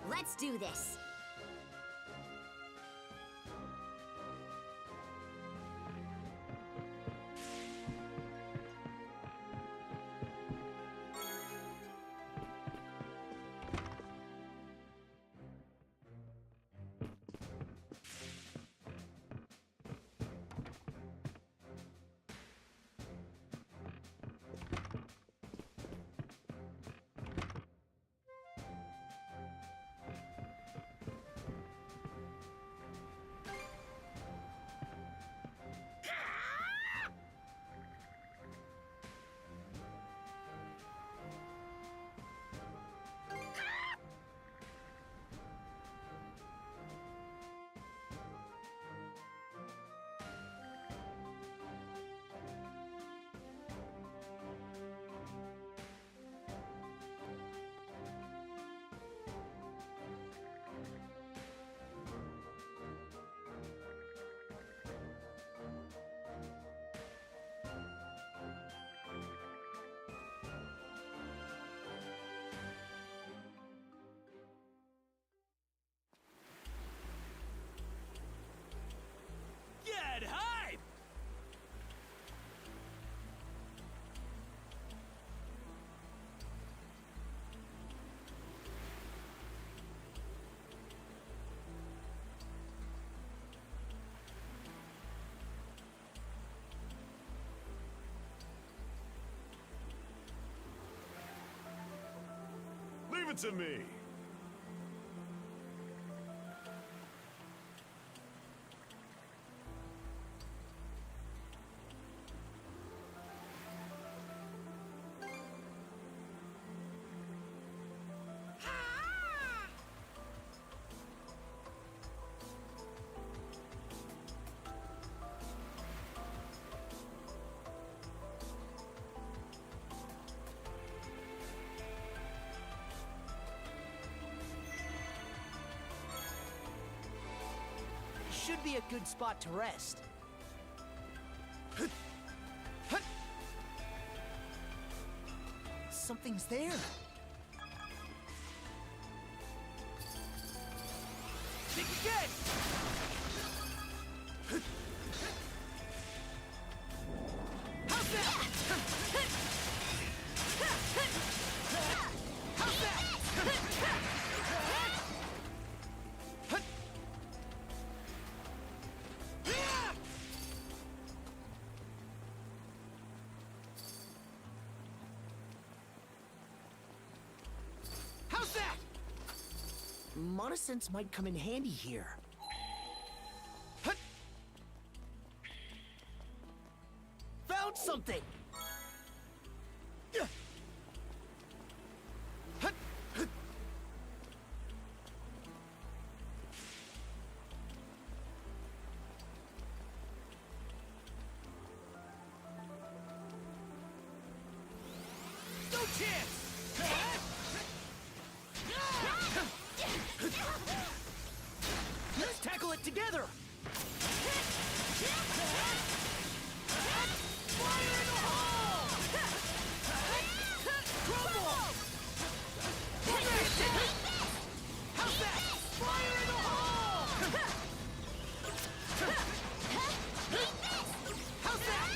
Let's do this. Get hype! Leave it to me. Should be a good spot to rest. Something's there. Think again! How's that? How's that? How's that? Monosense might come in handy here. Found something! No chance! Let's tackle it together! Fire in the hole! Crumble! How's that? Fire in the hole! How's that?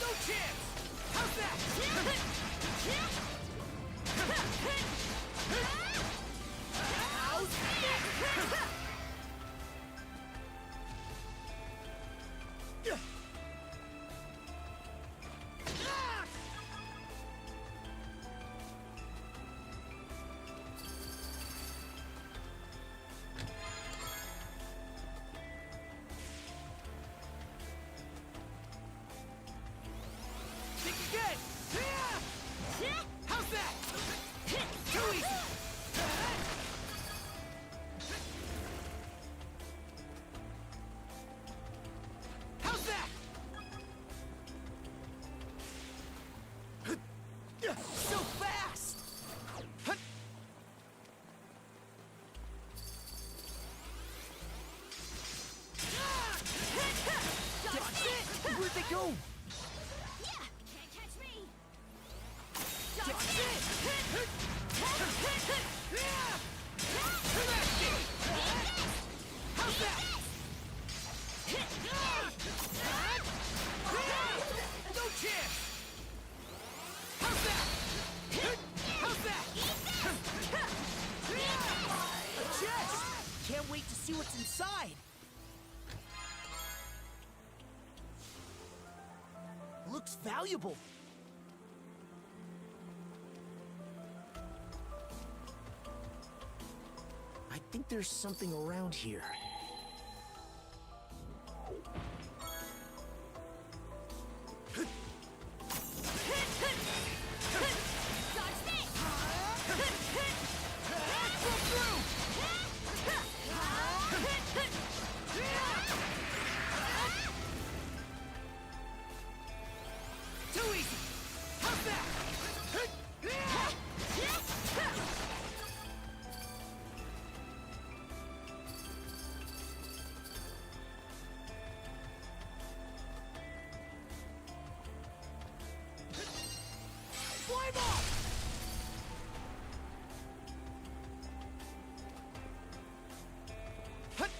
No chance! How's that? How's that? Think again! How's that? Too easy! How's that? So fast! Dodge it! Where'd they go? Yeah! Can't catch me! Dodge it! valuable. I think there's something around here. Too easy! How's that? Flame off! Hut!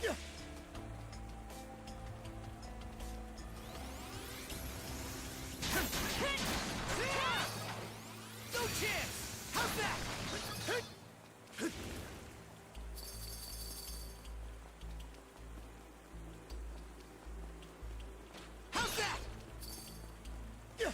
Yeah. No chance! How's that? How's that? Yeah.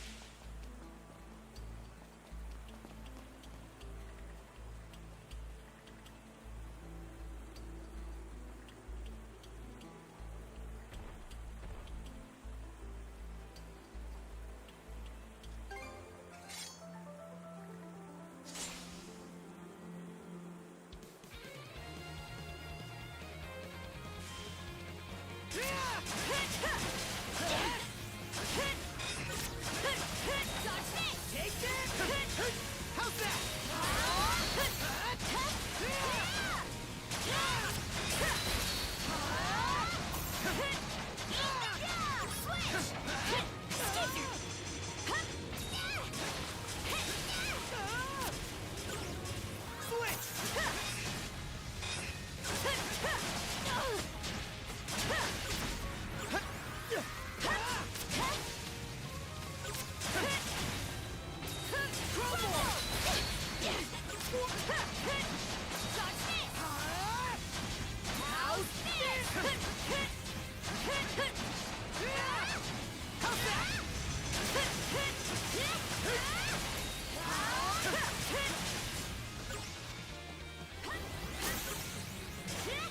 Take that! How's that? Switch!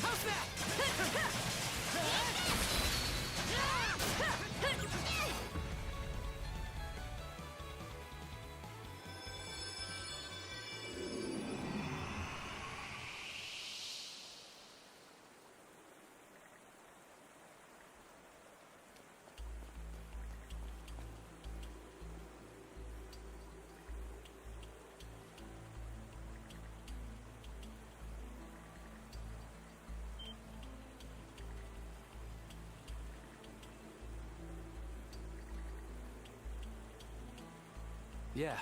How's that? Yeah.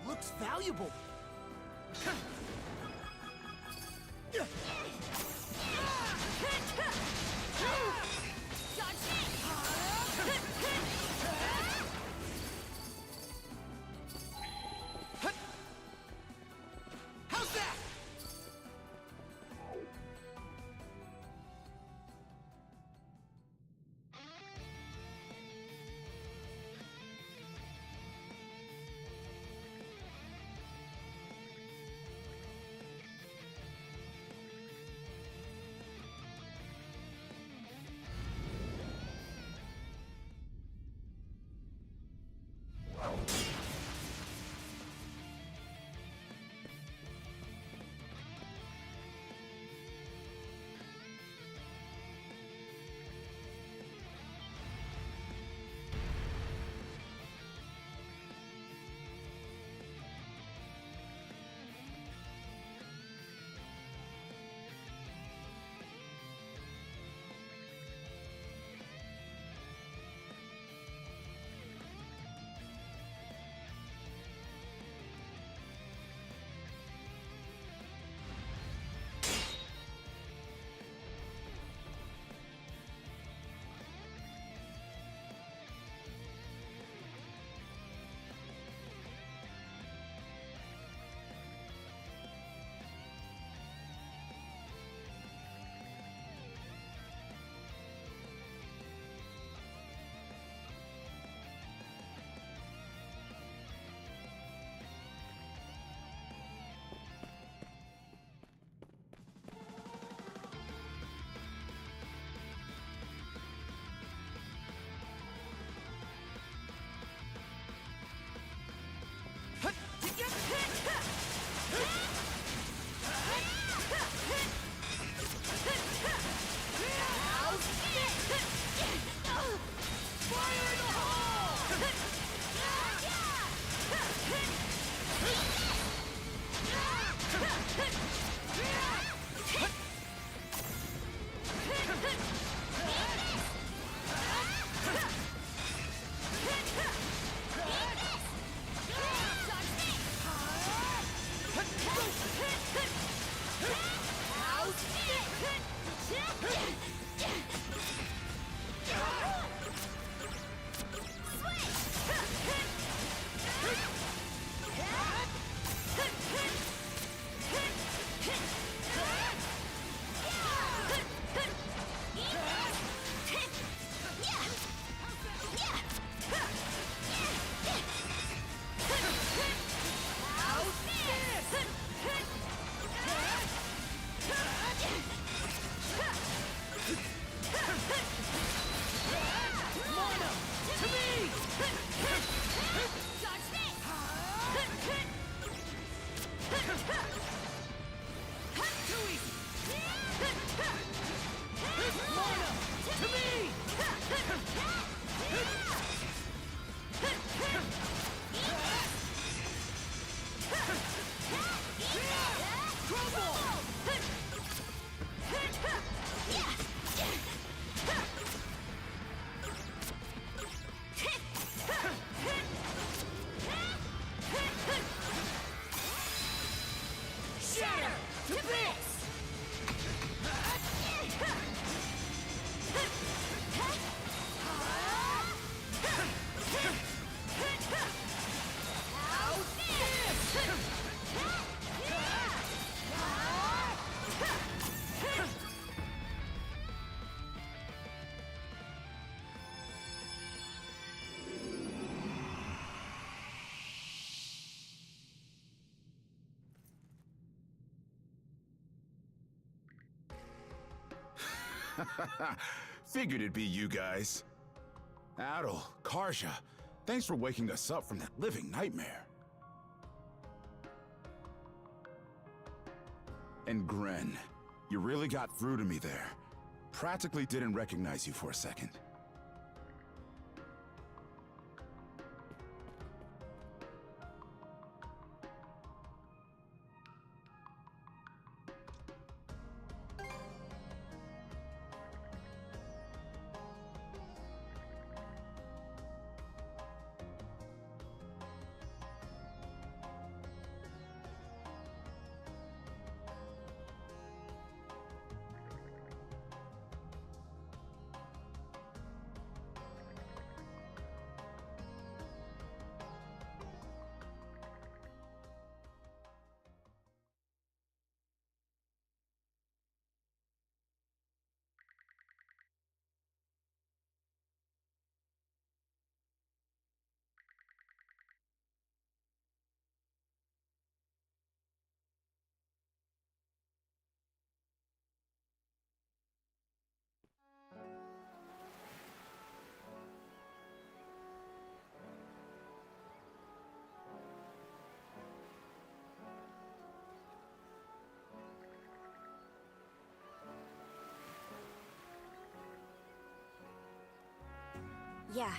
Looks valuable. Figured it'd be you guys. Adel, Karja, thanks for waking us up from that living nightmare. And Gren, you really got through to me there. Practically didn't recognize you for a second. Yeah.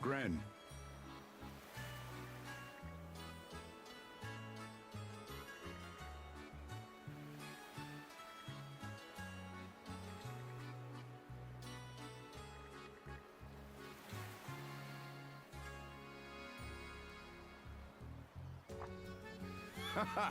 Gren. Haha.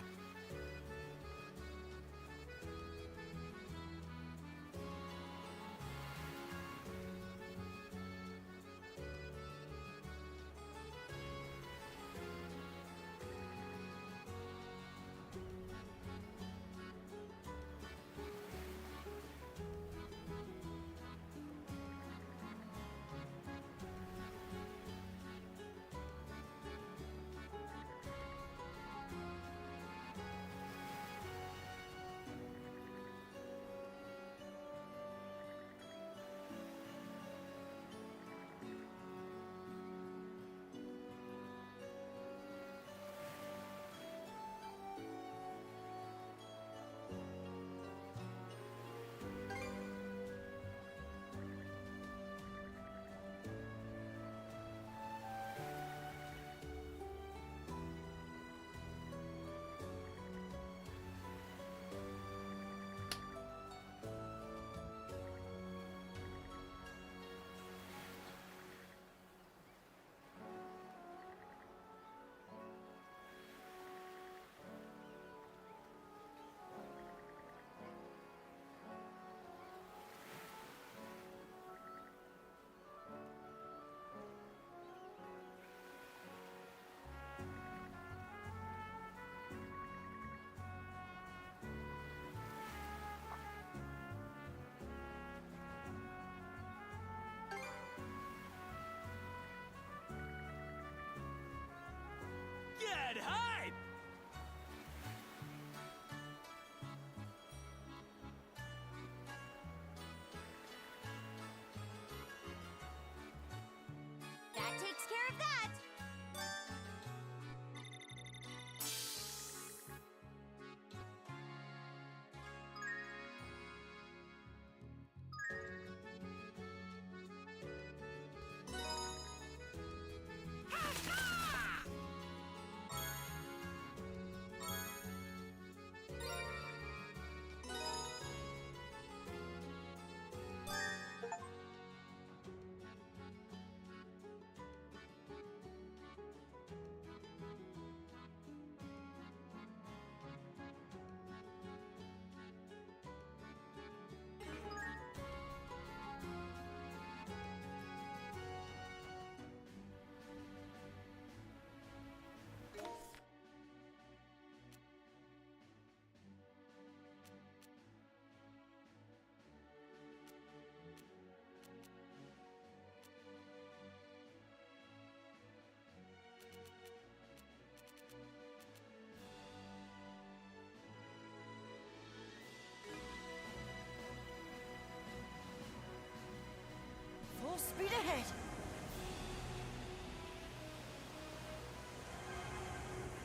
speed ahead!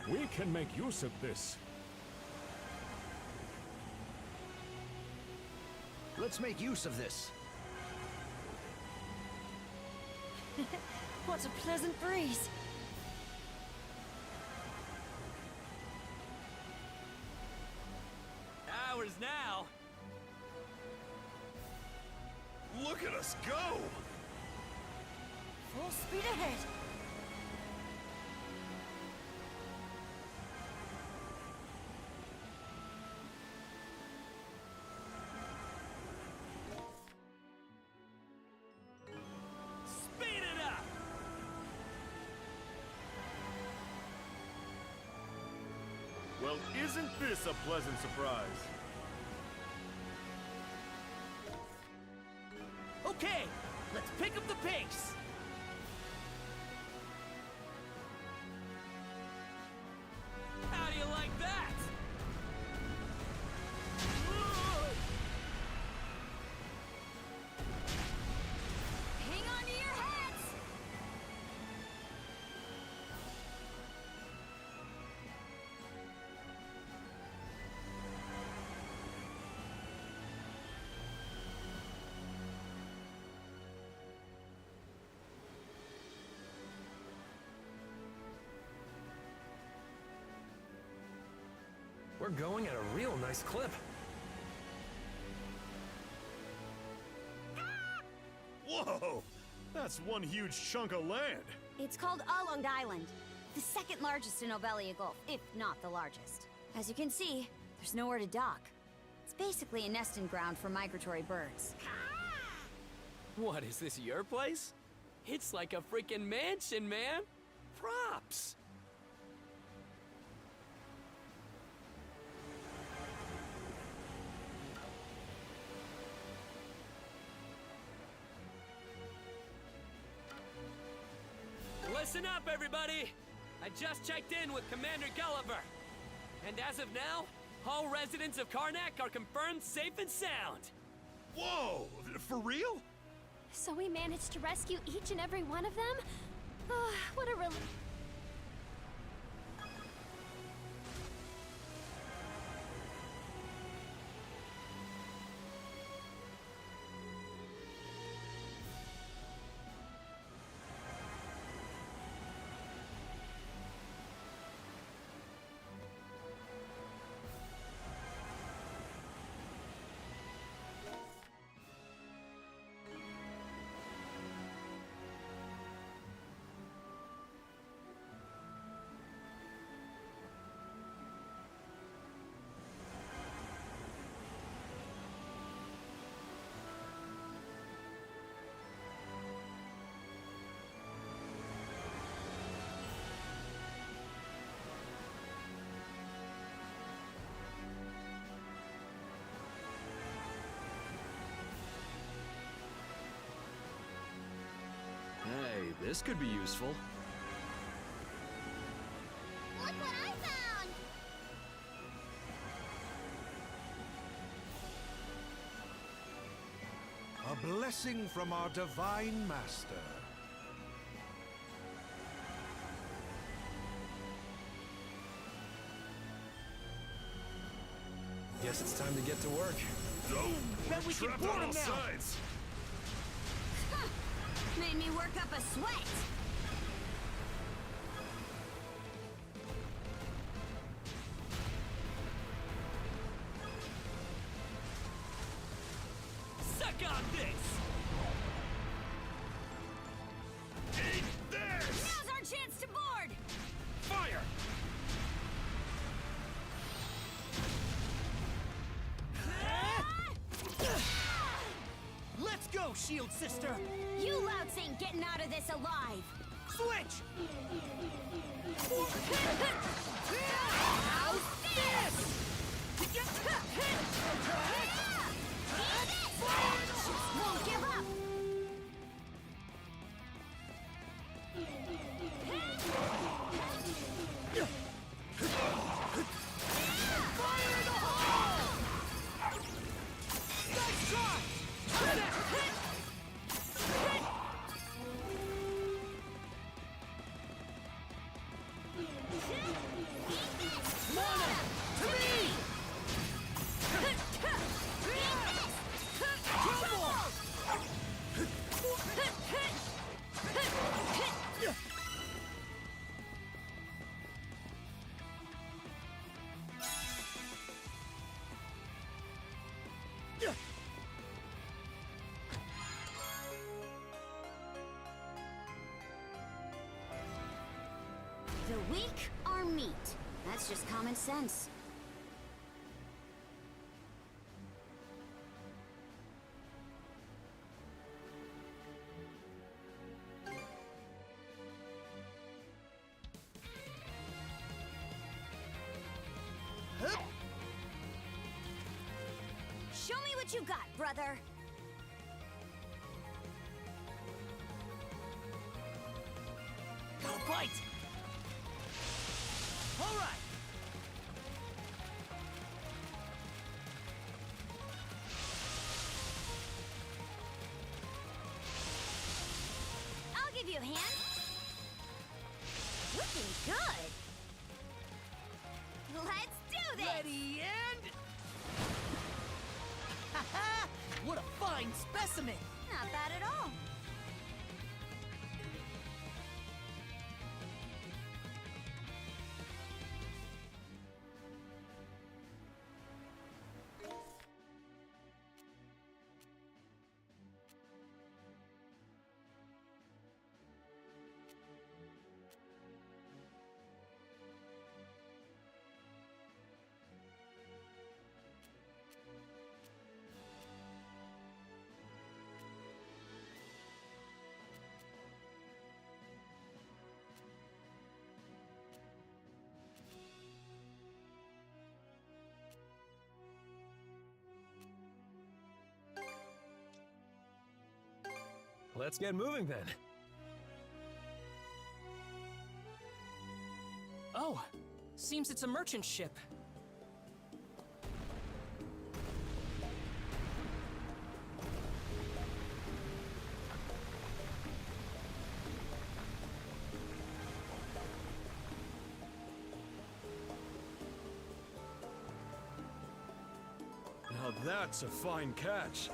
We can make use of this. Let's make use of this. What a pleasant breeze! Ours now. Look at us go! Full speed ahead! Speed it up. Well, isn't this a pleasant surprise? Okay, let's pick up the pace. How do you like that? Hang on to your hats! We're going at a real nice clip. Whoa! That's one huge chunk of land. It's called Along Island, the second largest in Obelia Gulf, if not the largest. As you can see, there's nowhere to dock. It's basically a nesting ground for migratory birds. What, is this your place? It's like a freaking mansion, man. Props. Listen up, everybody! I just checked in with Commander Gulliver. And as of now, all residents of Karnak are confirmed safe and sound. Whoa! For real? So we managed to rescue each and every one of them? Oh, what a relief. Hey, this could be useful. Look what I found! A blessing from our divine master. Guess it's time to get to work. Bet we can Trapped board on him all now. sides. Made me work up a sweat! Suck on this! Eat this! Now's our chance to board! Fire! Let's go, Shield Sister! You louts ain't getting out of this alive! Switch! How's this? Just won't give up! Fire in the hole! Nice try! weak are meat. That's just common sense. Show me what you got, brother. Gotta bite! Alright! I'll give you a hand. Looking good. Let's do this! Ready and... Ha-ha! What a fine specimen! Not bad at all. Let's get moving then. Oh, seems it's a merchant ship. Now that's a fine catch.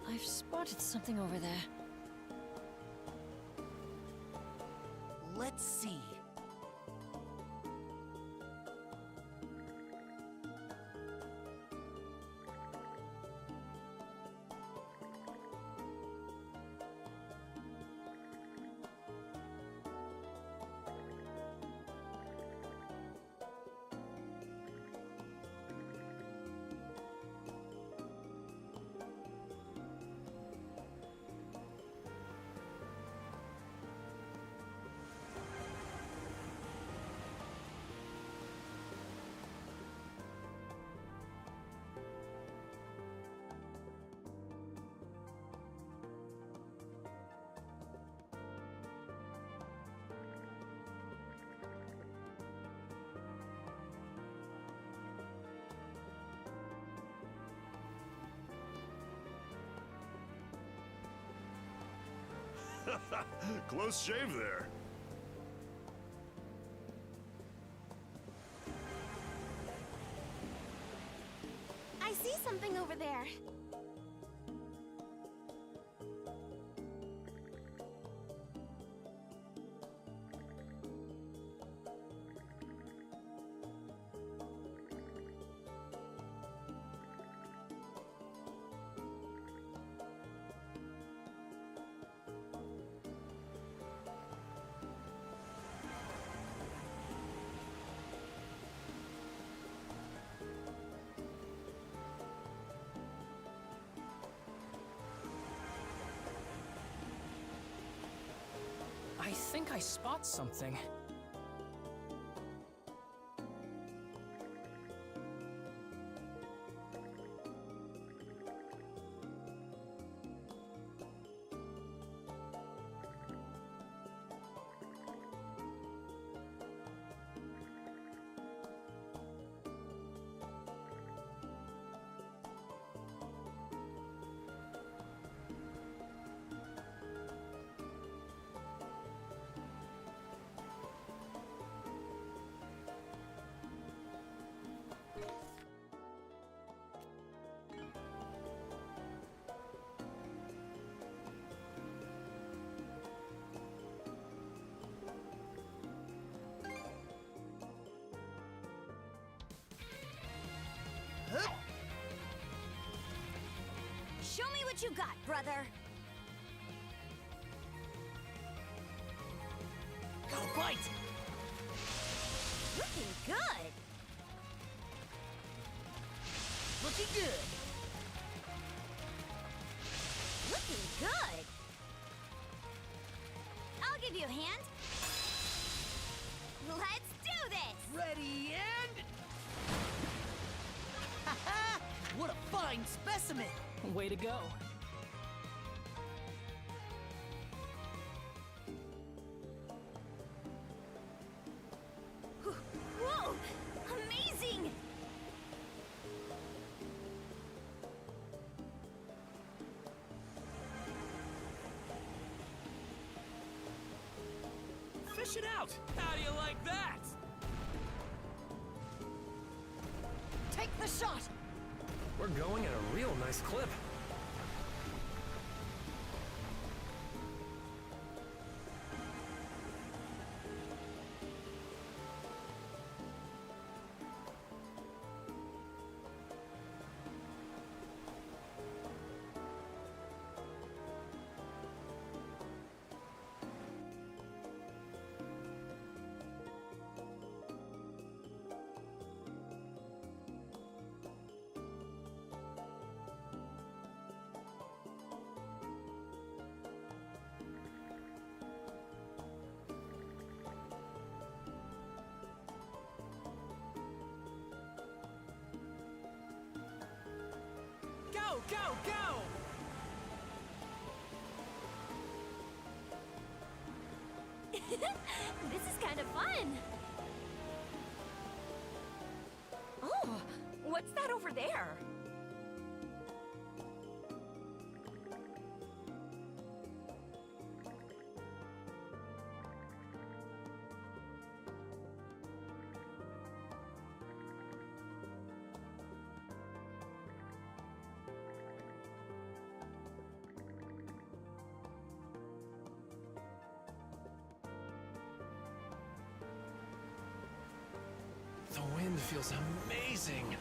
I've spotted something over there. Let's see. Close shave there. I see something over there. I think I spot something. what you got, brother. Go fight! Looking good. Looking good! Looking good. I'll give you a hand. Let's do this! Ready and... Ha-ha! What a fine specimen! Way to go. Whoa! Amazing! Fish it out! How do you like that? Take the shot! We're going at a real nice clip. Go, go, go! This is kind of fun. Oh, what's that over there? The wind feels amazing.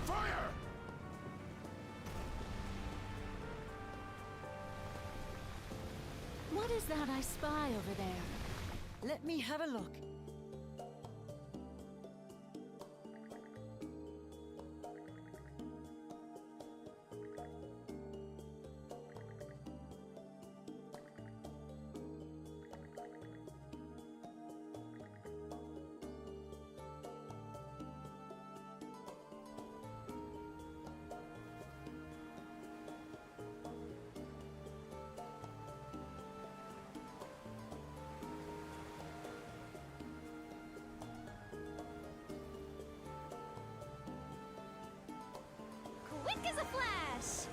Fire! What is that I spy over there? Let me have a look. Quick as a flash!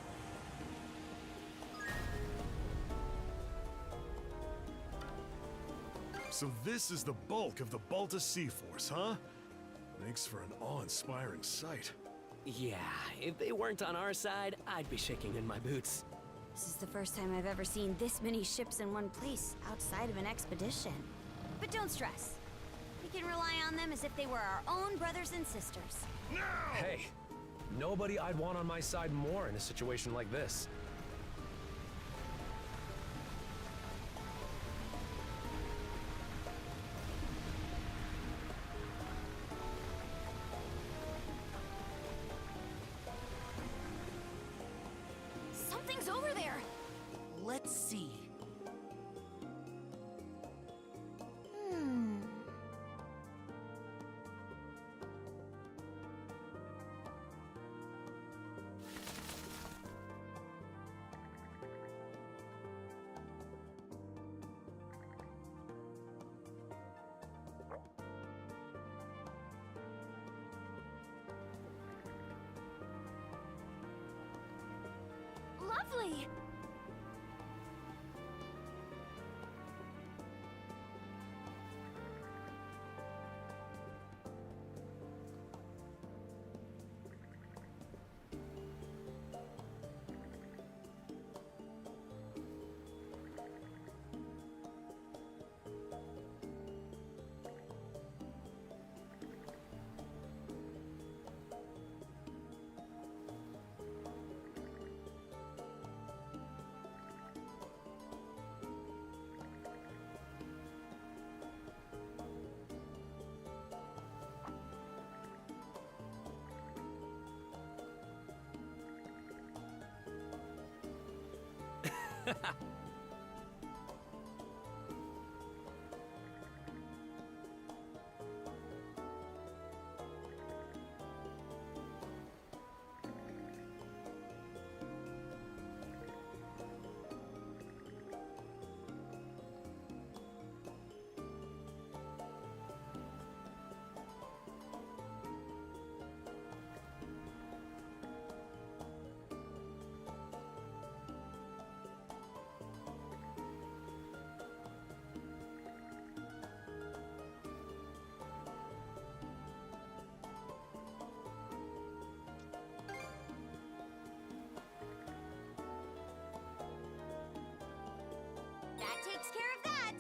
So this is the bulk of the Balta Sea Force, huh? Makes for an awe-inspiring sight. Yeah, if they weren't on our side, I'd be shaking in my boots. This is the first time I've ever seen this many ships in one place outside of an expedition. But don't stress. We can rely on them as if they were our own brothers and sisters. Hey, nobody I'd want on my side more in a situation like this. Something's over there! Let's see. Lovely! That takes care of that.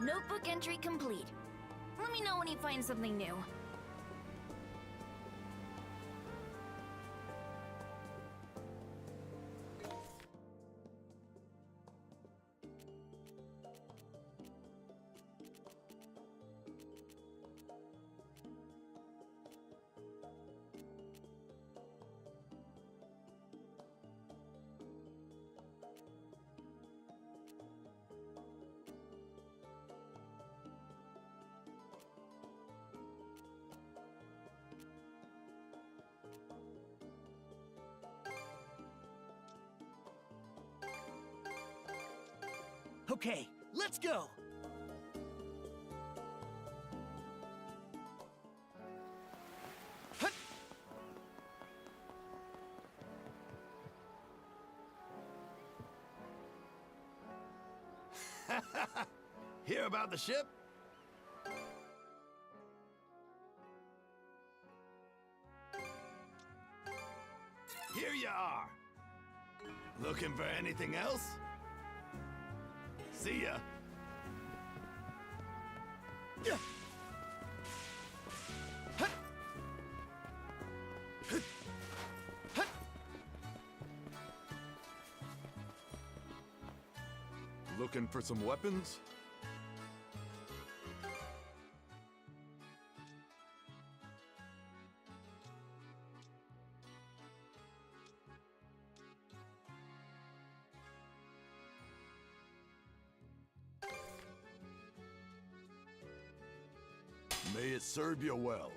Notebook entry complete. Let me know when you find something new. Okay, let's go! Hut! Hear about the ship? Here you are. Looking for anything else? See ya. Yeah. Hut! Hut! Hut! Looking for some weapons? May it serve you well.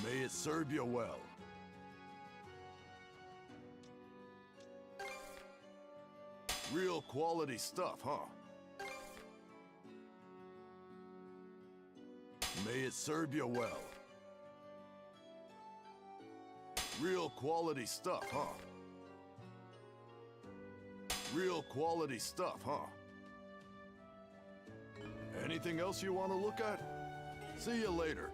May it serve you well. Real quality stuff, huh? May it serve you well. Real quality stuff, huh? Real quality stuff, huh? Anything else you want to look at? See you later.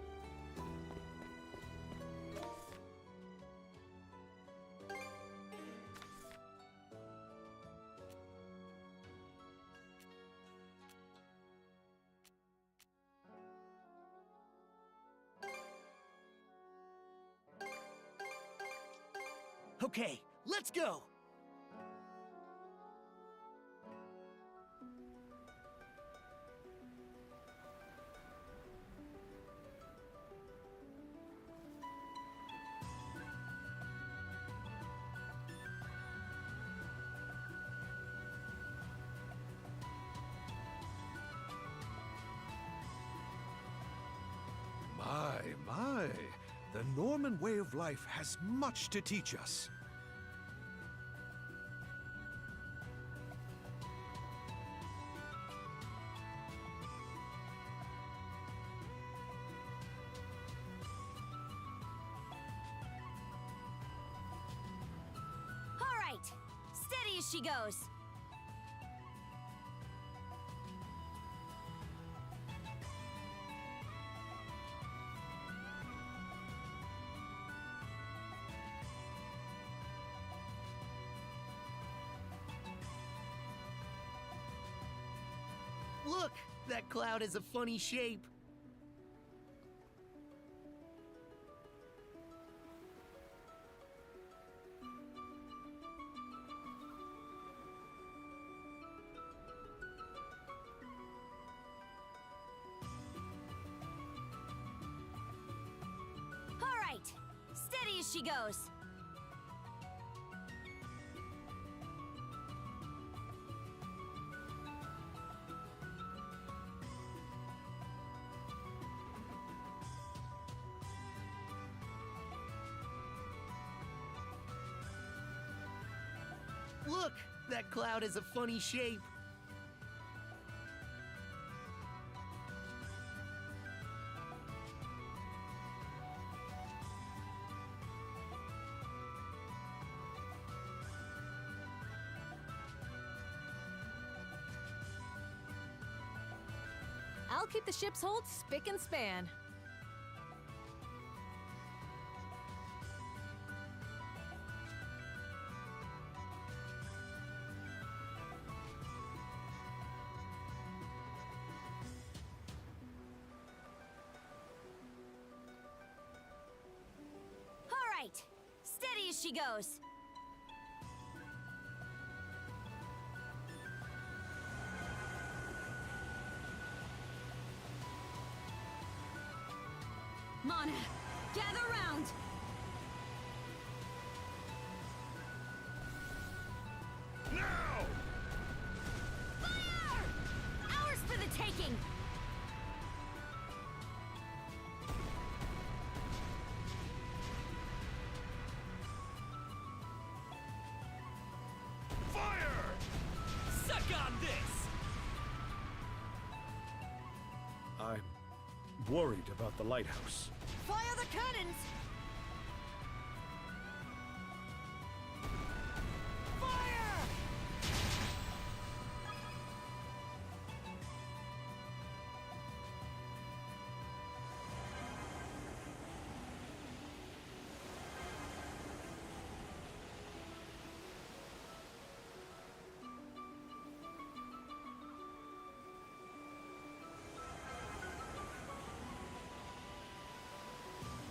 Okay, let's go! My. The Norman way of life has much to teach us. as she goes. Look! That cloud has a funny shape. All right, steady as she goes. Look! That cloud has a funny shape. I'll keep the ship's hold spick and span. All right, steady as she goes. Mana, gather round! Now! Fire! Ours for the taking! Fire! Suck on this! I'm worried about the lighthouse. Fire the cannons! Fire!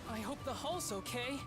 I hope the hull's okay.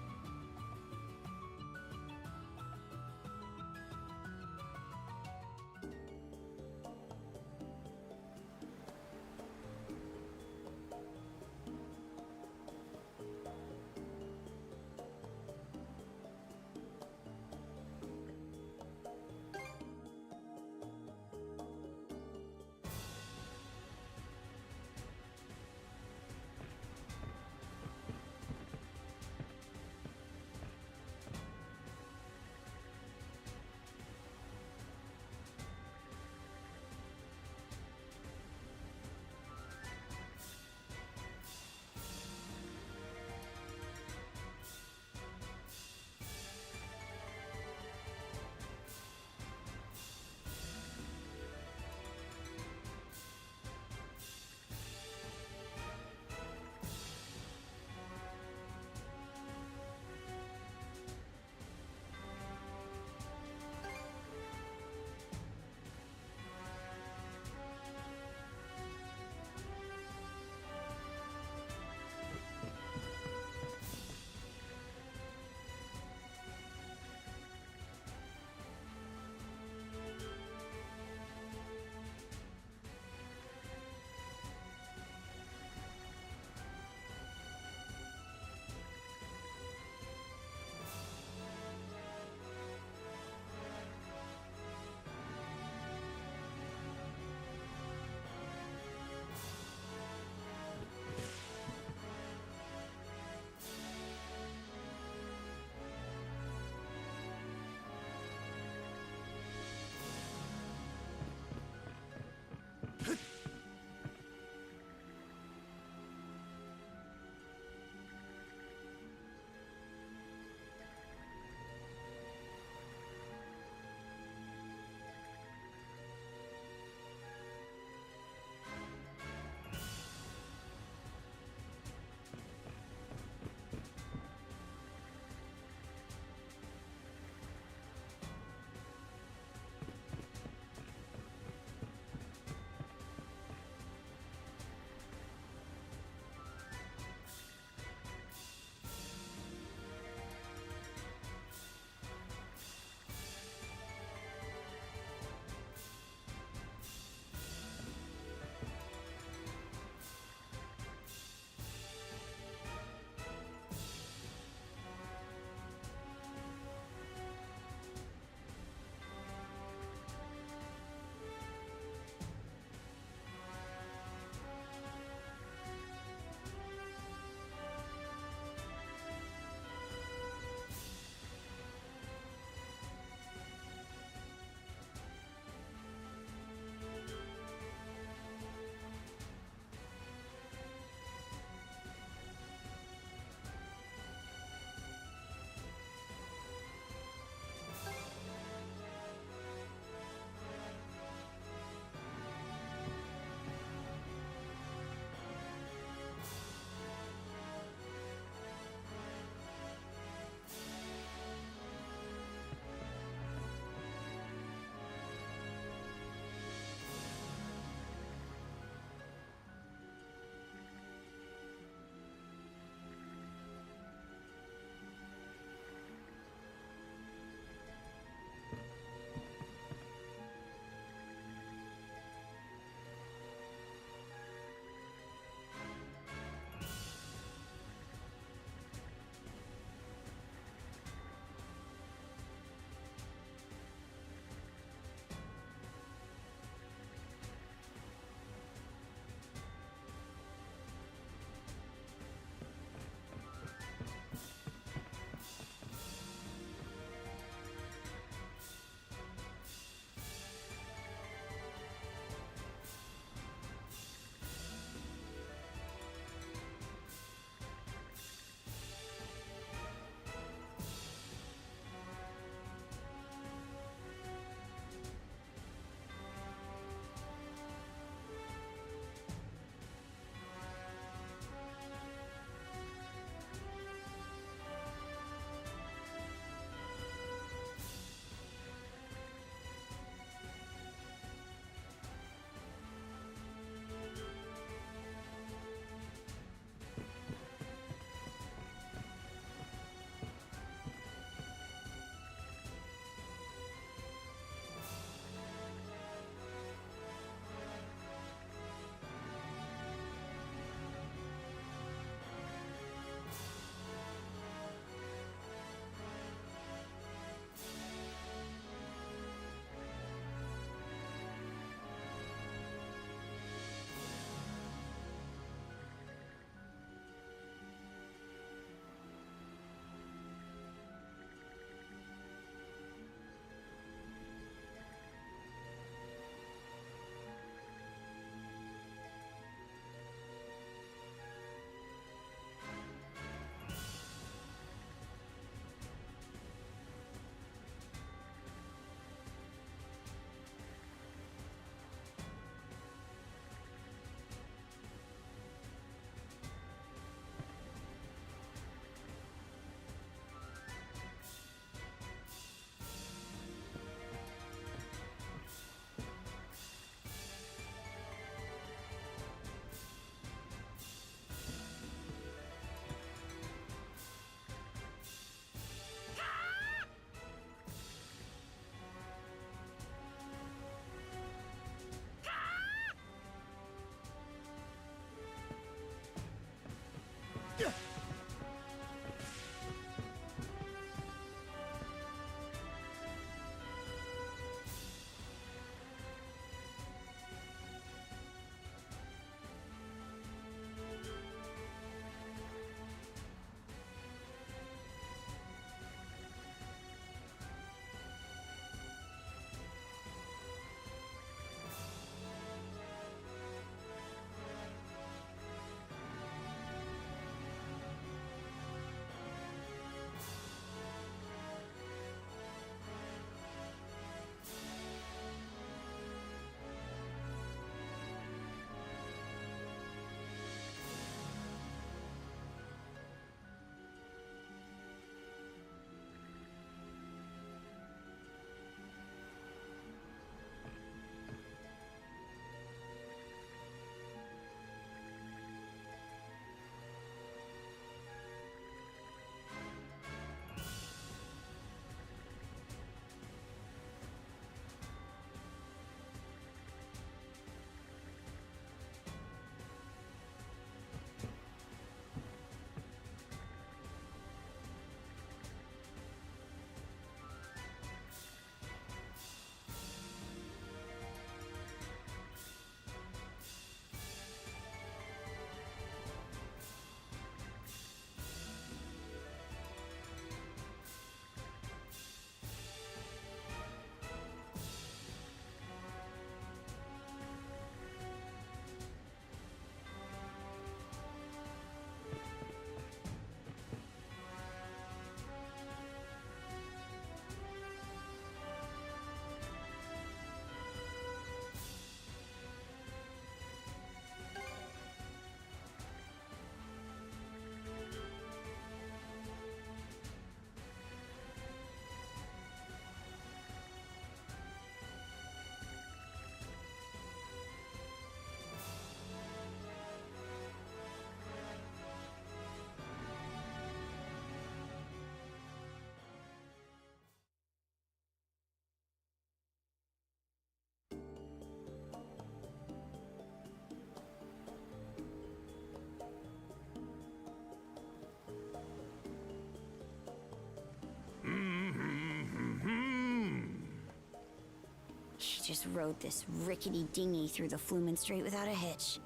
just rode this rickety dinghy through the Flumen Strait without a hitch.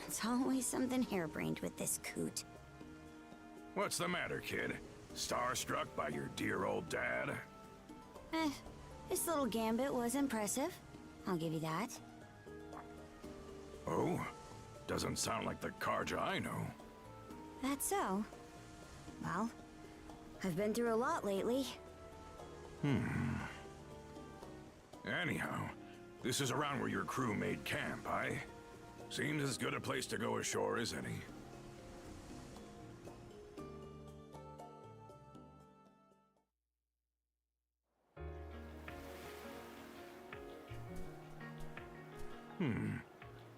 It's always something harebrained with this coot. What's the matter, kid? Starstruck by your dear old dad? This little gambit was impressive. I'll give you that. Oh? Doesn't sound like the Karja I know. That's so. Well, I've been through a lot lately. Anyhow, this is around where your crew made camp, aye? Seems as good a place to go ashore as any.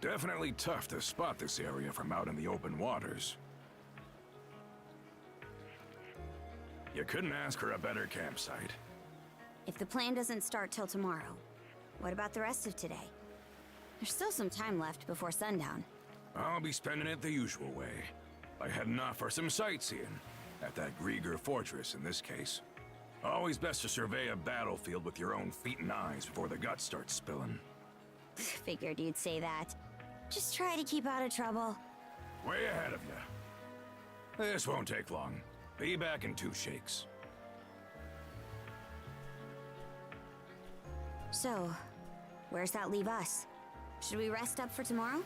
Definitely tough to spot this area from out in the open waters. You couldn't ask for a better campsite. If the plan doesn't start till tomorrow, what about the rest of today? There's still some time left before sundown. I'll be spending it the usual way, by heading off for some sightseeing, at that Grieger fortress in this case. Always best to survey a battlefield with your own feet and eyes before the guts start spilling. Figured you'd say that. Just try to keep out of trouble. Way ahead of you. This won't take long. Be back in 2 shakes. So, where's that leave us? Should we rest up for tomorrow?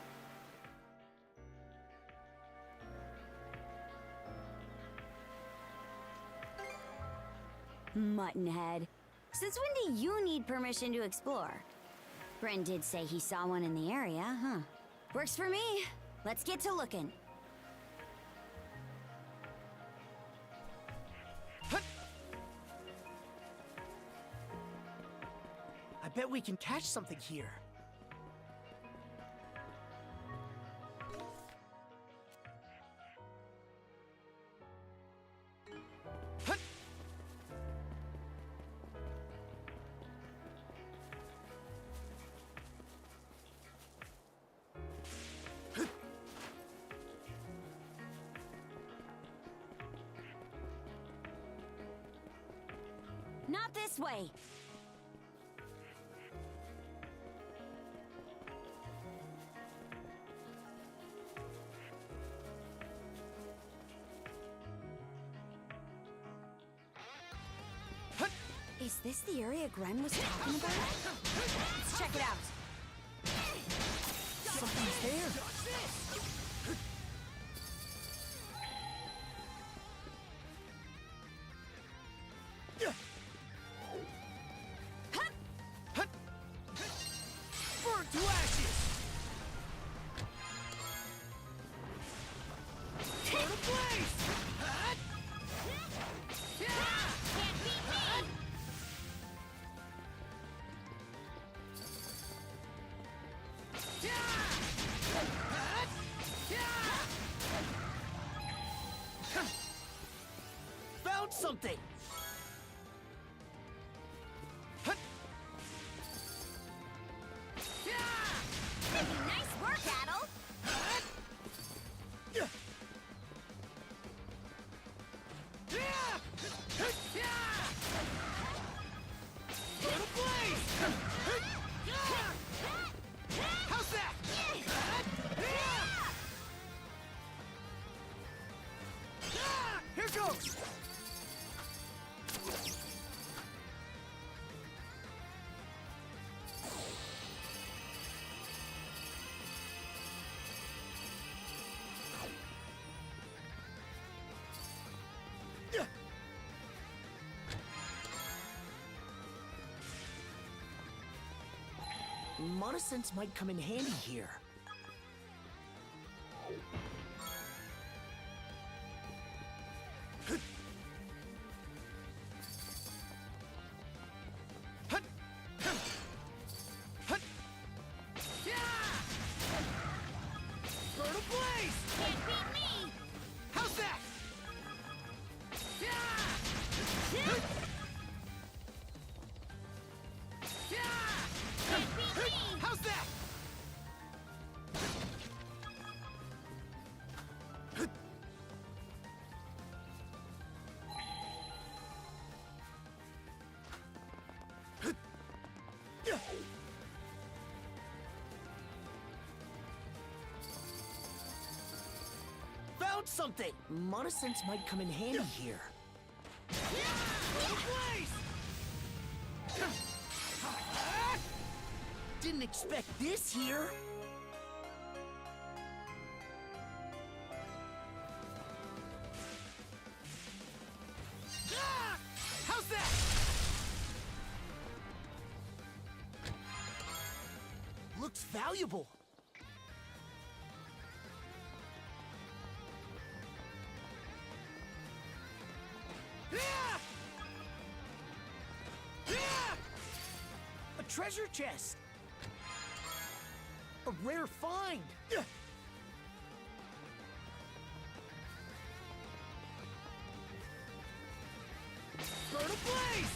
Muttonhead. Since when do you need permission to explore? Bren did say he saw one in the area, huh? Works for me. Let's get to looking. I bet we can catch something here. Not this way. Is this the area Gren was talking about? Let's check it out. Something's there. Burn to ashes! Burn to blaze! Can't beat me! Found something! Nice work, Adel! Burn to blaze! How's that? Here goes! Monosense might come in handy here. Burn a blaze! Can't beat me! How's that? Can't beat me! How's that? spot something! Monosense might come in handy here. Place! Didn't expect this here. How's that? Looks valuable. A treasure chest. A rare find. Burn ablaze!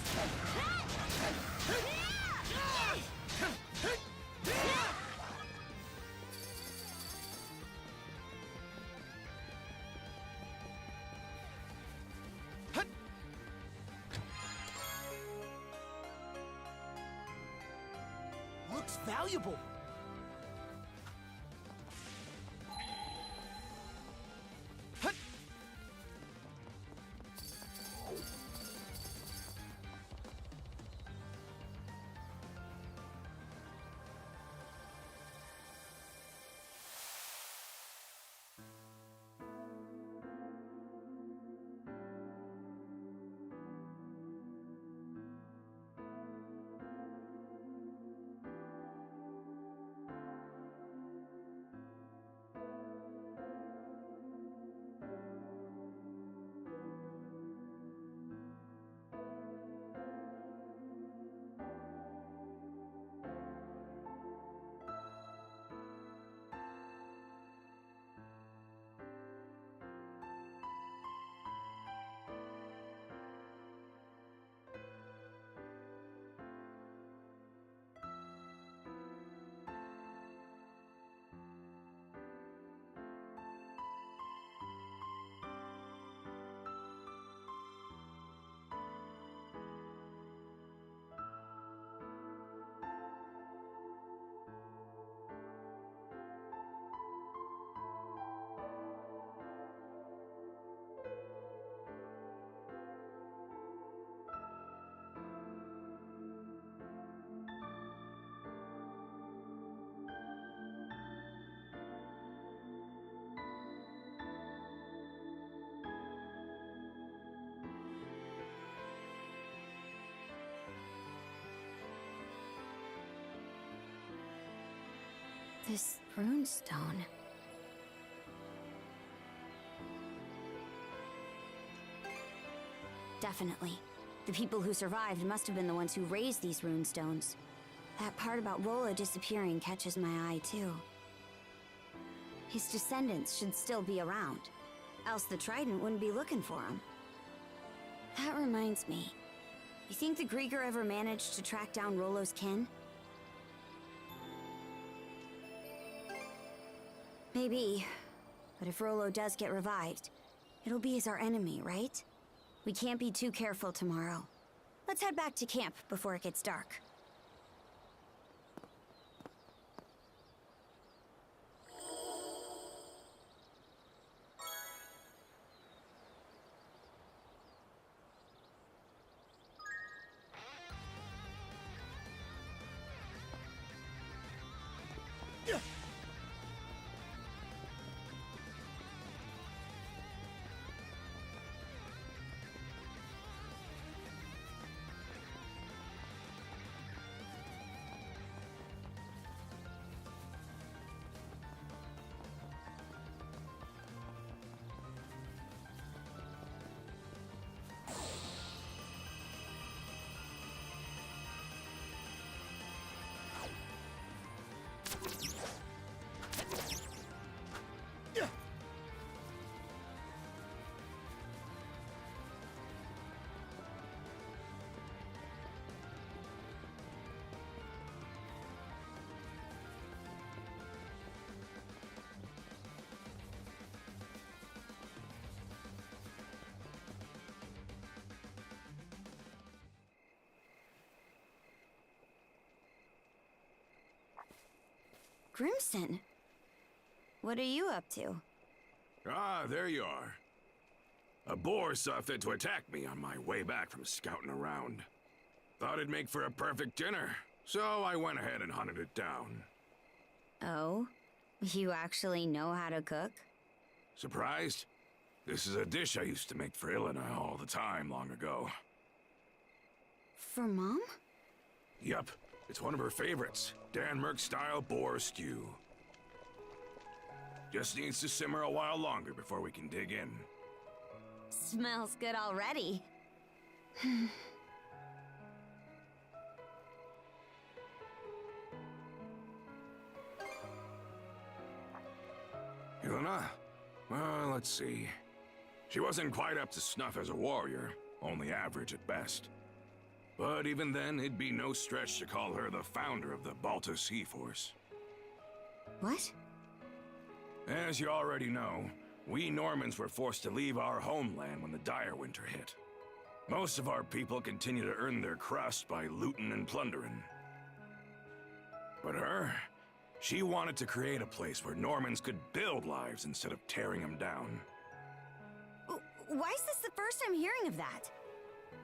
Looks valuable. This runestone. Definitely. The people who survived must have been the ones who raised these runestones. That part about Rollo disappearing catches my eye, too. His descendants should still be around, else the Trident wouldn't be looking for him. That reminds me. You think the Grieger ever managed to track down Rollo's kin? Maybe. But if Rollo does get revived, it'll be as our enemy, right? We can't be too careful tomorrow. Let's head back to camp before it gets dark. Grimson? What are you up to? Ah, there you are. A boar saw fit to attack me on my way back from scouting around. Thought it'd make for a perfect dinner, so I went ahead and hunted it down. Oh? You actually know how to cook? Surprised? This is a dish I used to make for Ilena all the time long ago. For Mom? Yup, it's one of her favorites. Denmark-style boar stew. Just needs to simmer a while longer before we can dig in. Smells good already. Ilena? Well, let's see. She wasn't quite up to snuff as a warrior, only average at best. But even then, it'd be no stretch to call her the founder of the Balta Sea Force. What? As you already know, we Normans were forced to leave our homeland when the dire winter hit. Most of our people continue to earn their crust by looting and plundering. But her, she wanted to create a place where Normans could build lives instead of tearing them down. Why is this the first I'm hearing of that?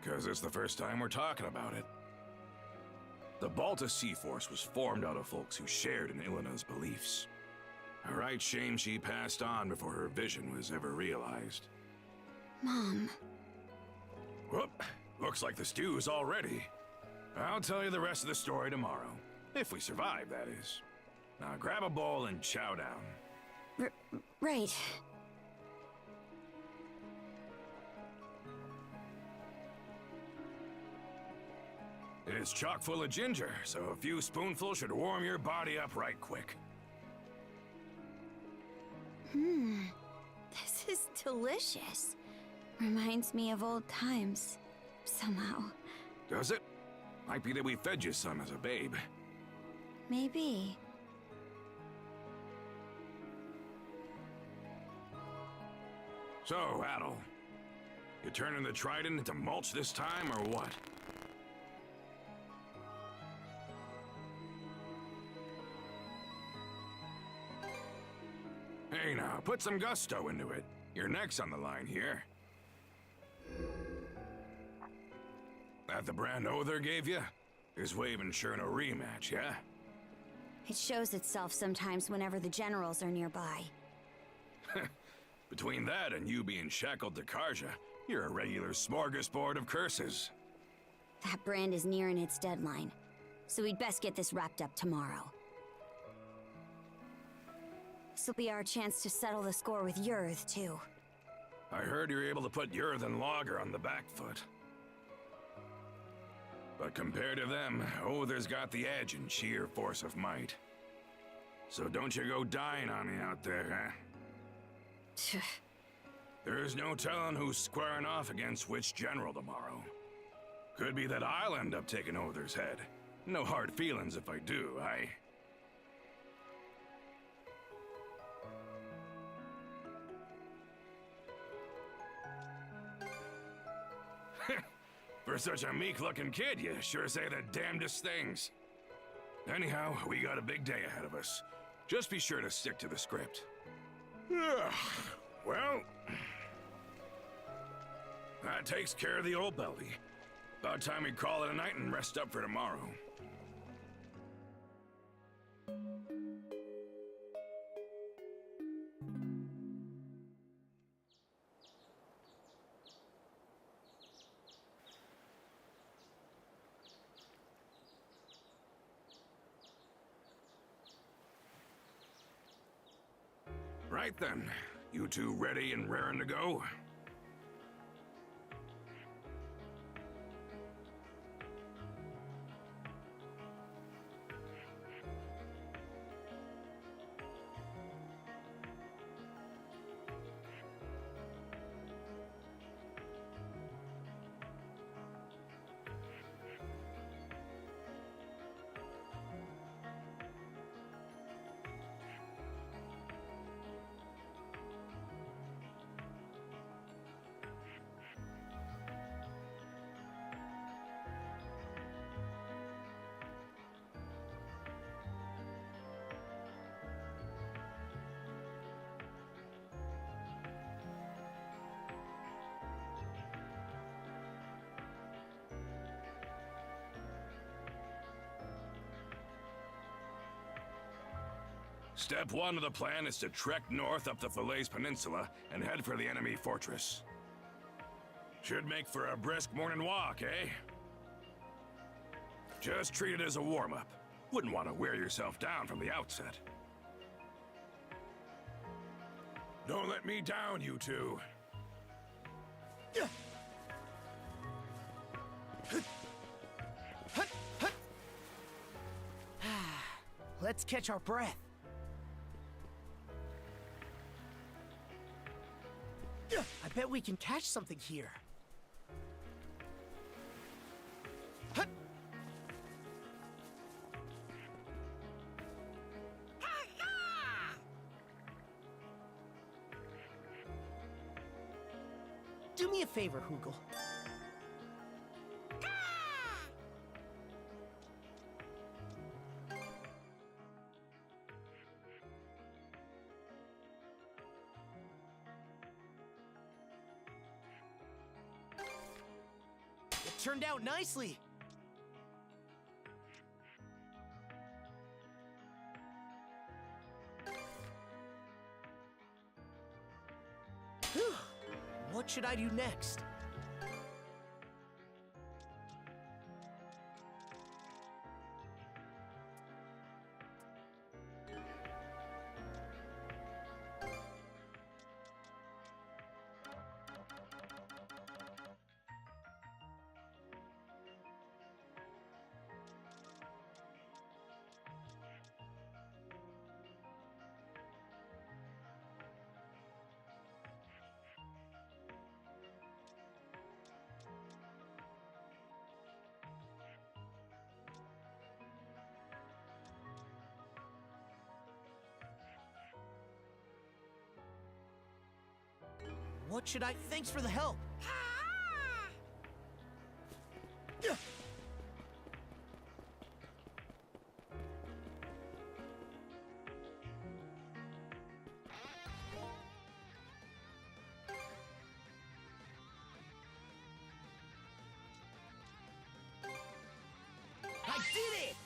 Because it's the first time we're talking about it. The Balta Sea Force was formed out of folks who shared in Ilena's beliefs. A right shame she passed on before her vision was ever realized. Mom. Whoop, looks like the stew's all ready. I'll tell you the rest of the story tomorrow. If we survive, that is. Now grab a bowl and chow down. Right. It's chock full of ginger, so a few spoonfuls should warm your body up right quick. This is delicious. Reminds me of old times, somehow. Does it? Might be that we fed you some as a babe. Maybe. So, Adel, you turning the trident into mulch this time, or what? Hey now, put some gusto into it. Your neck's on the line here. That the brand Other gave you? His way of ensuring a rematch, yeah? It shows itself sometimes whenever the generals are nearby. Between that and you being shackled to Karja, you're a regular smorgasbord of curses. That brand is nearing its deadline, so we'd best get this wrapped up tomorrow. This'll be our chance to settle the score with Yurth, too. I heard you're able to put Yurth and Logger on the back foot. But compared to them, Other's got the edge in sheer force of might. So don't you go dying on me out there, huh? There's no telling who's squaring off against which general tomorrow. Could be that I'll end up taking Other's head. No hard feelings if I do, aye? For such a meek-looking kid, you sure say the damnedest things. Anyhow, we got a big day ahead of us. Just be sure to stick to the script. Well, that takes care of the old belly. About time we call it a night and rest up for tomorrow. Right then, you two ready and raring to go? Step one of the plan is to trek north up the Falaise Peninsula and head for the enemy fortress. Should make for a brisk morning walk, eh? Just treat it as a warm-up. Wouldn't want to wear yourself down from the outset. Don't let me down, you two. Let's catch our breath. I bet we can catch something here. Do me a favor, Hoogle. It turned out nicely. Whew. What should I do next? What should I... Thanks for the help. I did it!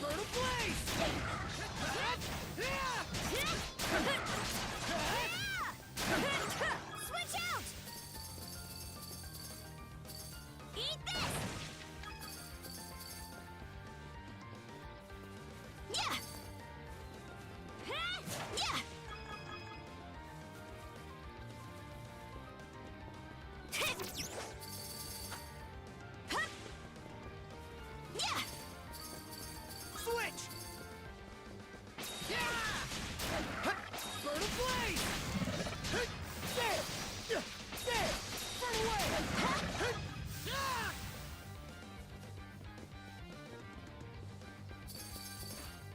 Burn a blaze! Switch out! Eat this! Yeah! Yeah! Yeah! Switch! Burn a blaze! There! There! Burn away!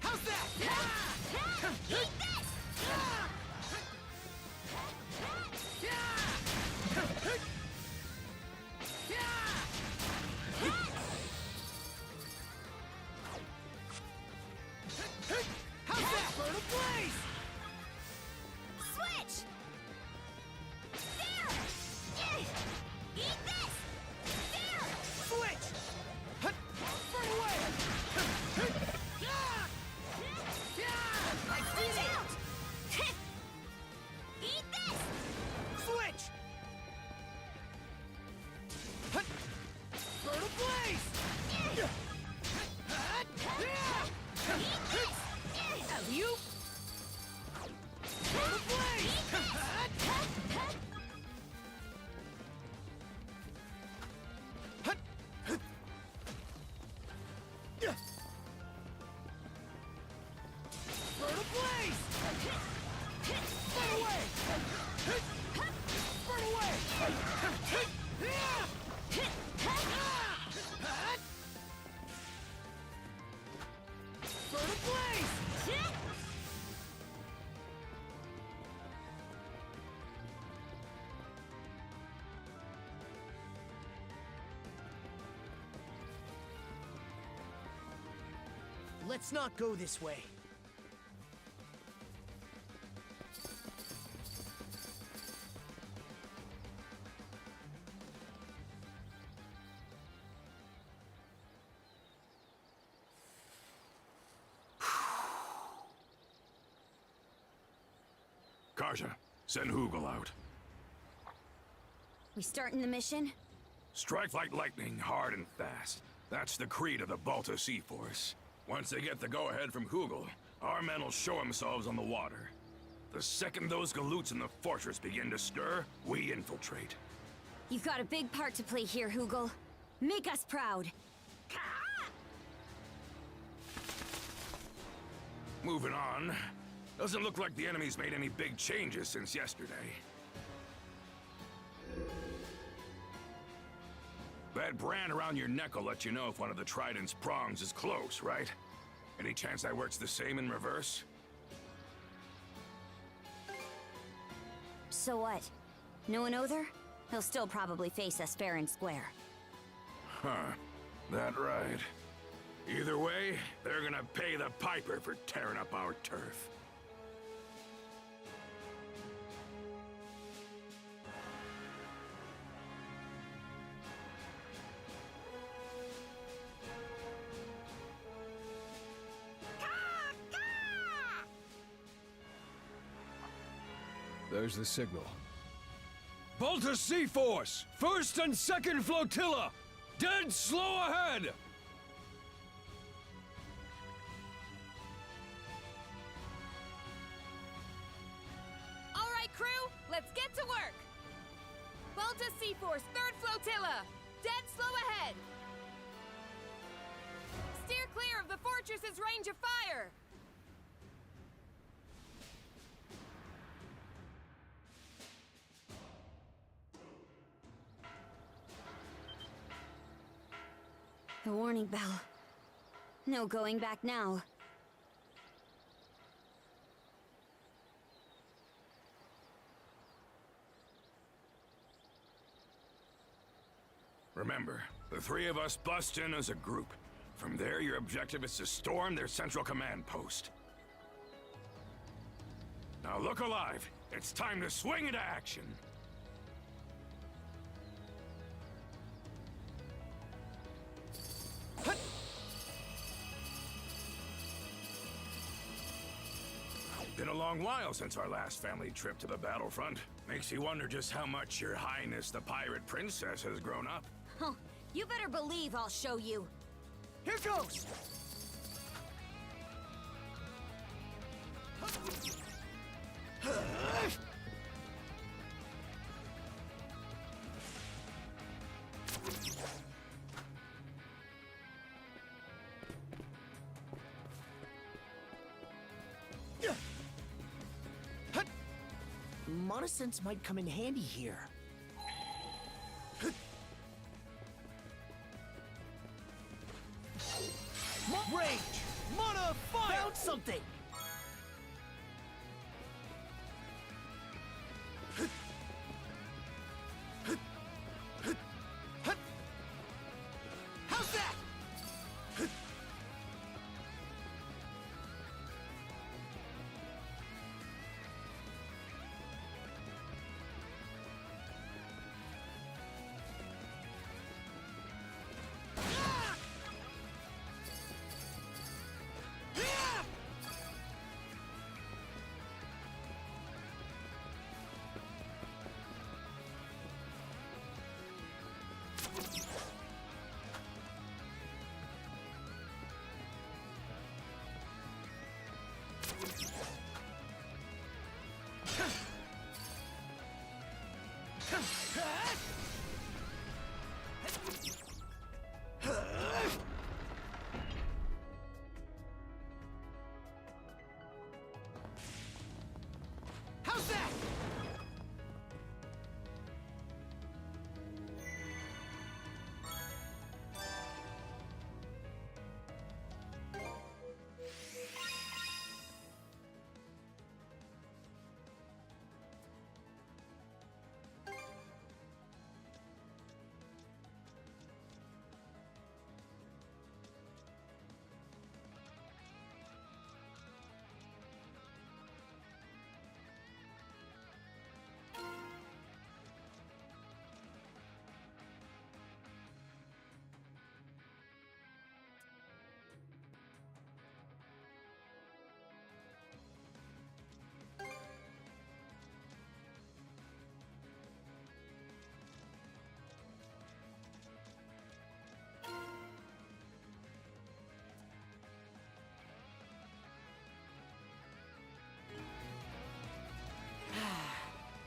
How's that? Eat this! How's that? Burn a blaze! Switch! There! Eat this! There! Switch! Burn away! I did it! Eat this! Switch! Burn a blaze! Eat this! You! Burn a blaze! Burn a blaze! Burn away! Burn away! Burn a blaze! Let's not go this way. Karja, send Hugel out. We starting the mission? Strike like lightning, hard and fast. That's the creed of the Balta Sea Force. Once they get the go-ahead from Hugel, our men will show themselves on the water. The second those galoots in the fortress begin to stir, we infiltrate. You've got a big part to play here, Hugel. Make us proud. Moving on. Doesn't look like the enemy's made any big changes since yesterday. That brand around your neck will let you know if one of the Trident's prongs is close, right? Any chance that works the same in reverse? So what? No one other? He'll still probably face us fair and square. Huh. That right. Either way, they're gonna pay the piper for tearing up our turf. There's the signal. Balta Sea Force! First and second flotilla! Dead slow ahead! All right, crew, let's get to work! Balta Sea Force, 3rd Flotilla! Dead slow ahead! Steer clear of the fortress's range of fire! The warning bell. No going back now. Remember, the three of us bust in as a group. From there, your objective is to storm their central command post. Now look alive. It's time to swing into action. Been a long while since our last family trip to the battlefront. Makes you wonder just how much Your Highness the Pirate Princess has grown up. Huh. You better believe I'll show you. Here goes! Monosense might come in handy here. Rage! Mana fire! Found something! How's that?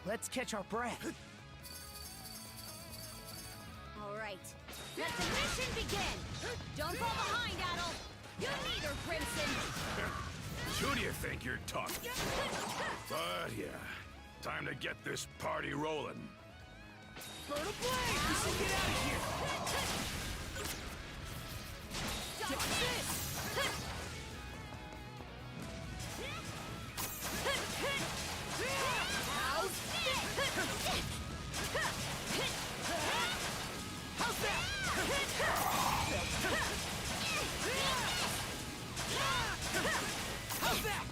Let's catch our breath. All right. Let the mission begin! Don't fall behind, Adel! You neither, Crimson! Who do you think you're talking to? But yeah, time to get this party rolling. Bird of Blade! We should get out of here! Dodge this! How's this? How's that? How's that?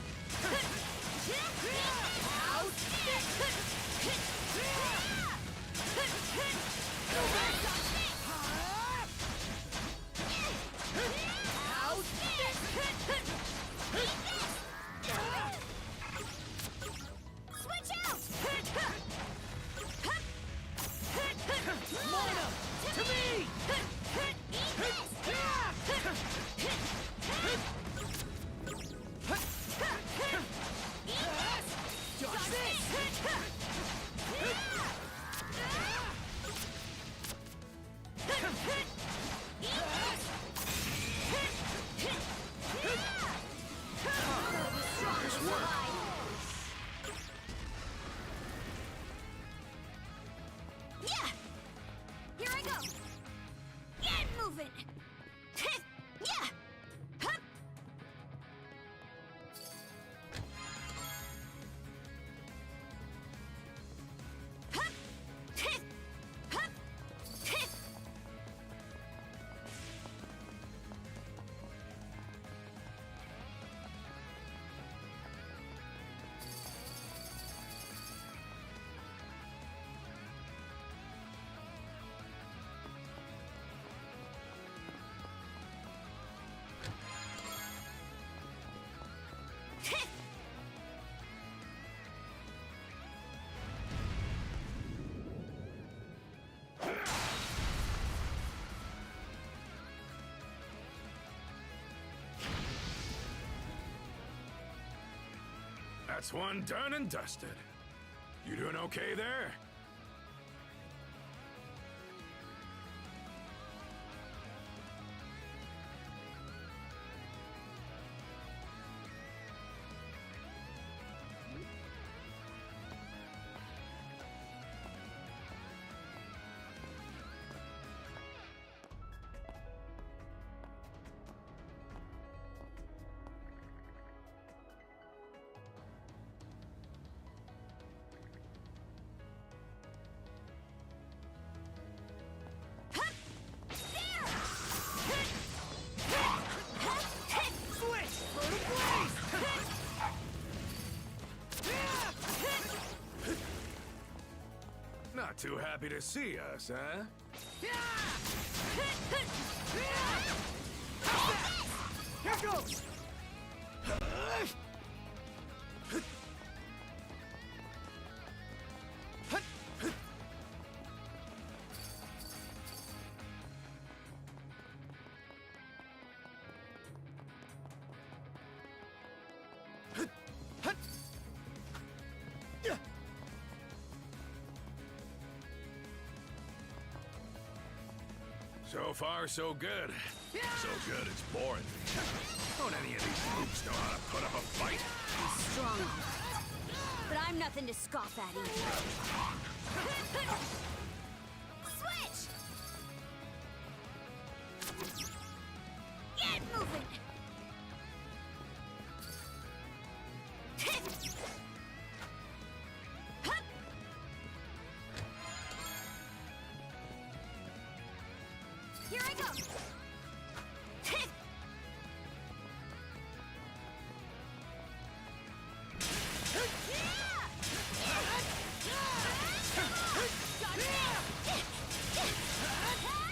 Switch out! Mona! To me! Dodge Nice work. Yeah! Here I go! Get moving! Yeah! Hup! Hup! Hup! That's one done and dusted. You doing okay there? Not too happy to see us, huh? Here goes! So far, so good. So good, it's boring. Don't any of these groups know how to put up a fight? He's strong, all right. But I'm nothing to scoff at either. Switch! Get moving! Hup! Here I go!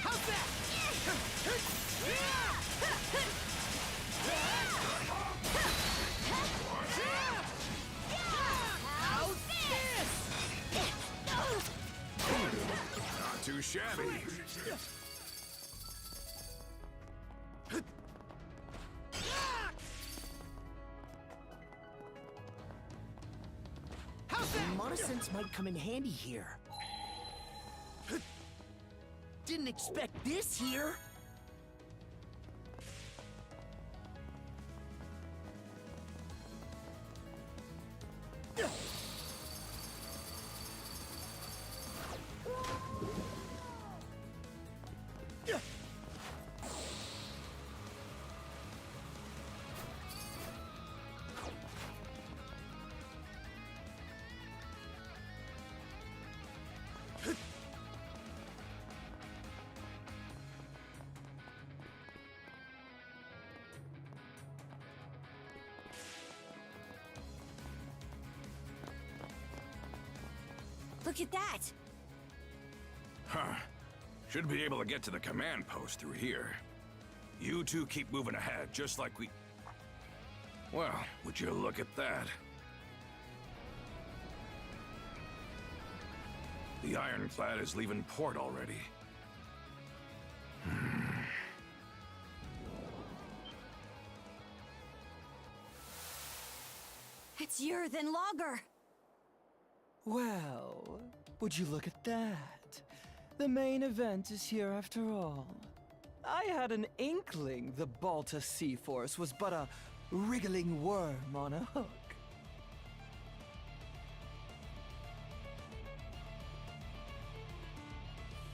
How's that? Not too shabby. How's Monosense might come in handy here. Didn't expect this here. Look at that! Huh. Should be able to get to the command post through here. You two keep moving ahead, just like we... Well, would you look at that? The ironclad is leaving port already. It's Jurthen Lager! Well, would you look at that? The main event is here after all. I had an inkling the Balta Sea Force was but a wriggling worm on a hook.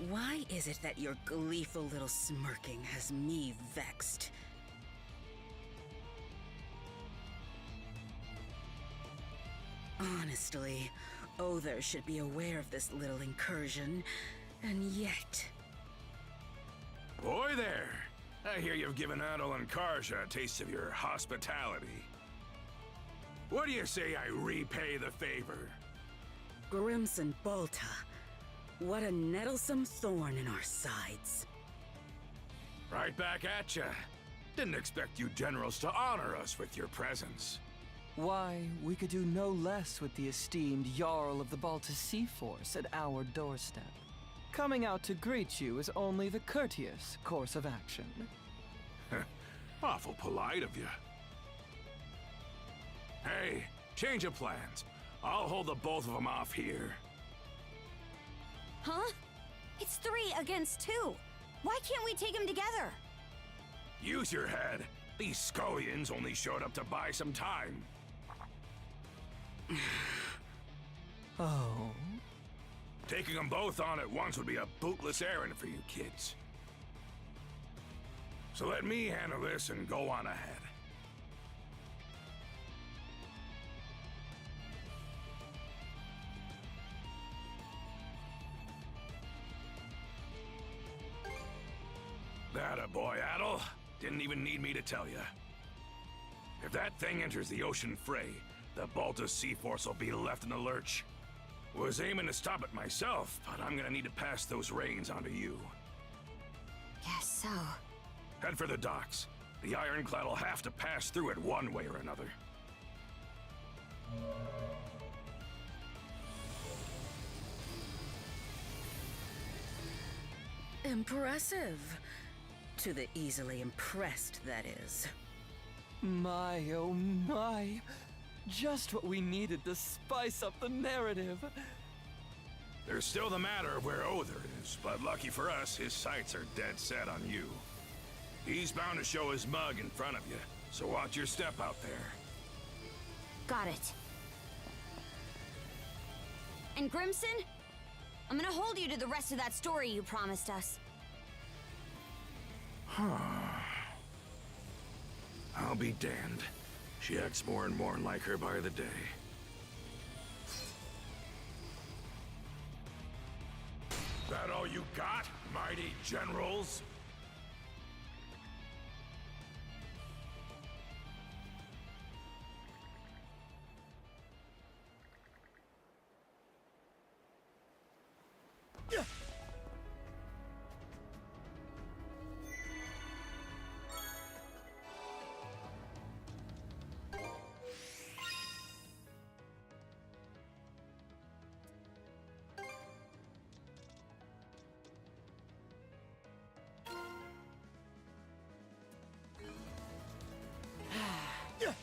Why is it that your gleeful little smirking has me vexed? Honestly, Other should be aware of this little incursion, and yet... Boy there! I hear you've given Adel and Karja a taste of your hospitality. What do you say I repay the favor? Grimson Balta, what a nettlesome thorn in our sides. Right back at ya. Didn't expect you generals to honor us with your presence. Why, we could do no less with the esteemed Jarl of the Balta Sea Force at our doorstep. Coming out to greet you is only the courteous course of action. Awful polite of you. Hey, change of plans. I'll hold the both of them off here. Huh? It's 3 against 2. Why can't we take them together? Use your head. These scullions only showed up to buy some time. Oh? Taking them both on at once would be a bootless errand for you kids. So let me handle this and go on ahead. That a boy, Adel. Didn't even need me to tell you. If that thing enters the ocean fray, the Balta Sea Force will be left in the lurch. Was aiming to stop it myself, but I'm gonna need to pass those reins on to you. Guess so. Head for the docks. The ironclad will have to pass through it one way or another. Impressive. To the easily impressed, that is. My, oh my. Just what we needed to spice up the narrative. There's still the matter of where Other is, but lucky for us, his sights are dead set on you. He's bound to show his mug in front of you, so watch your step out there. Got it. And Grimson? I'm gonna hold you to the rest of that story you promised us. I'll be damned. She acts more and more like her by the day. That all you got, mighty generals?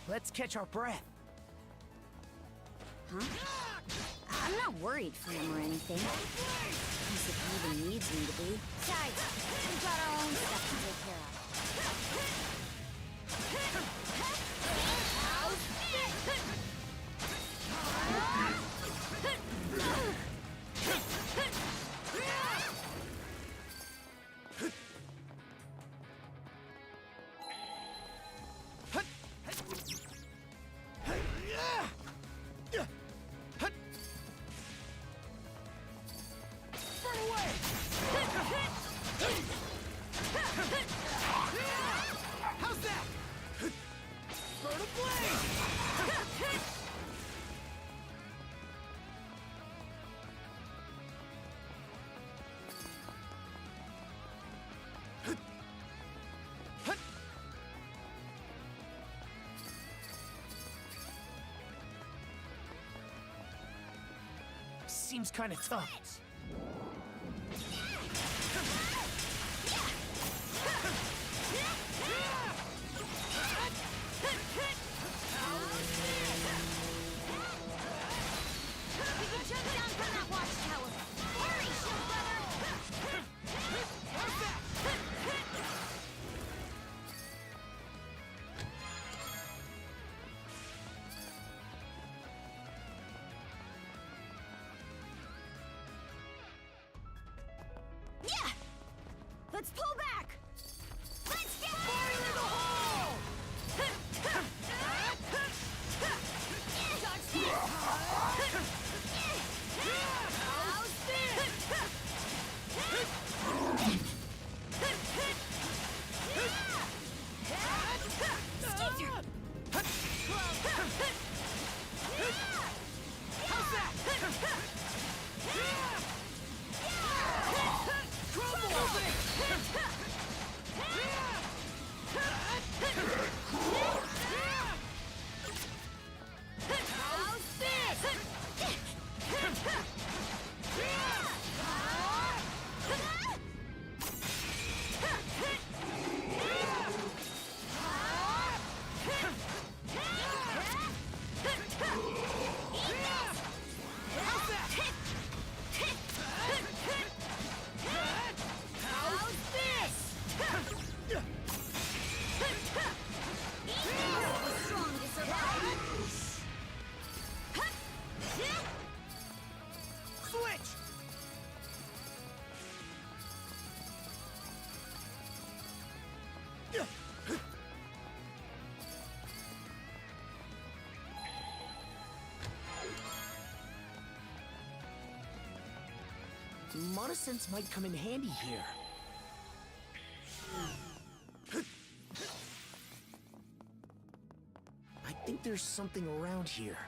Let's catch our breath. Huh? I'm not worried for him or anything. At least if he even needs me to be. Besides, we've got our own stuff to take care of. How's that? Bird of Blade! Seems kind of tough. We can jump down from that watchtower. Hurry, shield brother! Yeah! Let's pull back! Let's get fire in the hole! Dodge this! How's Monosense might come in handy here. I think there's something around here.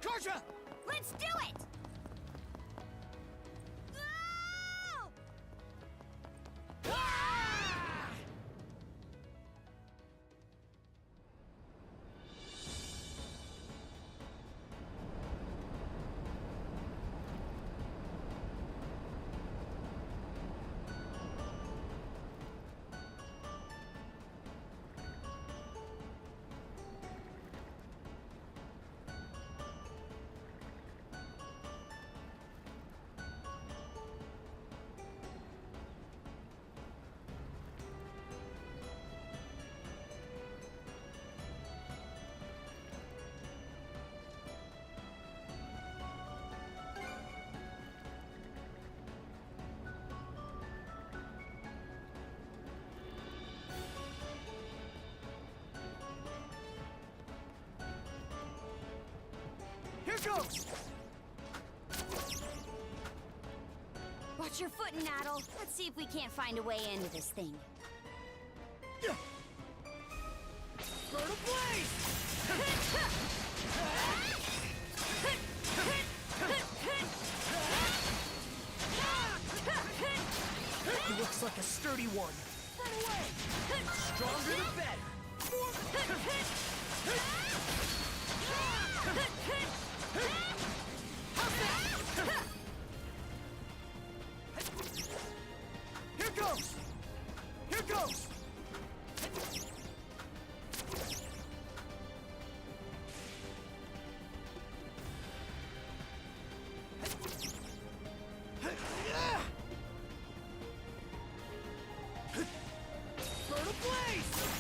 Karja! Let's do it! Here goes! Watch your foot, Naddle. Let's see if we can't find a way into this thing. Bird of Blaze! It looks like a sturdy one. Stronger the better. Here goes! Here goes! Fertile Blaze!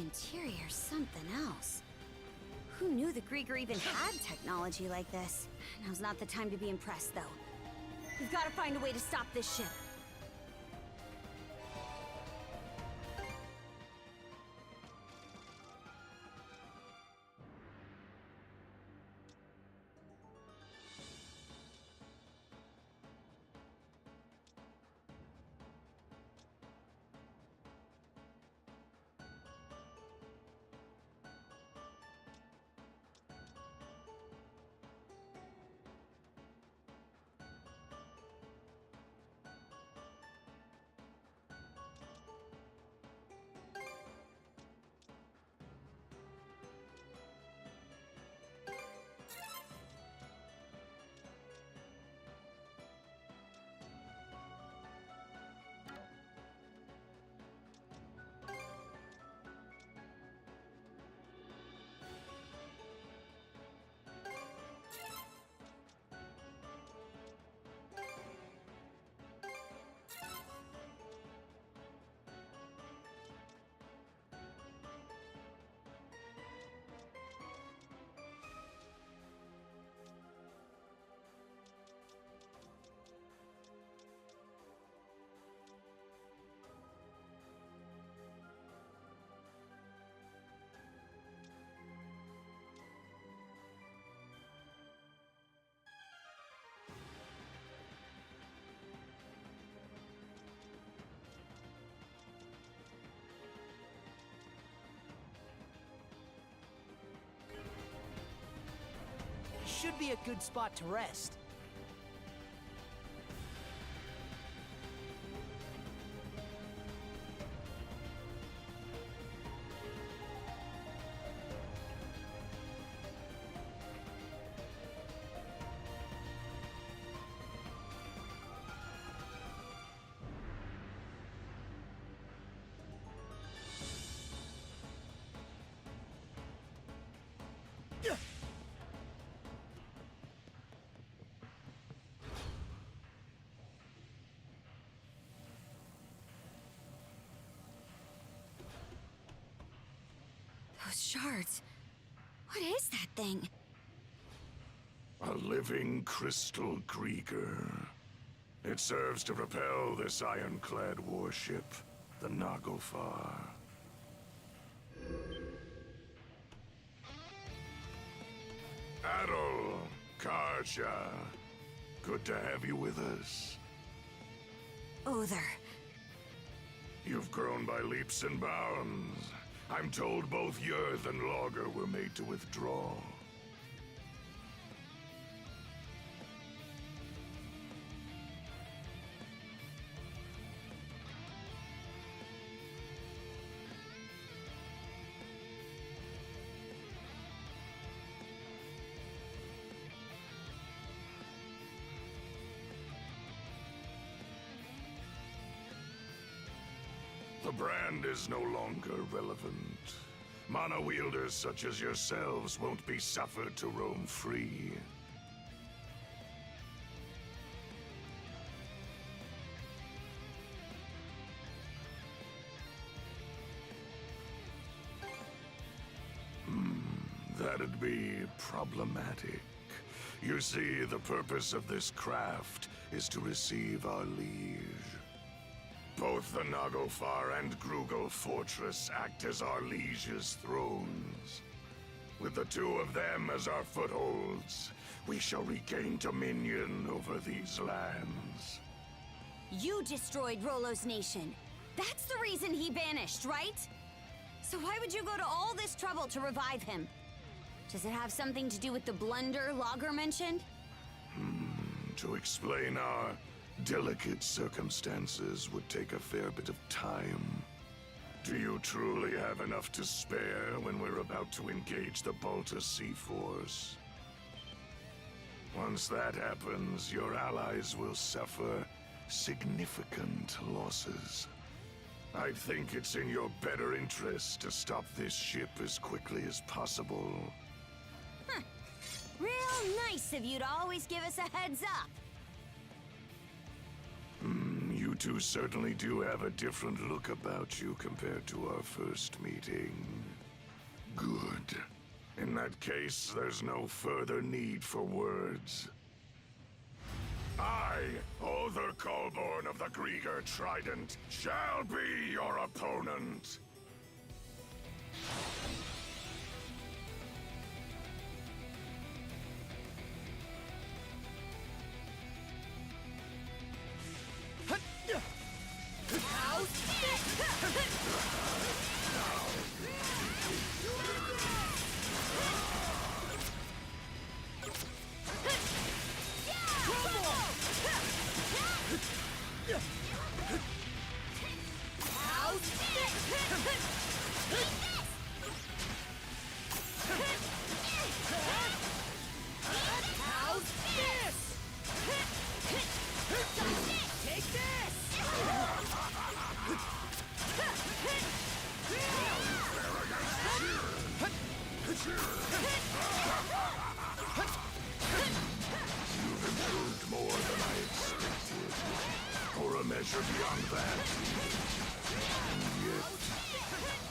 interior's something else. Who knew the Grieger even had technology like this? Now's not the time to be impressed, though. We've got to find a way to stop this ship. Should be a good spot to rest. Those shards. What is that thing? A living crystal Grieger. It serves to propel this ironclad warship, the Nagofar. Adol, Karja, good to have you with us. Other. You've grown by leaps and bounds. I'm told both Yerth and Logger were made to withdraw. The brand is no longer relevant. Mana wielders such as yourselves won't be suffered to roam free. That'd be problematic. You see, the purpose of this craft is to receive our liege. Both the Nagofar and Grugel Fortress act as our liege's thrones. With the two of them as our footholds, we shall regain dominion over these lands. You destroyed Rollo's nation. That's the reason he vanished, right? So why would you go to all this trouble to revive him? Does it have something to do with the blunder Logger mentioned? To explain our delicate circumstances would take a fair bit of time. Do you truly have enough to spare when we're about to engage the Balta Sea Force? Once that happens, your allies will suffer significant losses. I think it's in your better interest to stop this ship as quickly as possible. Huh. Real nice of you to always give us a heads up. You two certainly do have a different look about you compared to our first meeting. Good. In that case, there's no further need for words. I, Other Colborn of the Grieger Trident, shall be your opponent. You've improved more than I expected. For a measure beyond that. And yet...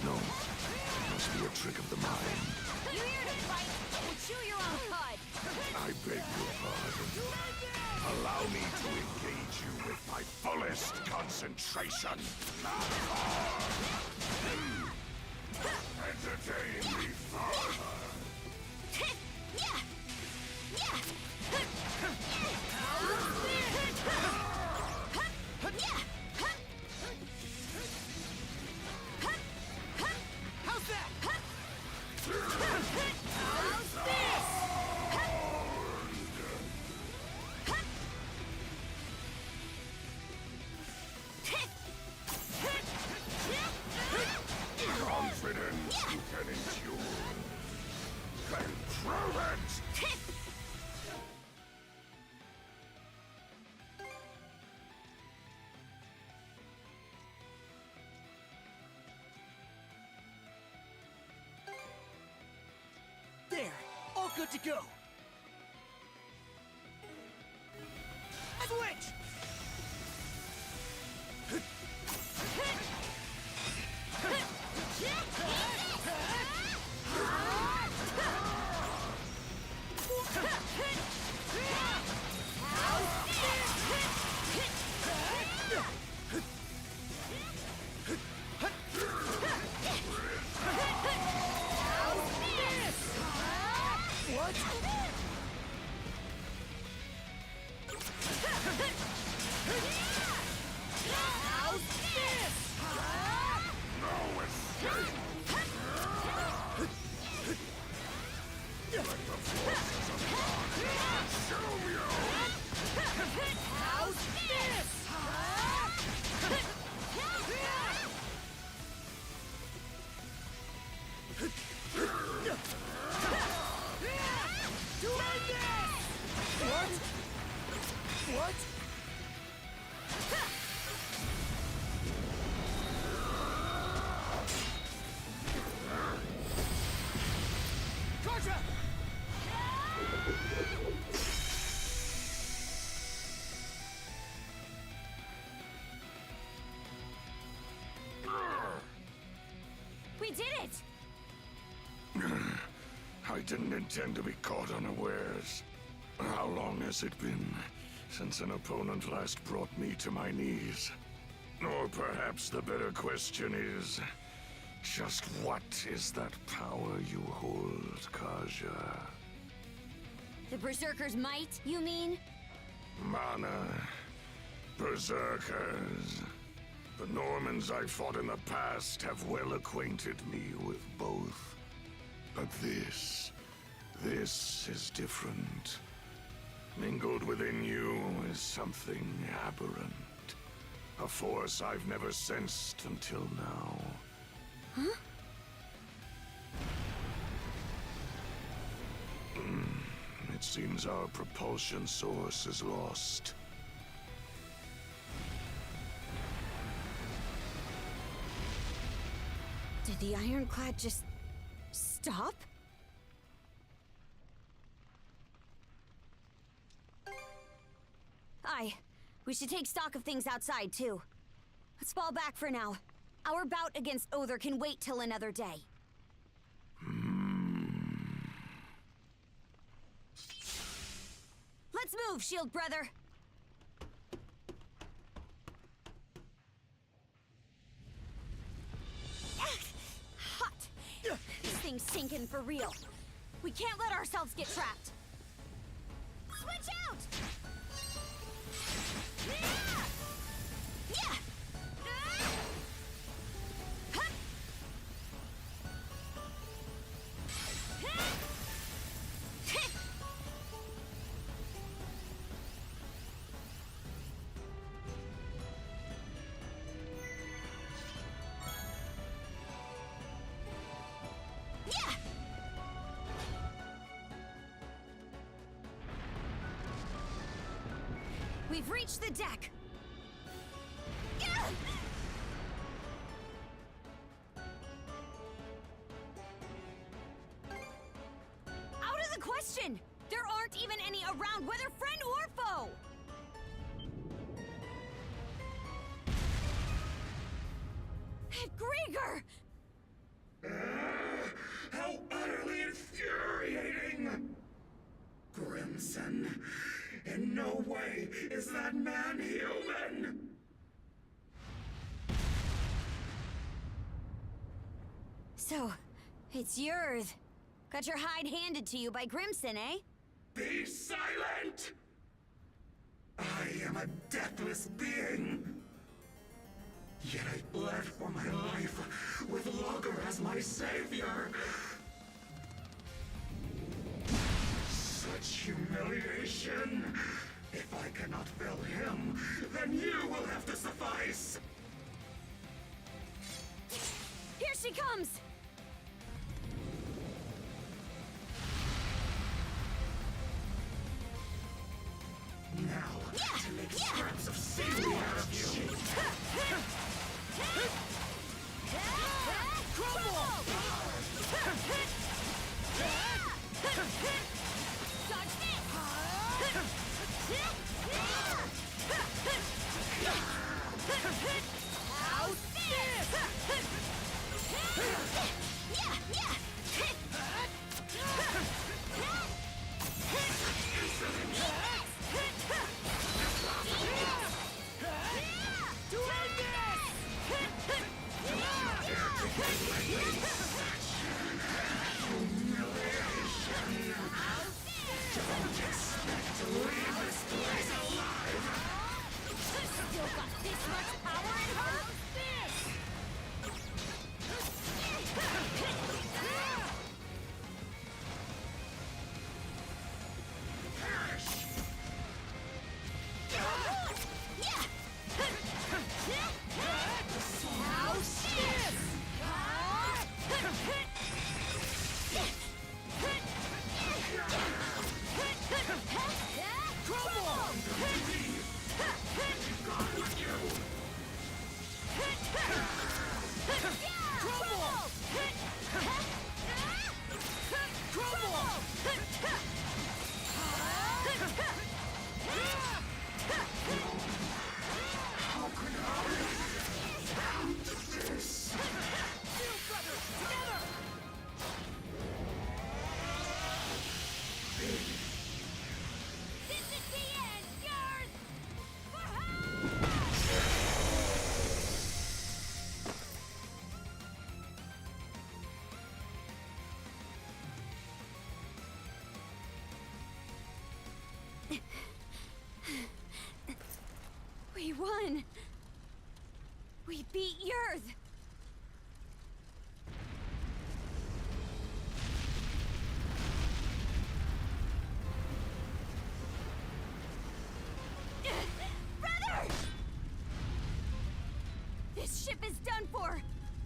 No. It must be a trick of the mind. You here to fight or chew your own cud? I beg your pardon. Allow me to engage you with my fullest concentration. Entertain me further. How's that? Confidence you can endure. Then prove it! There, all good to go. Switch! We did it! I didn't intend to be caught unawares. How long has it been since an opponent last brought me to my knees? Or perhaps the better question is, just what is that power you hold, Kaja? The Berserker's might, you mean? Mana. Berserkers. The Normans I fought in the past have well acquainted me with both. But this is different. Mingled within you is something aberrant. A force I've never sensed until now. Huh? It seems our propulsion source is lost. Did the Ironclad just stop? We should take stock of things outside, too. Let's fall back for now. Our bout against Other can wait till another day. Let's move, Shield Brother! Hot! This thing's sinking for real. We can't let ourselves get trapped. Switch out! Yeah! Yeah! Hup! Hit! Yeah! We've reached the deck. Yeah! Out of the question! There aren't even any around, whether friend or foe! Grieger! How utterly infuriating! Grimson, in no way is that man human! So, it's yours. Got your hide handed to you by Grimson, eh? Be silent! I am a deathless being. Yet I bled for my life with Logger as my savior. Such humiliation. If I cannot fill him, then you will have to suffice. Here she comes! Now, to make scraps of seaweed out of you. Crumble! Dodge this! How's this? Yeah, yeah! Still got this much power in her? We won! We beat Yurth! Brother! This ship is done for!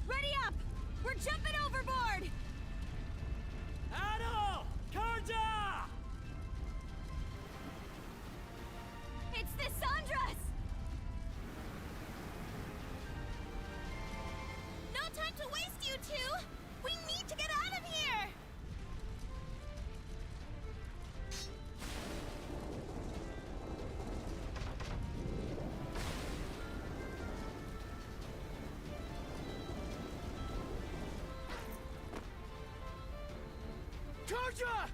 Ready up! We're jumping overboard! Adol! Karja! It's the Sandras! No time to waste, you two! We need to get out of here! Karja!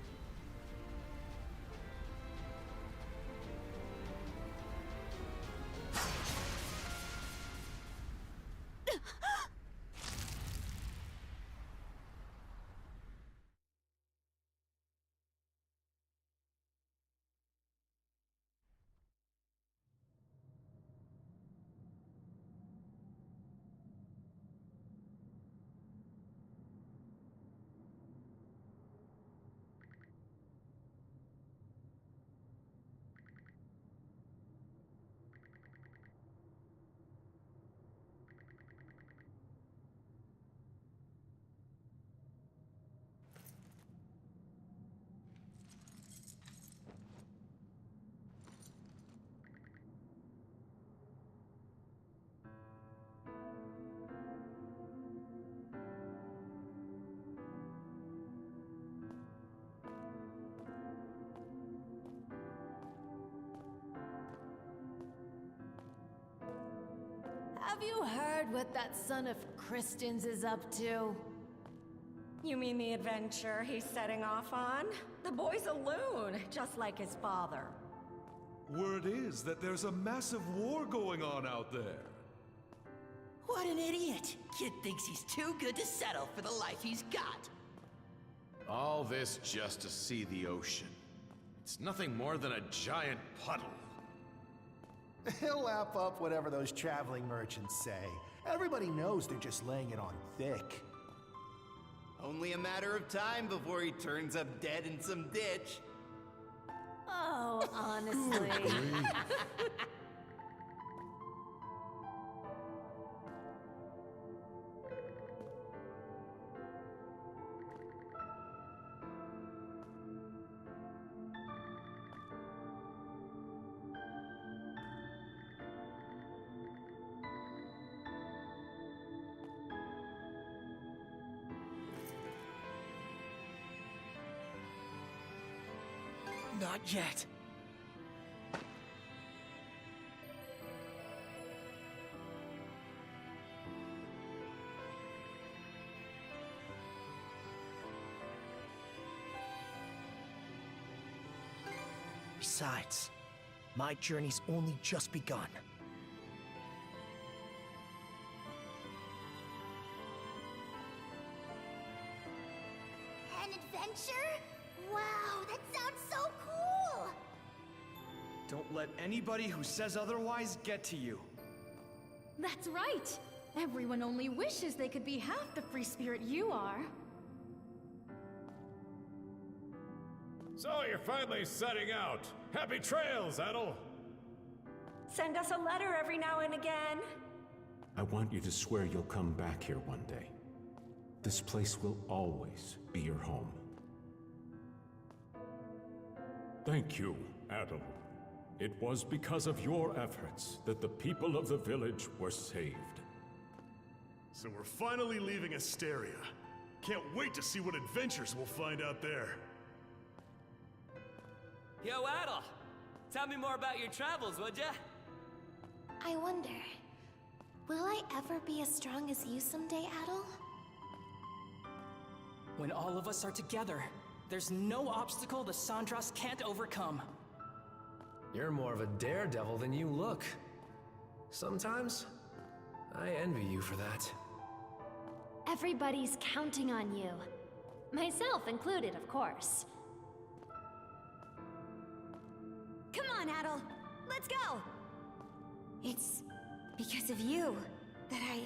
Have you heard what that son of Kristen's is up to? You mean the adventure he's setting off on? The boy's a loon, just like his father. Word is that there's a massive war going on out there. What an idiot! Kid thinks he's too good to settle for the life he's got. All this just to see the ocean. It's nothing more than a giant puddle. He'll lap up whatever those traveling merchants say. Everybody knows they're just laying it on thick. Only a matter of time before he turns up dead in some ditch. Oh, honestly. Not yet. Besides, my journey's only just begun. An adventure? Wow, that sounds so cool! Don't let anybody who says otherwise get to you. That's right. Everyone only wishes they could be half the free spirit you are. So you're finally setting out. Happy trails, Adel! Send us a letter every now and again. I want you to swear you'll come back here one day. This place will always be your home. Thank you, Adel. It was because of your efforts that the people of the village were saved. So we're finally leaving Asteria. Can't wait to see what adventures we'll find out there. Yo, Adel! Tell me more about your travels, would ya? I wonder, will I ever be as strong as you someday, Adel? When all of us are together, there's no obstacle the Sandras can't overcome. You're more of a daredevil than you look. Sometimes, I envy you for that. Everybody's counting on you. Myself included, of course. Come on, Adel. Let's go! It's because of you that I...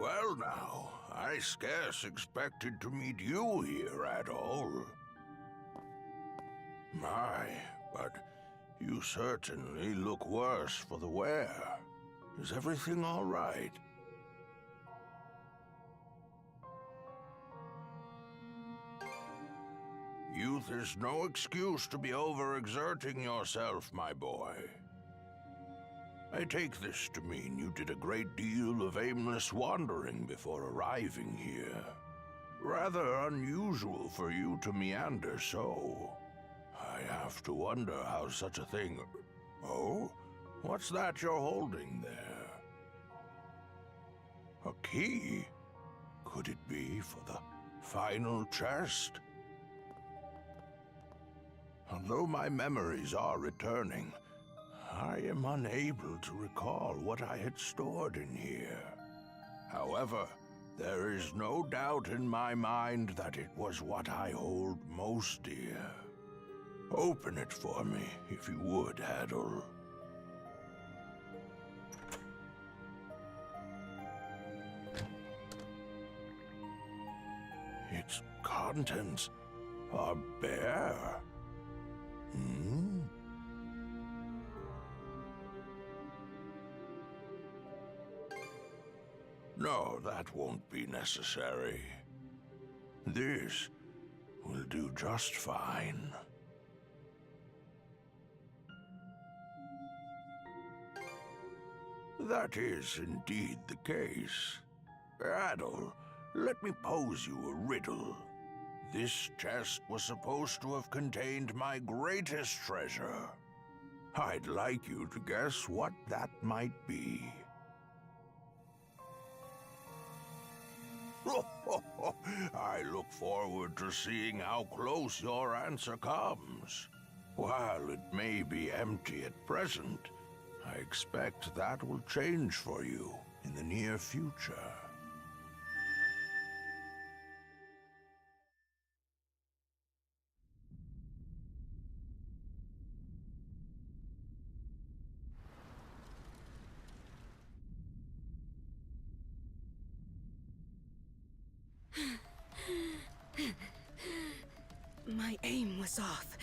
Well now, I scarce expected to meet you here at all. My, but you certainly look worse for the wear. Is everything all right? Youth is no excuse to be overexerting yourself, my boy. I take this to mean you did a great deal of aimless wandering before arriving here. Rather unusual for you to meander so. I have to wonder how such a thing... Oh? What's that you're holding there? A key? Could it be for the final chest? Although my memories are returning, I am unable to recall what I had stored in here. However, there is no doubt in my mind that it was what I hold most dear. Open it for me, if you would, Adol. Its contents are bare. Hmm? No, that won't be necessary. This will do just fine. That is indeed the case. Adol, let me pose you a riddle. This chest was supposed to have contained my greatest treasure. I'd like you to guess what that might be. I look forward to seeing how close your answer comes. While it may be empty at present, I expect that will change for you in the near future. My aim was off.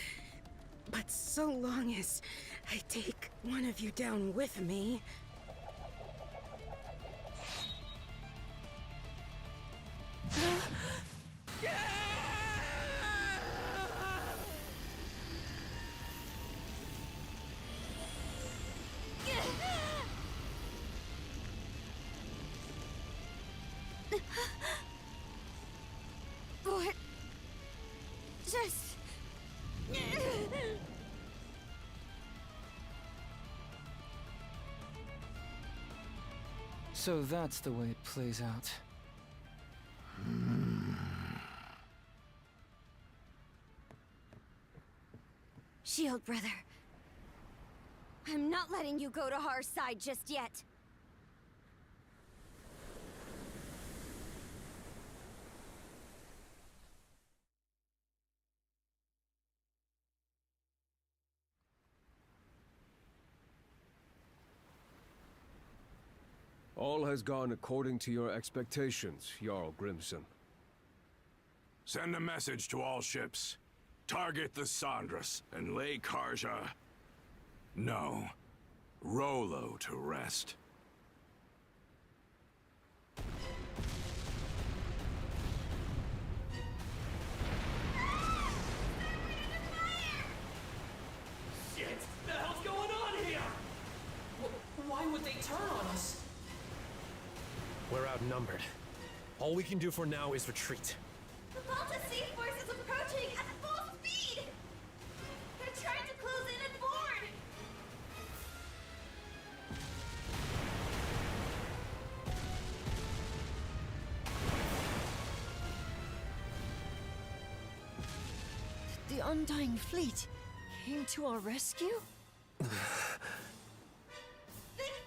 But so long as I take one of you down with me... What? Just... So that's the way it plays out. Shield brother. I'm not letting you go to our side just yet. All has gone according to your expectations, Jarl Grimson. Send a message to all ships. Target the Sandras and lay Karja... No. Rolo to rest. Shit! The hell's going on here? Why would they turn on us? We're outnumbered. All we can do for now is retreat. The Volta Sea Force is approaching at full speed! They're trying to close in and board! The Undying Fleet came to our rescue? Thick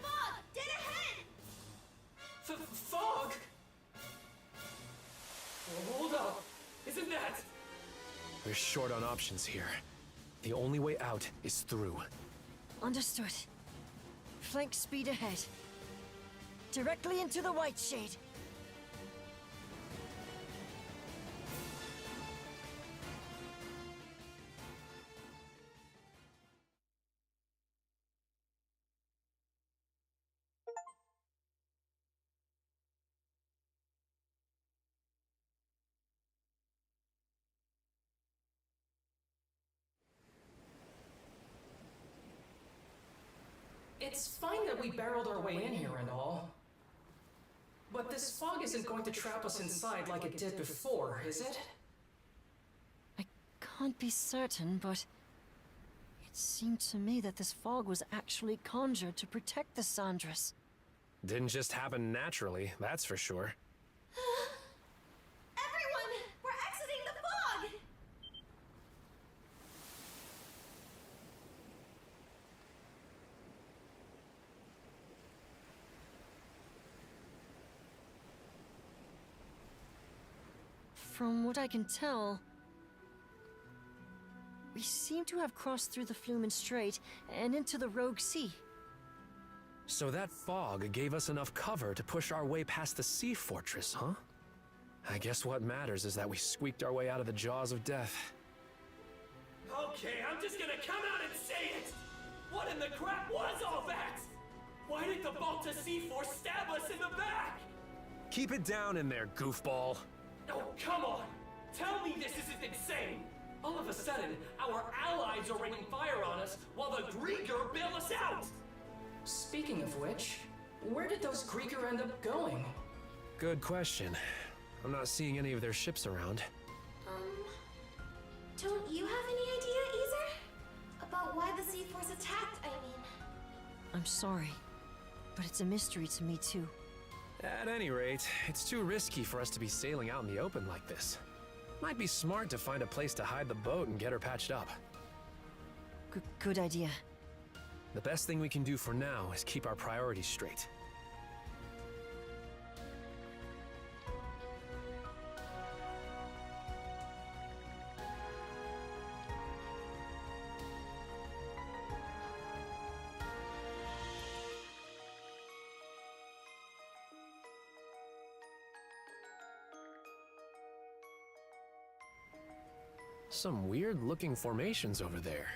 fog! Dead ahead! Fog? Hold up! Isn't that... We're short on options here. The only way out is through. Understood. Flank speed ahead. Directly into the White Shade. It's fine that we barreled our way in here and all. But this fog isn't going to trap us inside like it did before, is it? Can't be certain, but it seemed to me that this fog was actually conjured to protect the Sandras. Didn't just happen naturally, that's for sure. Everyone! We're exiting the fog! From what I can tell, we seem to have crossed through the Flumen Strait and into the Rogue Sea. So that fog gave us enough cover to push our way past the sea fortress, huh? I guess what matters is that we squeaked our way out of the jaws of death. Okay, I'm just gonna come out and say it! What in the crap was all that? Why did the Balta Sea Force stab us in the back? Keep it down in there, goofball. Oh, come on! Tell me this isn't insane! All of a sudden, our allies are raining fire on us while the Grieger bail us out! Speaking of which, where did those Grieger end up going? Good question. I'm not seeing any of their ships around. Don't you have any idea either? About why the Sea Force attacked, I mean. I'm sorry, but it's a mystery to me too. At any rate, it's too risky for us to be sailing out in the open like this. Might be smart to find a place to hide the boat and get her patched up. Good idea. The best thing we can do for now is keep our priorities straight. Some weird-looking formations over there.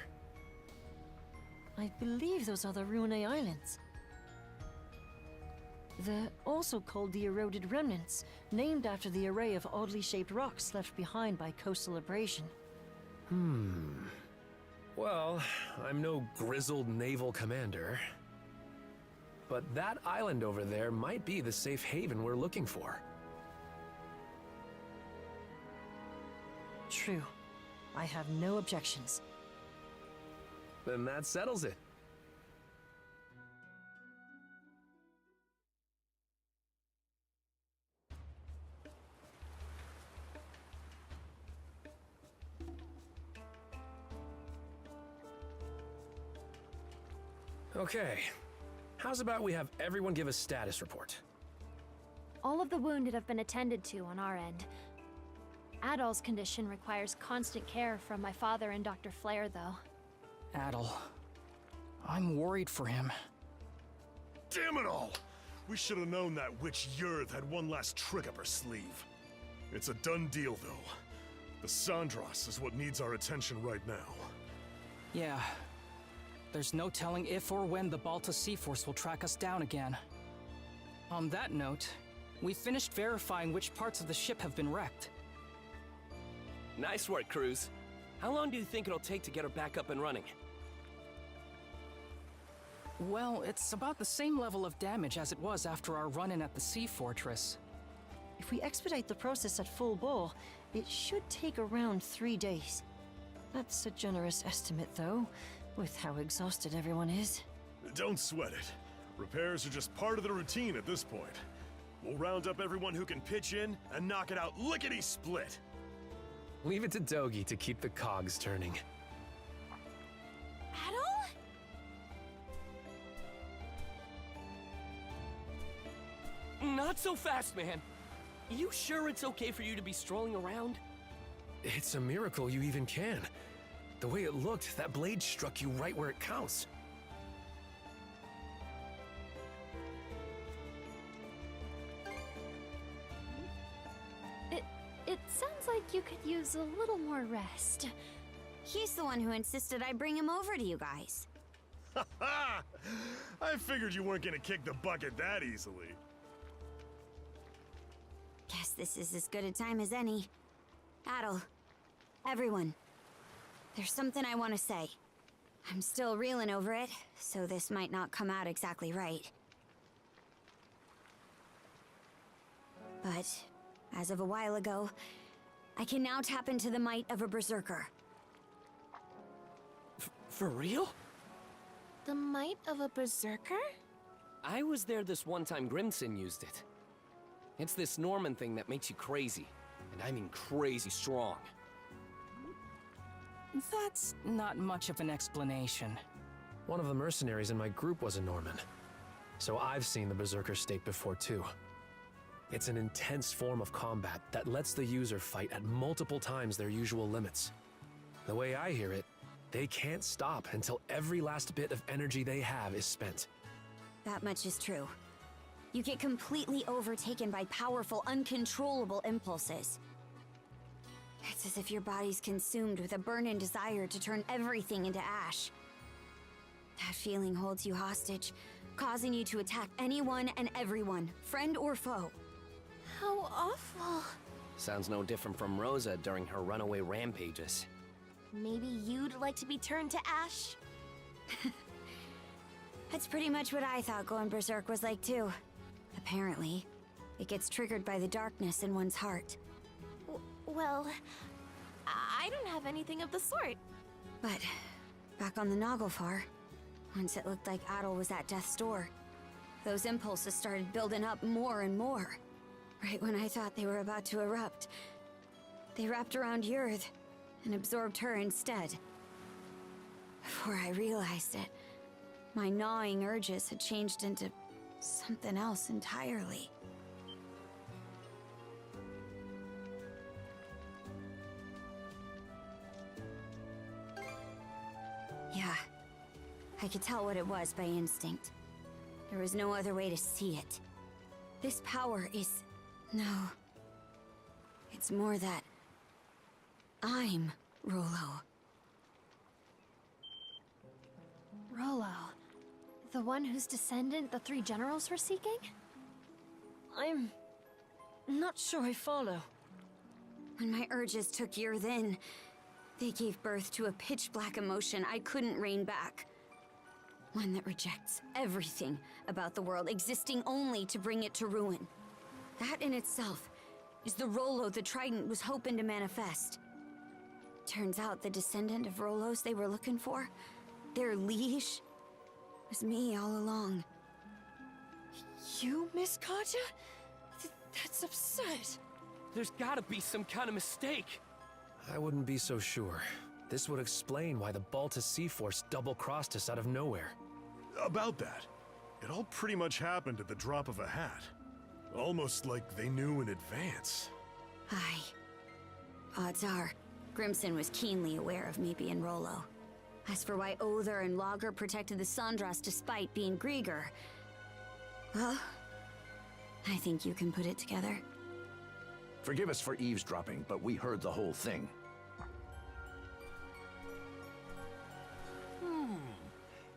I believe those are the Rune Islands. They're also called the Eroded Remnants, named after the array of oddly shaped rocks left behind by coastal abrasion. Well, I'm no grizzled naval commander. But that island over there might be the safe haven we're looking for. True. I have no objections. Then that settles it. Okay. How's about we have everyone give a status report? All of the wounded have been attended to on our end. Adol's condition requires constant care from my father and Dr. Flair, though. Adol. I'm worried for him. Damn it all! We should have known that witch Yurth had one last trick up her sleeve. It's a done deal, though. The Sandras is what needs our attention right now. Yeah. There's no telling if or when the Balta Sea Force will track us down again. On that note, we finished verifying which parts of the ship have been wrecked. Nice work, Cruz. How long do you think it'll take to get her back up and running? Well, it's about the same level of damage as it was after our run-in at the Sea Fortress. If we expedite the process at full bore, it should take around 3 days. That's a generous estimate, though, with how exhausted everyone is. Don't sweat it. Repairs are just part of the routine at this point. We'll round up everyone who can pitch in and knock it out lickety-split. Leave it to Dogi to keep the cogs turning. Adol? Not so fast, man. You sure it's okay for you to be strolling around? It's a miracle you even can. The way it looked, that blade struck you right where it counts. It sounds like you could use a little more rest. He's the one who insisted I bring him over to you guys. Ha ha! I figured you weren't gonna kick the bucket that easily. Guess this is as good a time as any. Adol, everyone, there's something I want to say. I'm still reeling over it, so this might not come out exactly right. But, as of a while ago, I can now tap into the might of a berserker. For real? The might of a berserker? I was there this one time Grimson used it. It's this Norman thing that makes you crazy. And I mean crazy strong. That's not much of an explanation. One of the mercenaries in my group was a Norman. So I've seen the berserker state before too. It's an intense form of combat that lets the user fight at multiple times their usual limits. The way I hear it, they can't stop until every last bit of energy they have is spent. That much is true. You get completely overtaken by powerful, uncontrollable impulses. It's as if your body's consumed with a burning desire to turn everything into ash. That feeling holds you hostage, causing you to attack anyone and everyone, friend or foe. How awful. Sounds no different from Rosa during her runaway rampages. Maybe you'd like to be turned to ash? That's pretty much what I thought going berserk was like too. Apparently, it gets triggered by the darkness in one's heart. Well, I don't have anything of the sort. But, back on the Naglfar, once it looked like Adol was at death's door, those impulses started building up more and more. Right when I thought they were about to erupt, they wrapped around Yurth and absorbed her instead. Before I realized it, my gnawing urges had changed into something else entirely. Yeah, I could tell what it was by instinct. There was no other way to see it. This power is... no. It's more that... I'm Rollo. Rollo. The one whose descendant the three generals were seeking? I'm not sure I follow. When my urges took Yurth in, they gave birth to a pitch-black emotion I couldn't rein back. One that rejects everything about the world, existing only to bring it to ruin. That in itself is the Rollo the Trident was hoping to manifest. Turns out the descendant of Rollos they were looking for, their liege, was me all along. You, Miss Katja? That's absurd. There's gotta be some kind of mistake. I wouldn't be so sure. This would explain why the Balta Sea Force double-crossed us out of nowhere. About that, it all pretty much happened at the drop of a hat. Almost like they knew in advance. Aye. Odds are, Grimson was keenly aware of me being Rollo. As for why Other and Lager protected the Sandras despite being Grieger, well, I think you can put it together. Forgive us for eavesdropping, but we heard the whole thing.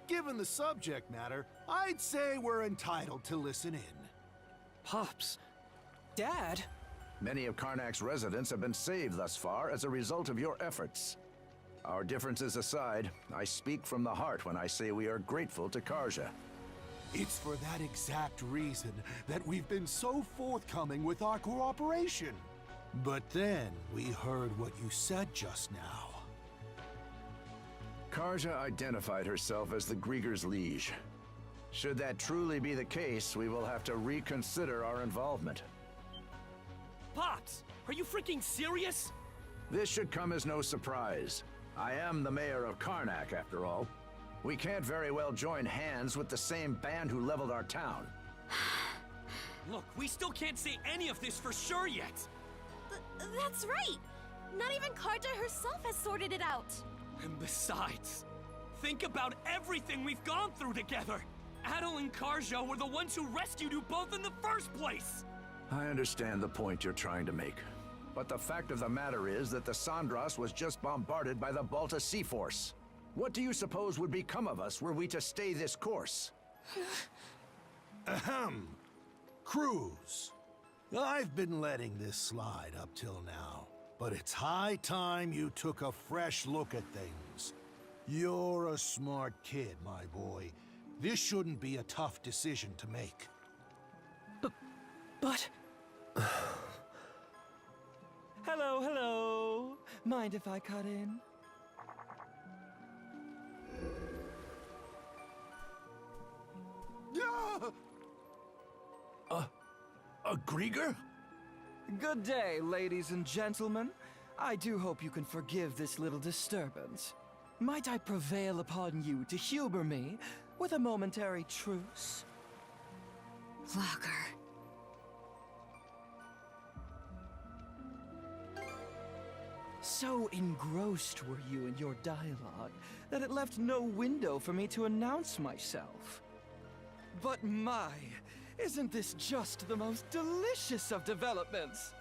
Given the subject matter, I'd say we're entitled to listen in. Pops. Dad? Many of Karnak's residents have been saved thus far as a result of your efforts. Our differences aside, I speak from the heart when I say we are grateful to Karja. It's for that exact reason that we've been so forthcoming with our cooperation. But then we heard what you said just now. Karja identified herself as the Grieger's liege. Should that truly be the case, we will have to reconsider our involvement. Pops, are you freaking serious? This should come as no surprise. I am the mayor of Karnak, after all. We can't very well join hands with the same band who leveled our town. Look, we still can't say any of this for sure yet. That's right! Not even Karja herself has sorted it out! And besides, think about everything we've gone through together! Adol and Karja were the ones who rescued you both in the first place! I understand the point you're trying to make. But the fact of the matter is that the Sandras was just bombarded by the Balta Sea Force. What do you suppose would become of us were we to stay this course? Ahem. Cruz. I've been letting this slide up till now, but it's high time you took a fresh look at things. You're a smart kid, my boy. This shouldn't be a tough decision to make. But... Hello, hello. Mind if I cut in? A Grieger? Good day, ladies and gentlemen. I do hope you can forgive this little disturbance. Might I prevail upon you to humor me with a momentary truce? Locker. So engrossed were you in your dialogue that it left no window for me to announce myself. But my, isn't this just the most delicious of developments?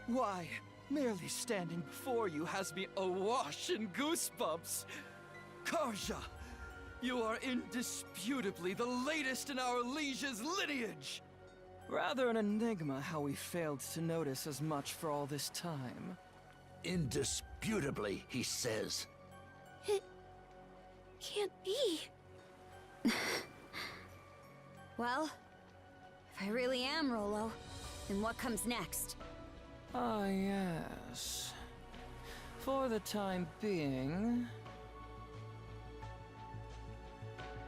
Why, merely standing before you has me awash in goosebumps. Karja, you are indisputably the latest in our liege's lineage. Rather an enigma how we failed to notice as much for all this time. Indisputably, he says. It can't be. Well, if I really am Rolo, then what comes next? Ah, yes. For the time being...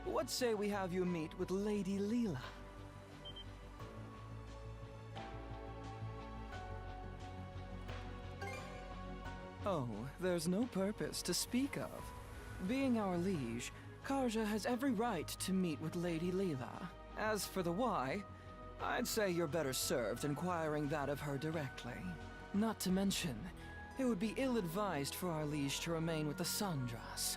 What say we have you meet with Lady Leela? Oh, there's no purpose to speak of. Being our liege, Karja has every right to meet with Lady Leela. As for the why, I'd say you're better served inquiring that of her directly. Not to mention, it would be ill-advised for our liege to remain with the Sandras.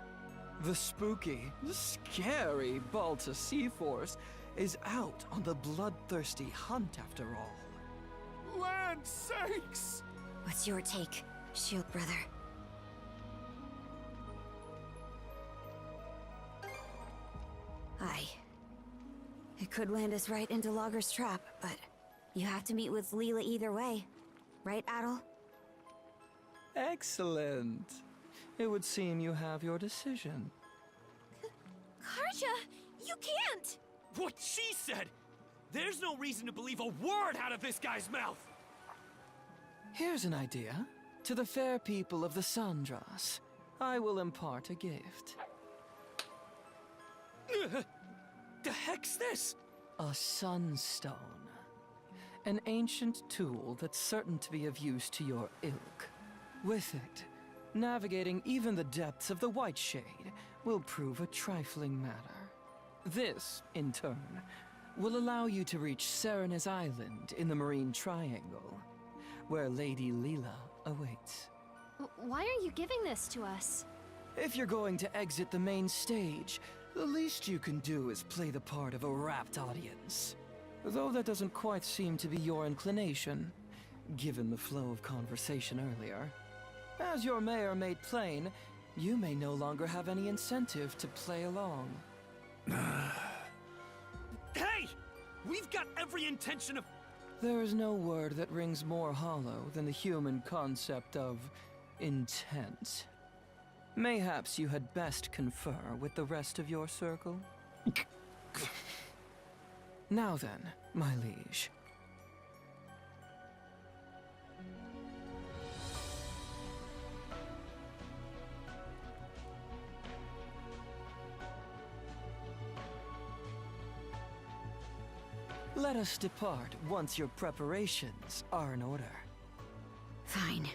The spooky, scary Balta Sea Force is out on the bloodthirsty hunt after all. Land sakes! What's your take, Shield Brother? Aye. It could land us right into Logger's trap, but you have to meet with Leela either way. Right, Adol? Excellent. It would seem you have your decision. Karja, you can't! What she said! There's no reason to believe a word out of this guy's mouth! Here's an idea. To the fair people of the Sandras, I will impart a gift. The heck's this? A sunstone. An ancient tool that's certain to be of use to your ilk. With it, navigating even the depths of the White Shade will prove a trifling matter. This, in turn, will allow you to reach Serena's Island in the Marine Triangle, where Lady Leela awaits. Why are you giving this to us? If you're going to exit the main stage, the least you can do is play the part of a rapt audience. Though that doesn't quite seem to be your inclination, given the flow of conversation earlier. As your mayor made plain, you may no longer have any incentive to play along. Hey! We've got every intention of... There is no word that rings more hollow than the human concept of intent. Mayhaps you had best confer with the rest of your circle? Now then, my liege. Let us depart once your preparations are in order. Fine.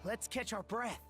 Let's catch our breath.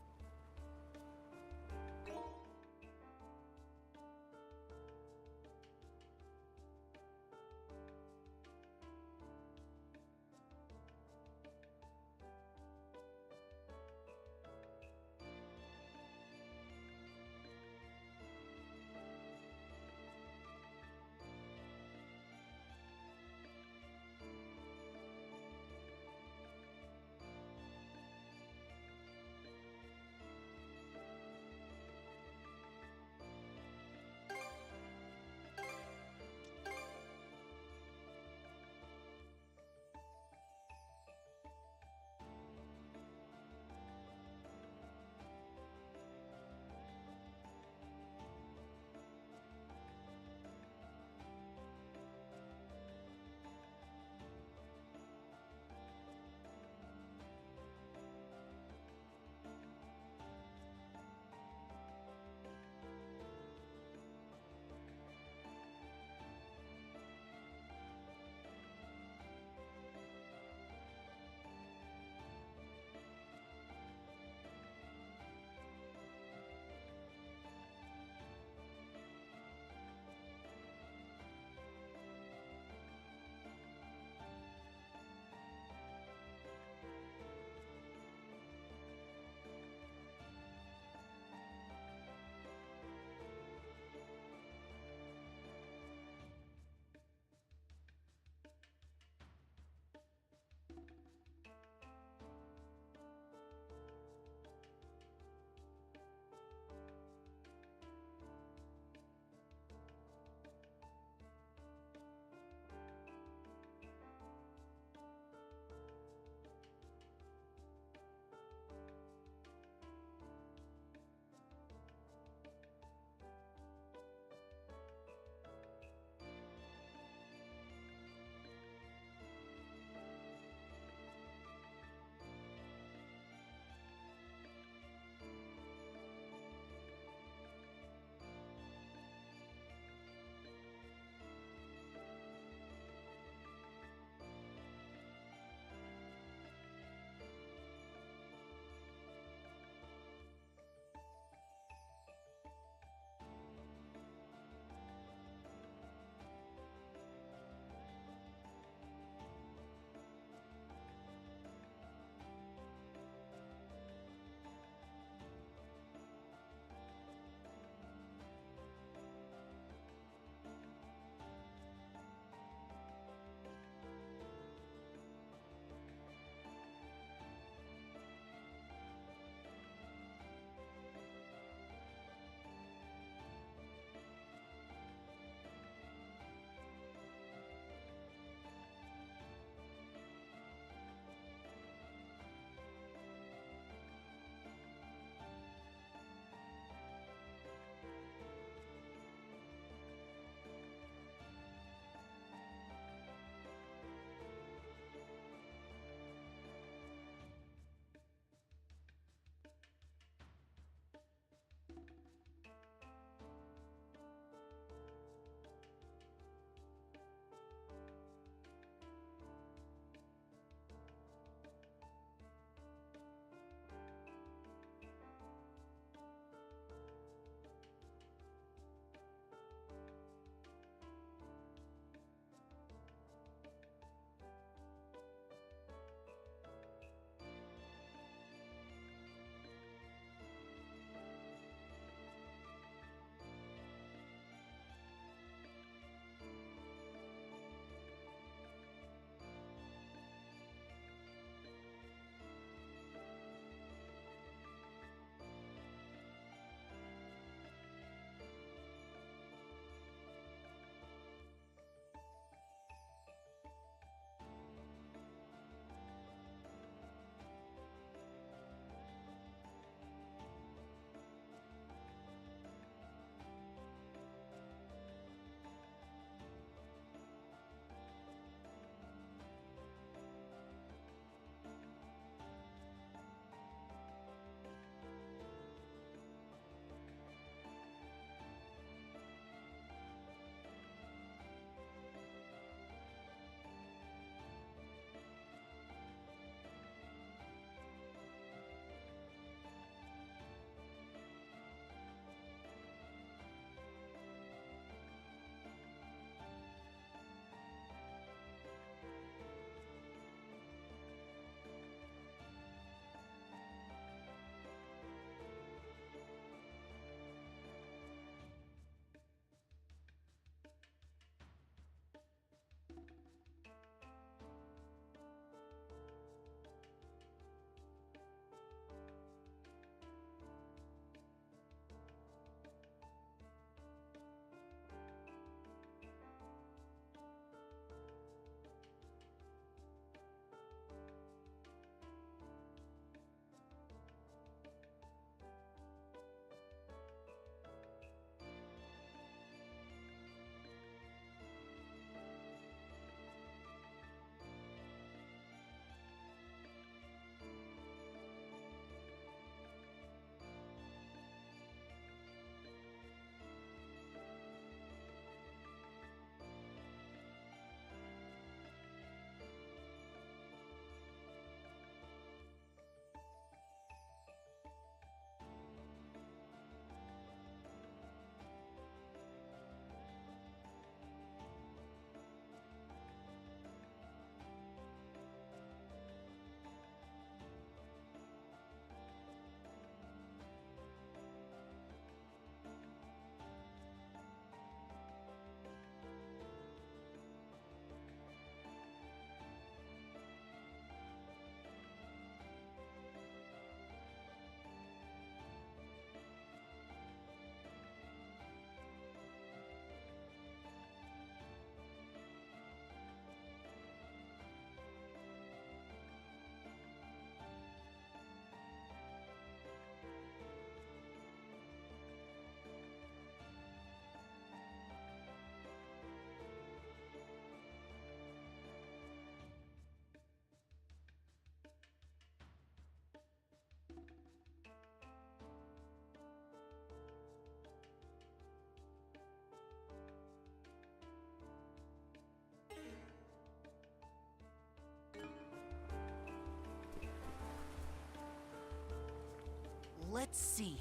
Let's see.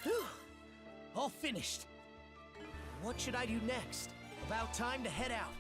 Whew. All finished. What should I do next? About time to head out.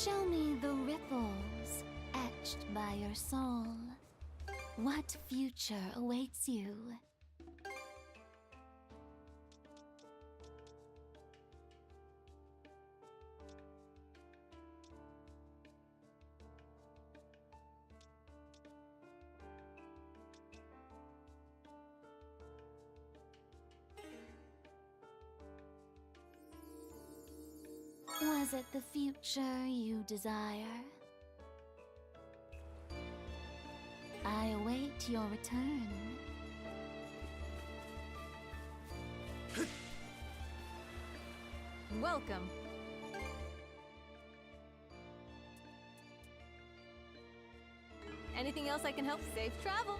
Show me the ripples etched by your soul. What future awaits you? Was it the future you desire? I await your return. Welcome. Anything else I can help? Safe travel.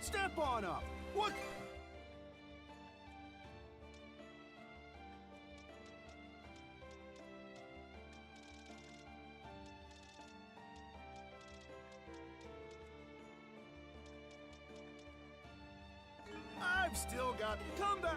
Step on up! What? I've still got... Come back!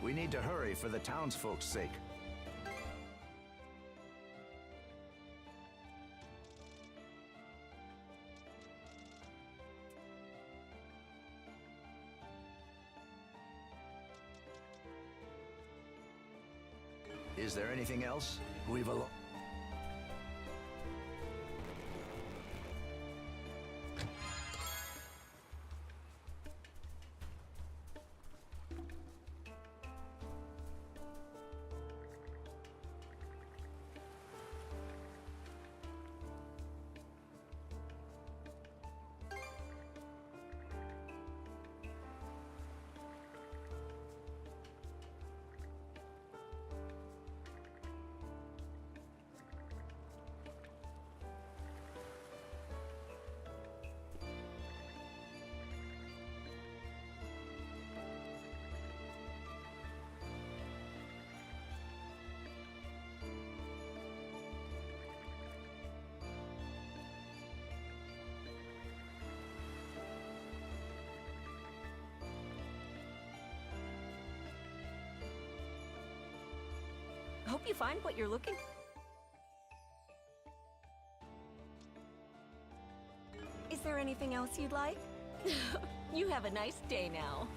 We need to hurry for the townsfolk's sake. Is there anything else? We've a lot. Hope you find what you're looking. Is there anything else you'd like? You have a nice day now.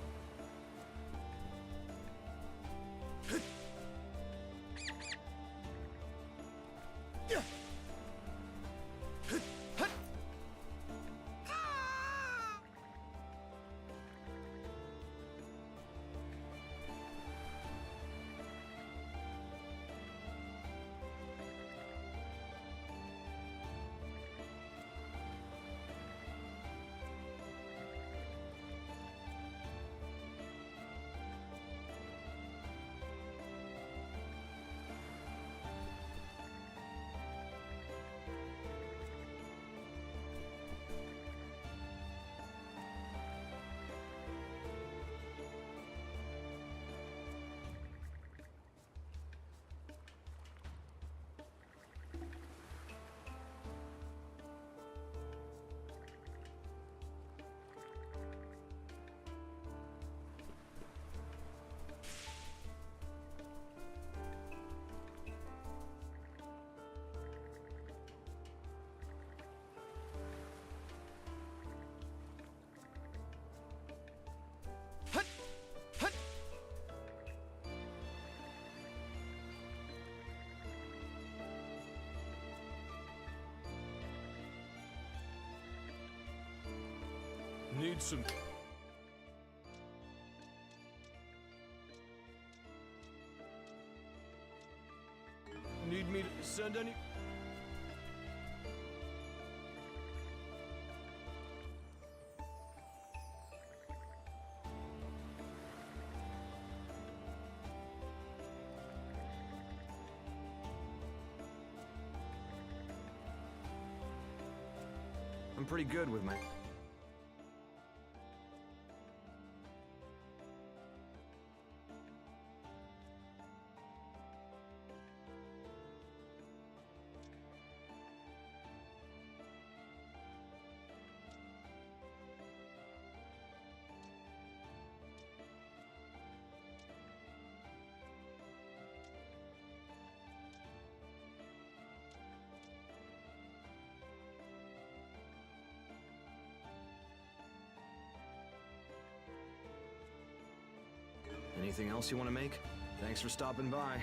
Need some... Need me to send any... I'm pretty good with my... Anything else you want to make? Thanks for stopping by.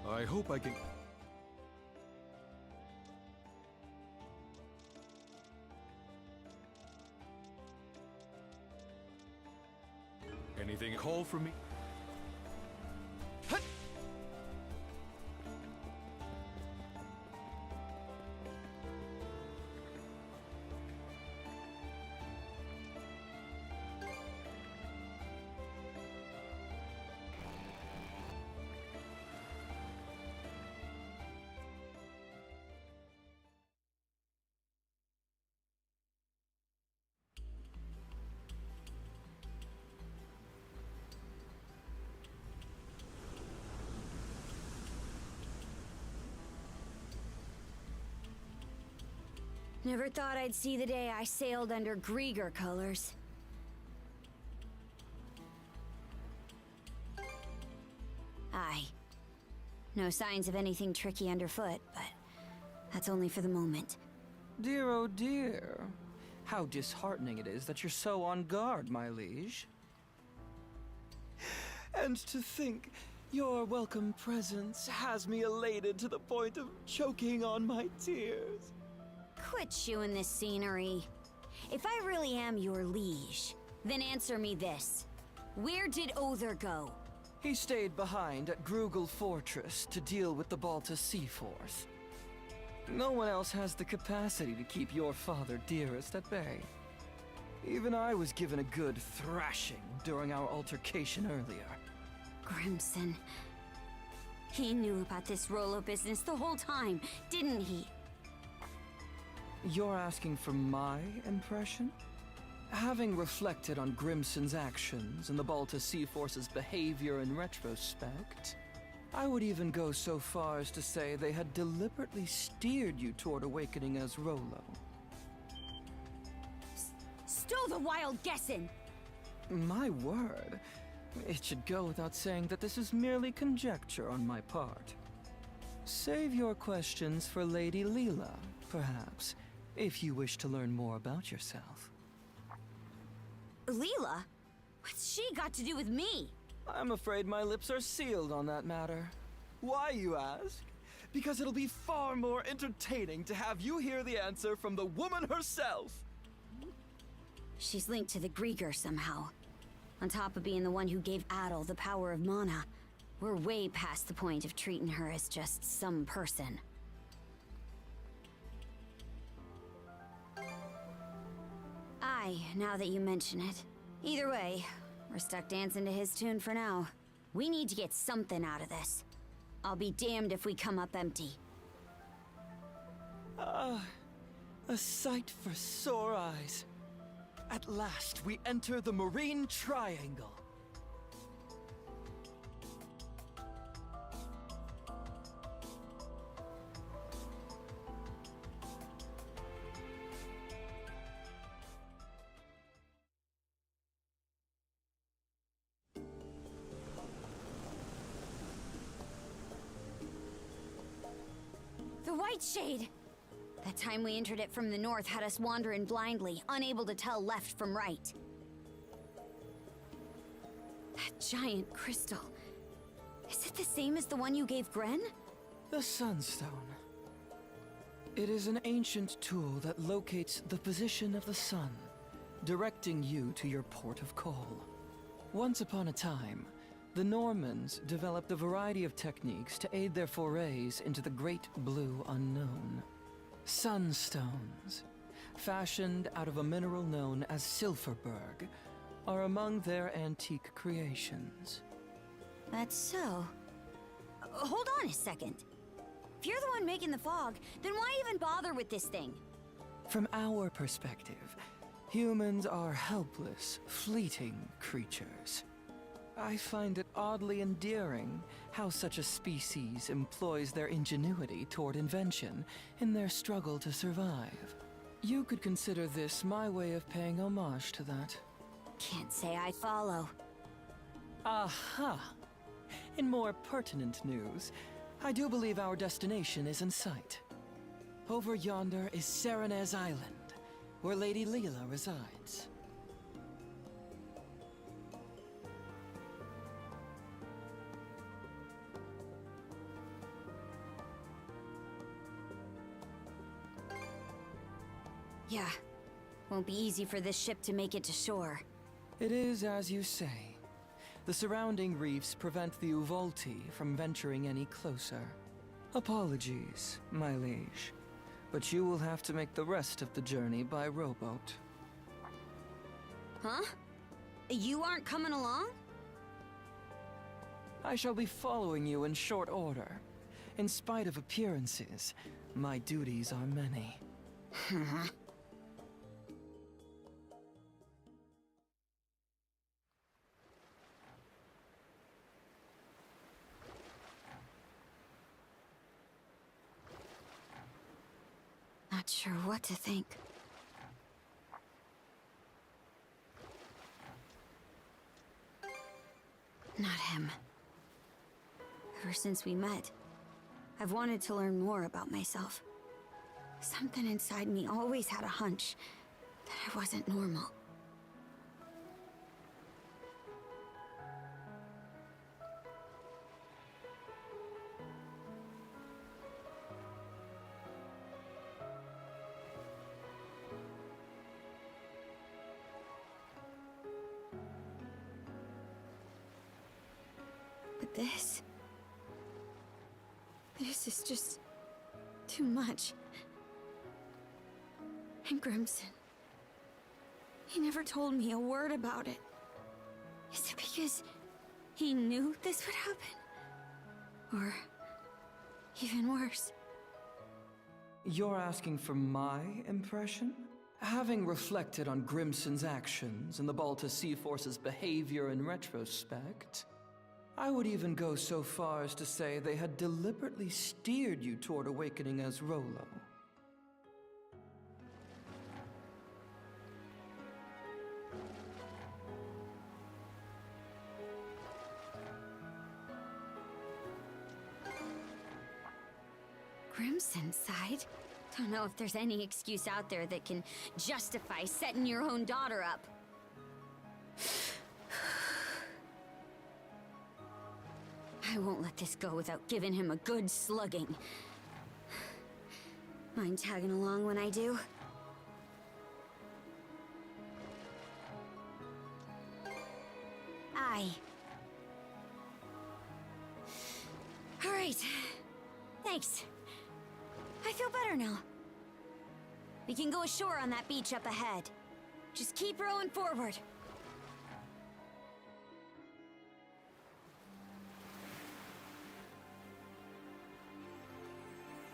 I hope I can... Anything call for me? Never thought I'd see the day I sailed under Grieger colors. Aye. No signs of anything tricky underfoot, but that's only for the moment. Dear, oh dear. How disheartening it is that you're so on guard, my liege. And to think, your welcome presence has me elated to the point of choking on my tears. Quit chewing this scenery. If I really am your liege, then answer me this. Where did Other go? He stayed behind at Grugel Fortress to deal with the Balta Sea Force. No one else has the capacity to keep your father dearest at bay. Even I was given a good thrashing during our altercation earlier. Grimson. He knew about this Rolo business the whole time, didn't he? You're asking for my impression? Having reflected on Grimson's actions and the Balta Sea Force's behavior in retrospect, I would even go so far as to say they had deliberately steered you toward awakening as Rolo. Stow the wild guessing! My word. It should go without saying that this is merely conjecture on my part. Save your questions for Lady Leela, perhaps, if you wish to learn more about yourself. Leela? What's she got to do with me? I'm afraid my lips are sealed on that matter. Why, you ask? Because it'll be far more entertaining to have you hear the answer from the woman herself! She's linked to the Grieger somehow. On top of being the one who gave Adol the power of mana, we're way past the point of treating her as just some person. Aye, now that you mention it. Either way, we're stuck dancing to his tune for now. We need to get something out of this. I'll be damned if we come up empty. Ah, a sight for sore eyes. At last, we enter the Marine Triangle. The White Shade! That time we entered it from the north had us wandering blindly, unable to tell left from right. That giant crystal. Is it the same as the one you gave Gren? The Sunstone. It is an ancient tool that locates the position of the sun, directing you to your port of call. Once upon a time, the Normans developed a variety of techniques to aid their forays into the great blue unknown. Sunstones, fashioned out of a mineral known as Silverberg, are among their antique creations. That's so. Hold on a second. If you're the one making the fog, then why even bother with this thing? From our perspective, humans are helpless, fleeting creatures. I find it oddly endearing how such a species employs their ingenuity toward invention in their struggle to survive. You could consider this my way of paying homage to that. Can't say I follow. Aha! In more pertinent news, I do believe our destination is in sight. Over yonder is Serenez Island, where Lady Leela resides. Yeah. Won't be easy for this ship to make it to shore. It is as you say. The surrounding reefs prevent the Uvolti from venturing any closer. Apologies, my liege, but you will have to make the rest of the journey by rowboat. Huh? You aren't coming along? I shall be following you in short order. In spite of appearances, my duties are many. Not sure what to think. Not him. Ever since we met, I've wanted to learn more about myself. Something inside me always had a hunch that I wasn't normal. But this is just too much. And Grimson, he never told me a word about it. Is it because he knew this would happen? Or even worse? You're asking for my impression? Having reflected on Grimson's actions and the Balta Sea Force's behavior in retrospect, I would even go so far as to say they had deliberately steered you toward awakening as Rolo. Grimson's side? Don't know if there's any excuse out there that can justify setting your own daughter up. I won't let this go without giving him a good slugging. Mind tagging along when I do? Aye. All right. Thanks. I feel better now. We can go ashore on that beach up ahead. Just keep rowing forward.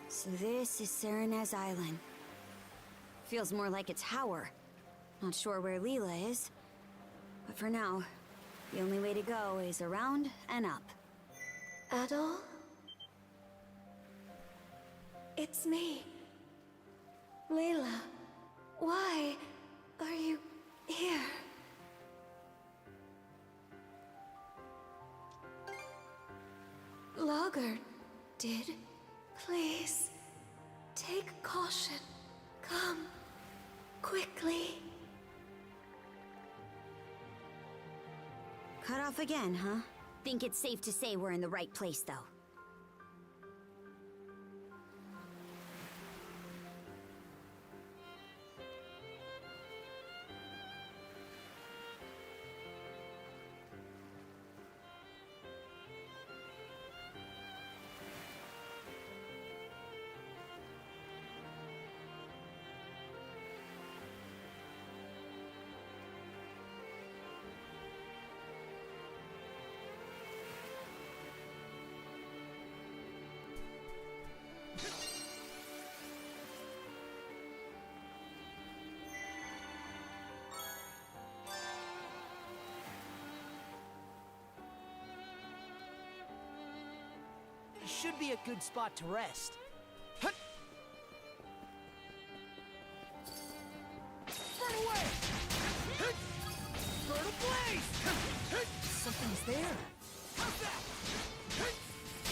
So this is Serenez Island. Feels more like a tower. Not sure where Leela is. But for now, the only way to go is around and up. Adol? It's me. Layla. Why are you here? Logger did. Please, take caution. Come, quickly. Cut off again, huh? Think it's safe to say we're in the right place, though. Should be a good spot to rest. Hut! Burn away! Hut! Burn ablaze! Hut! Something's there. How's that? Hut!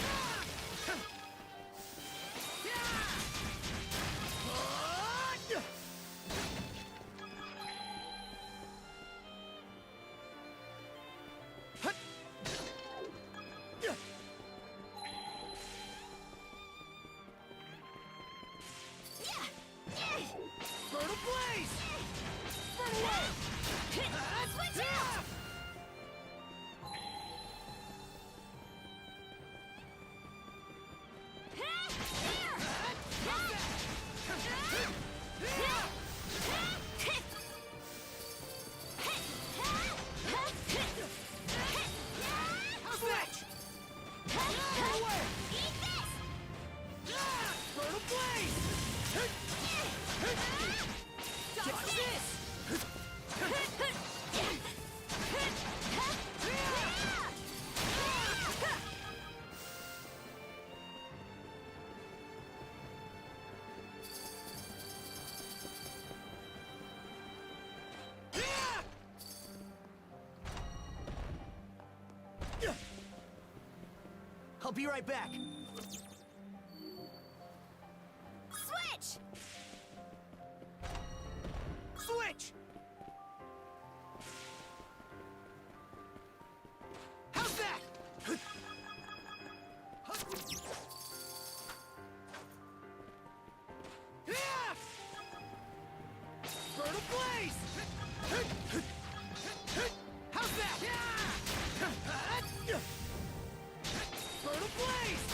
Ah! Yeah! Hut! Hut! Yeah! Burn ablaze! Burn away! Switch out! Switch! Burn away! Burn ablaze! Watch this! I'll be right back. Switch! Switch! How's that? Burn ablaze! How's that? Burn ablaze!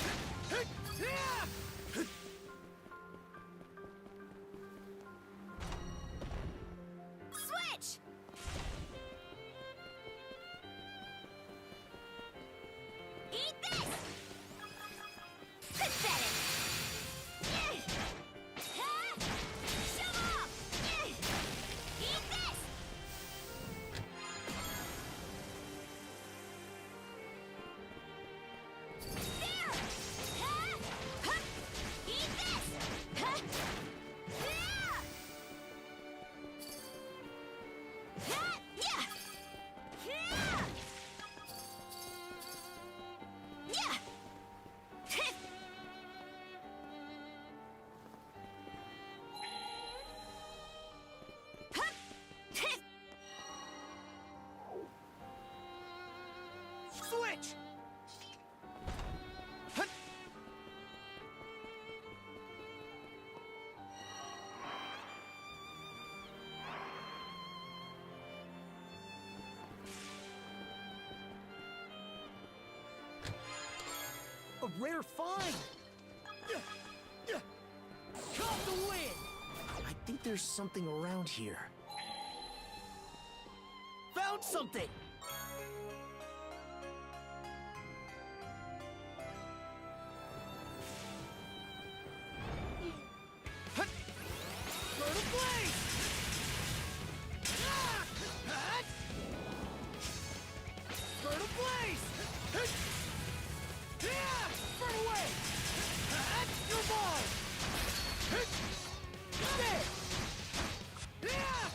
Switch! Eat this! Pathetic! Shove off! Eat this! There! Eat this! Switch! A rare find! Caught the wind! I think there's something around here. Found something! Bird of Blaze! Bird of Blaze! Burn away! You're mine! There!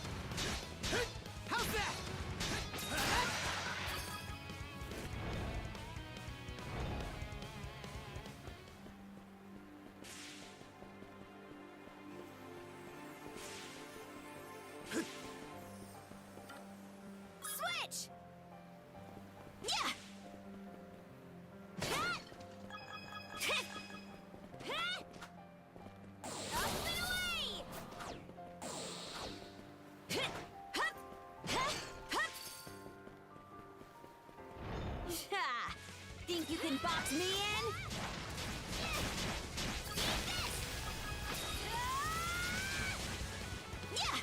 How's that? Switch! Yeah! Up and away! Ha! Think you can box me in? Yeah!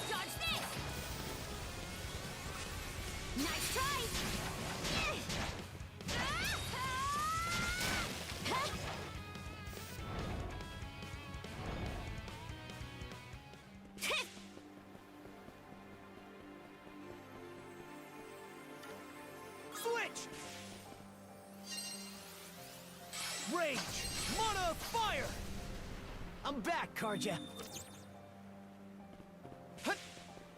Dodge this! Nice try! Switch! Rage! Mana of fire! I'm back, Karja. Hut!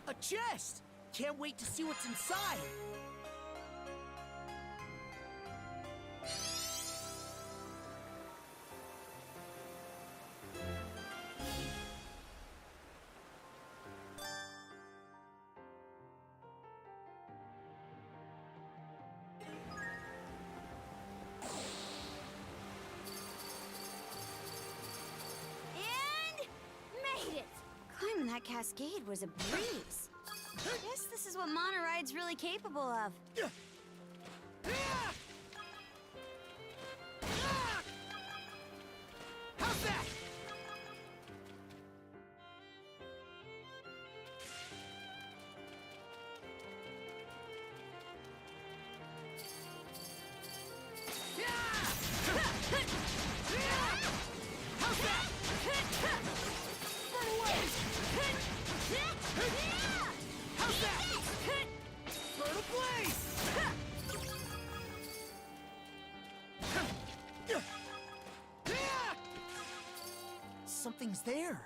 A chest! Can't wait to see what's inside. And made it! Climbing that cascade was a breeze. Guess this is what Monoride's really capable of. How's that? How's that? Burn away! How's that? Burn a blaze! Something's there.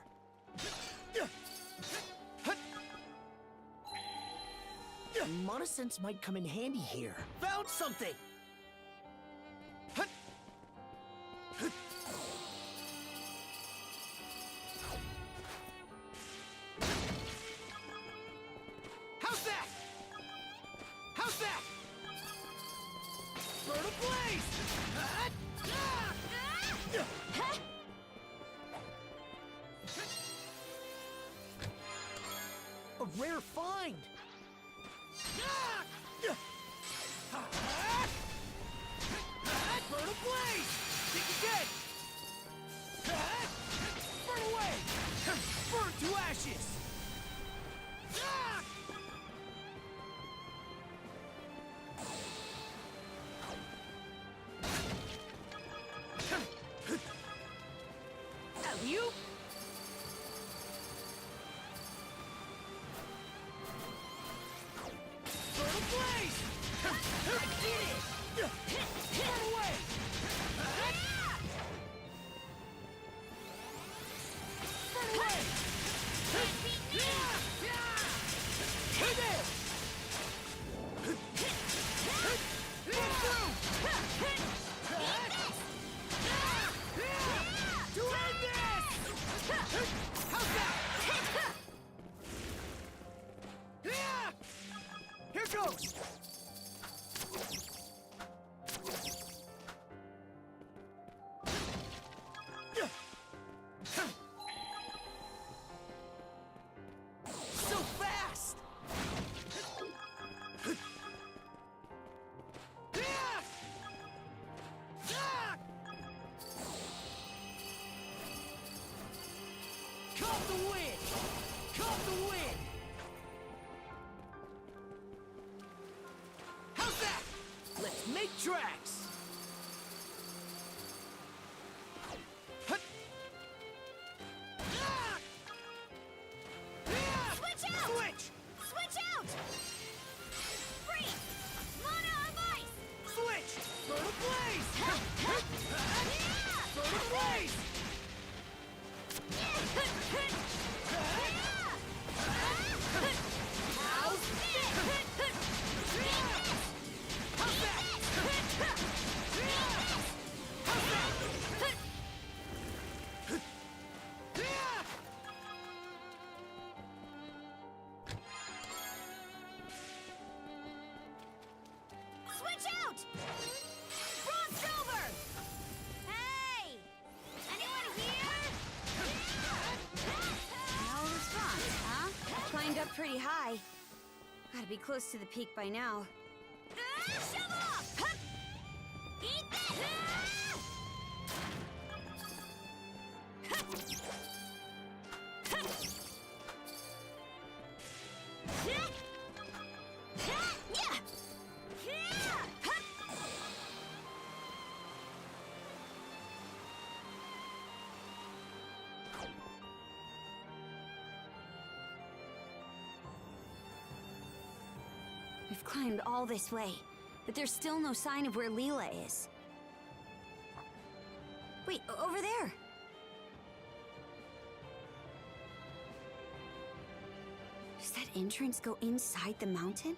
Mana sense might come in handy here. Found something! How's that? How's that? Burn a blaze! A rare find! Burn a blaze! Think again! Burn away! Burn to ashes! Alley-oop! Burn a blaze! I did it! Burn away! Burn away! Hey there! Burn through! To end this! How's that? Here goes! So fast! Caught the wind! Caught the wind! Make tracks! Switch out! Switch! Switch out! Freeze! Mana of ice! Switch! Go to blaze! Go to blaze! How's Switch out! Bronze Silver! Hey! Anyone here? No response, huh? Climbed up pretty high. Gotta be close to the peak by now. Shove off! Hup! Eat this! We've climbed all this way, but there's still no sign of where Leela is. Wait, over there! Does that entrance go inside the mountain?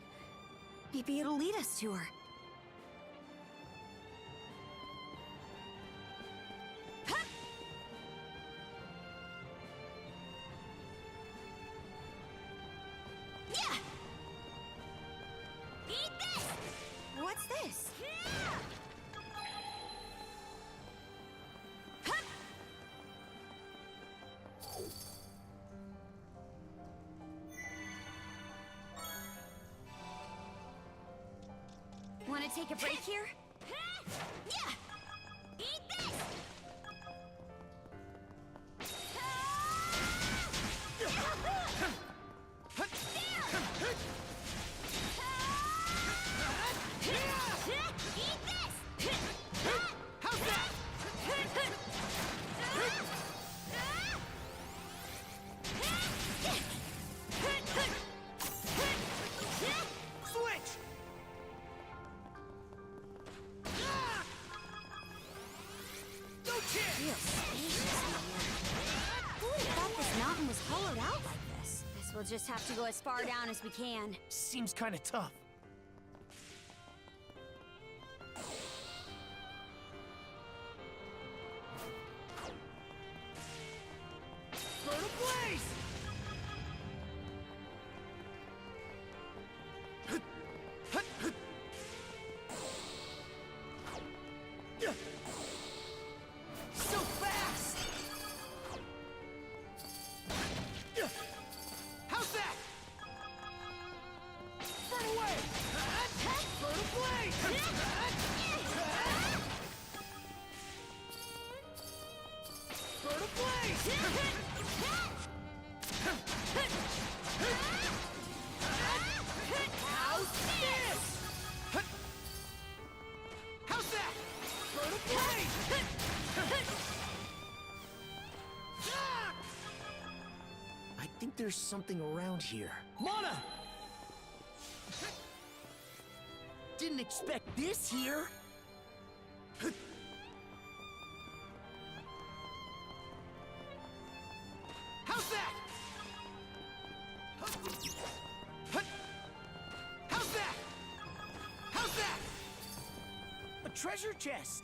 Maybe it'll lead us to her. Eat this! What's this? Want to take a break here? Yeah! Eat this! Eat this! How's that? Switch! No chance! Real spacious in here. Who would have thought this mountain was hollowed out like this? Guess we'll just have to go as far down as we can. Seems kinda tough. Go to blaze! So fast! How's that? Burn away! Burn a blade! Burn a blade! How's this? How's that? Burn a blade! I think there's something around here. Mana! Didn't expect this here. How's that? How's that? How's that? A treasure chest.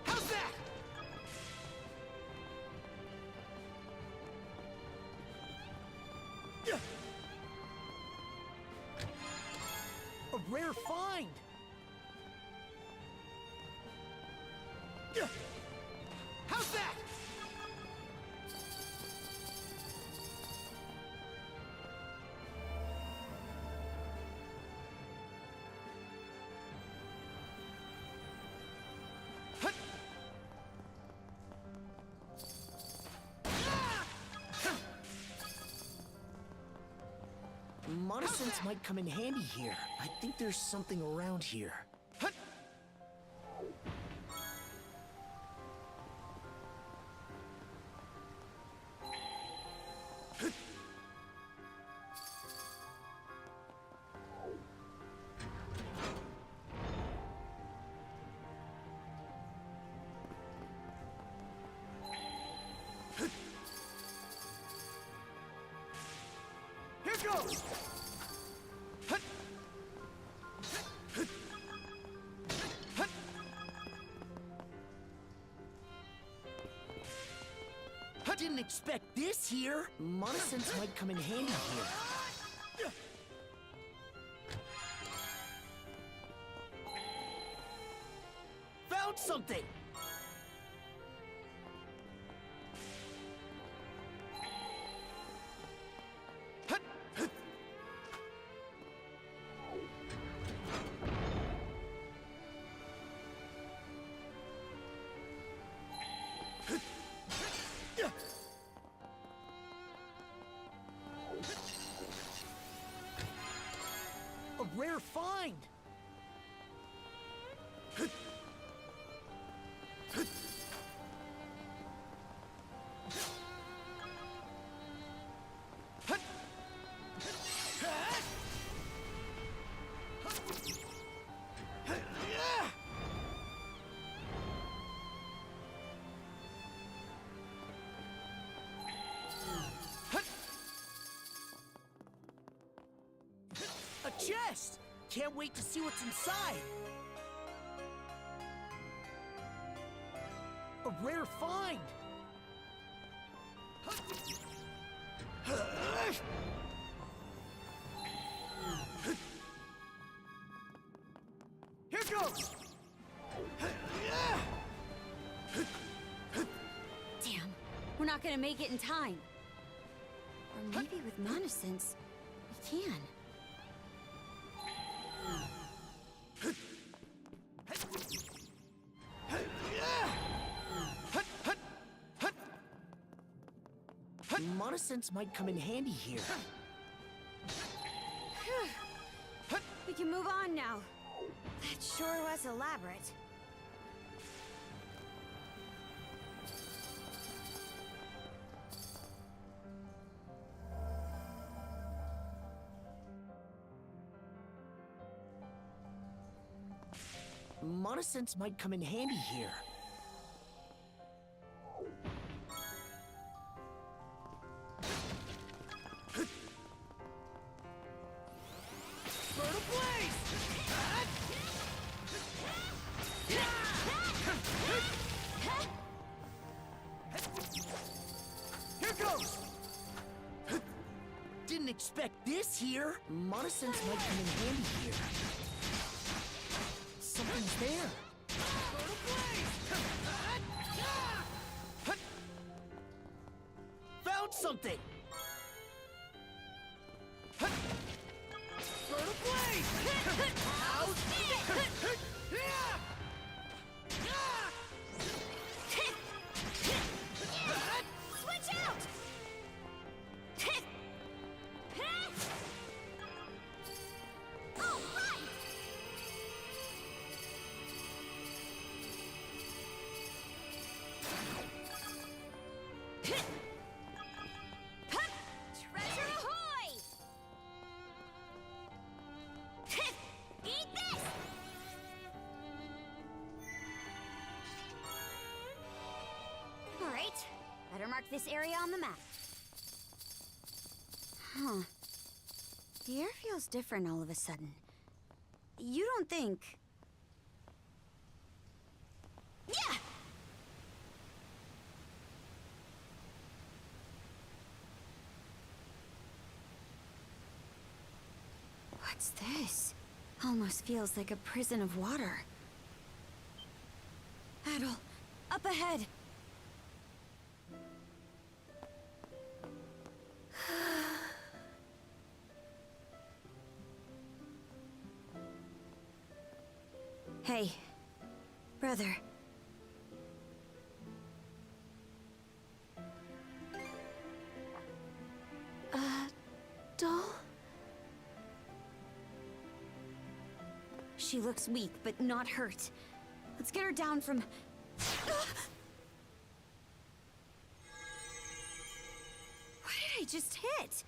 How's that? A rare find. How's that? Monosynths might come in handy here. I think there's something around here. Here goes! Didn't expect this here. Monosynths might come in handy here. Found something! A rare find! A chest! Can't wait to see what's inside! A rare find! Here goes! Damn, we're not gonna make it in time. Or maybe with Monosynths, we can. Monosynths might come in handy here. We can move on now. That sure was elaborate. Monosynths might come in handy here. Bird ablaze! Here goes! Didn't expect this here. Monosynths might come in handy here. Something's there. Found something! Bird ablaze! Switch out! All right! Treasure ahoy! Eat this! All right, better mark this area on the map. Huh. The air feels different all of a sudden. You don't think... Yeah! What's this? Almost feels like a prison of water. Adol, up ahead! Hey, brother. Doll? She looks weak, but not hurt. Let's get her down from... What did I just hit?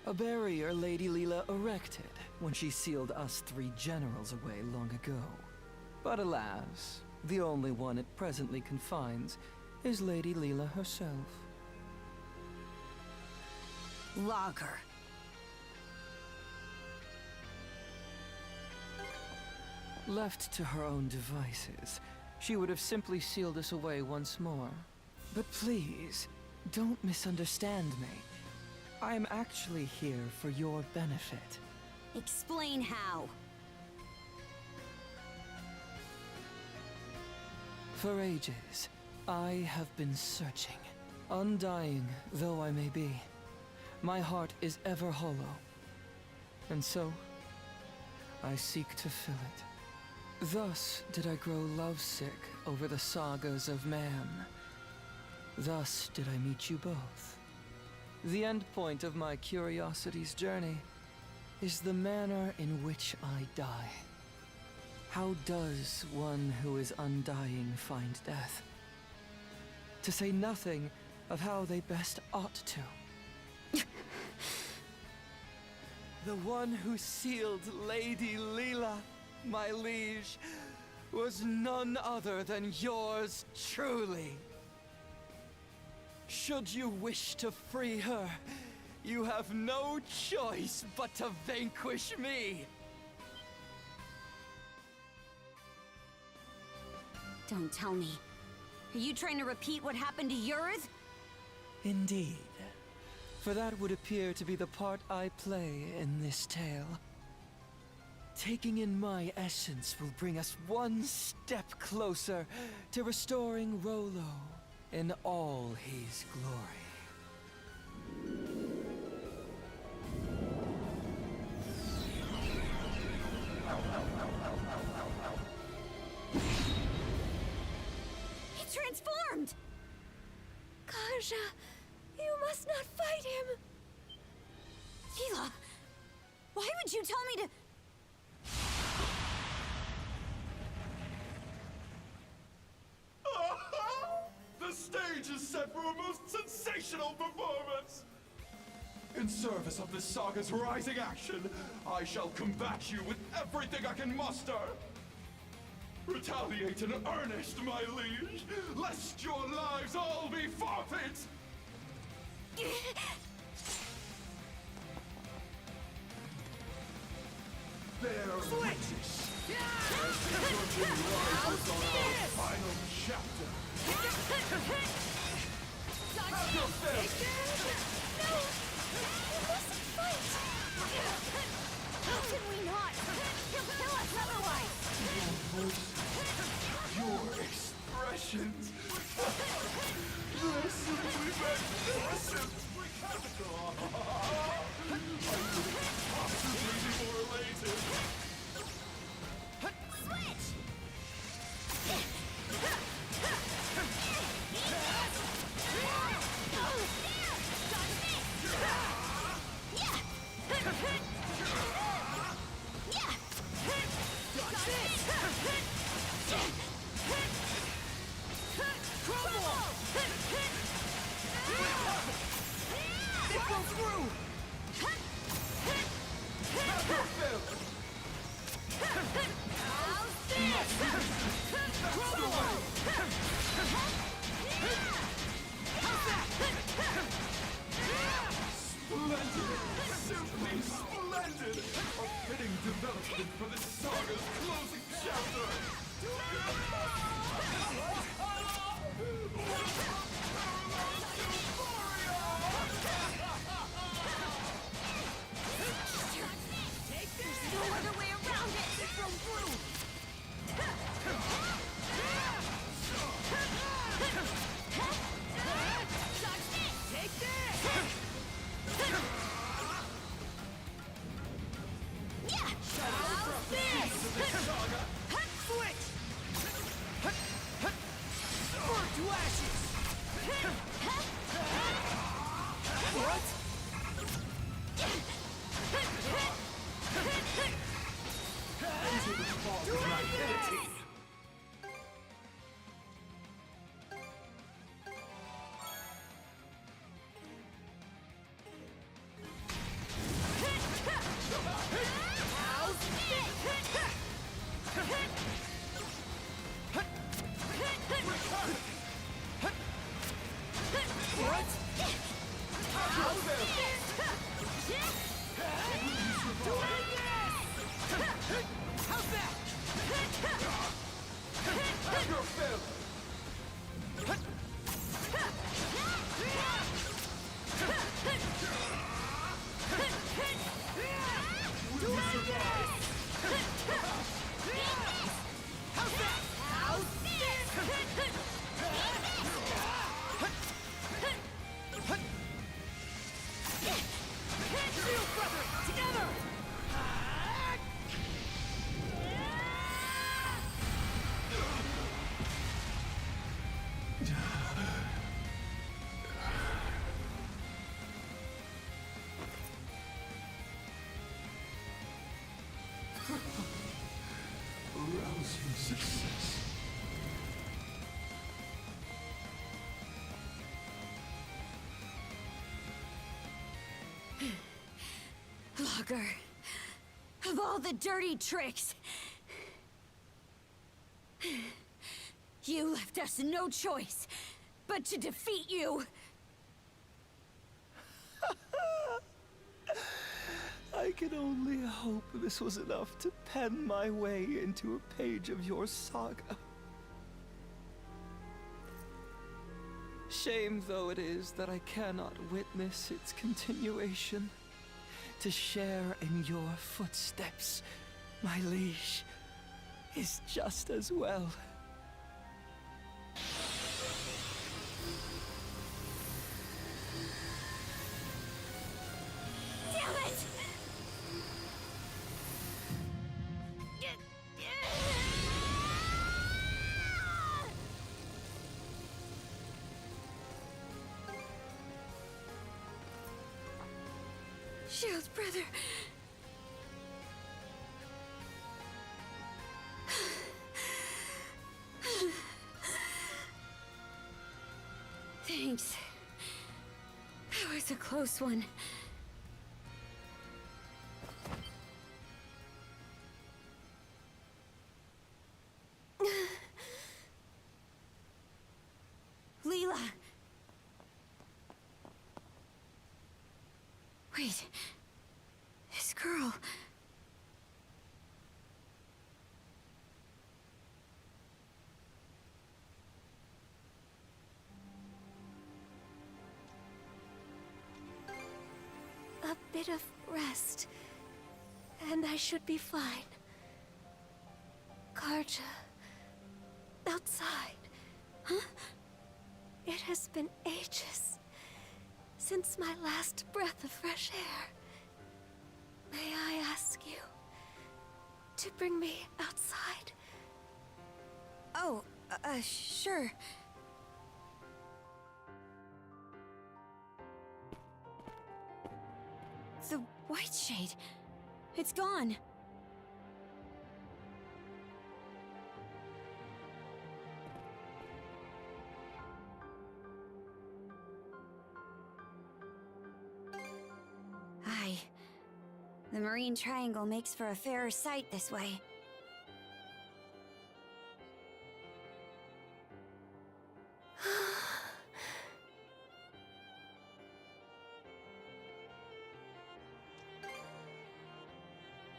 A barrier Lady Leela erected when she sealed us 3 generals away long ago. But alas, the only one it presently confines is Lady Leela herself. Lager. Left to her own devices, she would have simply sealed us away once more. But please, don't misunderstand me. I am actually here for your benefit. Explain how. For ages, I have been searching. Undying though I may be, my heart is ever hollow. And so, I seek to fill it. Thus did I grow lovesick over the sagas of man. Thus did I meet you both. The end point of my curiosity's journey is the manner in which I die. How does one who is undying find death? To say nothing of how they best ought to. The one who sealed Lady Leela, my liege, was none other than yours truly. Should you wish to free her, you have no choice but to vanquish me. Don't tell me. Are you trying to repeat what happened to Yurth? Indeed. For that would appear to be the part I play in this tale. Taking in my essence will bring us one step closer to restoring Rolo in all his glory. He transformed! Kaja, you must not fight him! Leela, why would you tell me to... The stage is set for a most sensational performance! In service of this saga's rising action, I shall combat you with everything I can muster! Retaliate in earnest, my liege, lest your lives all be forfeit! There witches! Final chapter! Have your fill! No! You mustn't fight! How can we not? He'll kill us otherwise! Your expressions! They're simply magnificent! I couldn't possibly be more elated! Switch! Splendid! Simply splendid! A fitting development for this saga's closing chapter! There's no other way around it! From through! Take this! Switch! Burn to ashes! What? Berserker. Of all the dirty tricks. You left us no choice but to defeat you. I can only hope this was enough to pen my way into a page of your saga. Shame though it is that I cannot witness its continuation. To share in your footsteps, my liege, is just as well. Damn it! Shield brother. Thanks. That was a close one. Leela! Wait. This girl... A bit of rest, and I should be fine. Karja... outside. Huh? It has been ages since my last breath of fresh air. May I ask you to bring me outside? Oh, sure. The white shade. It's gone. Aye. The Marine Triangle makes for a fairer sight this way.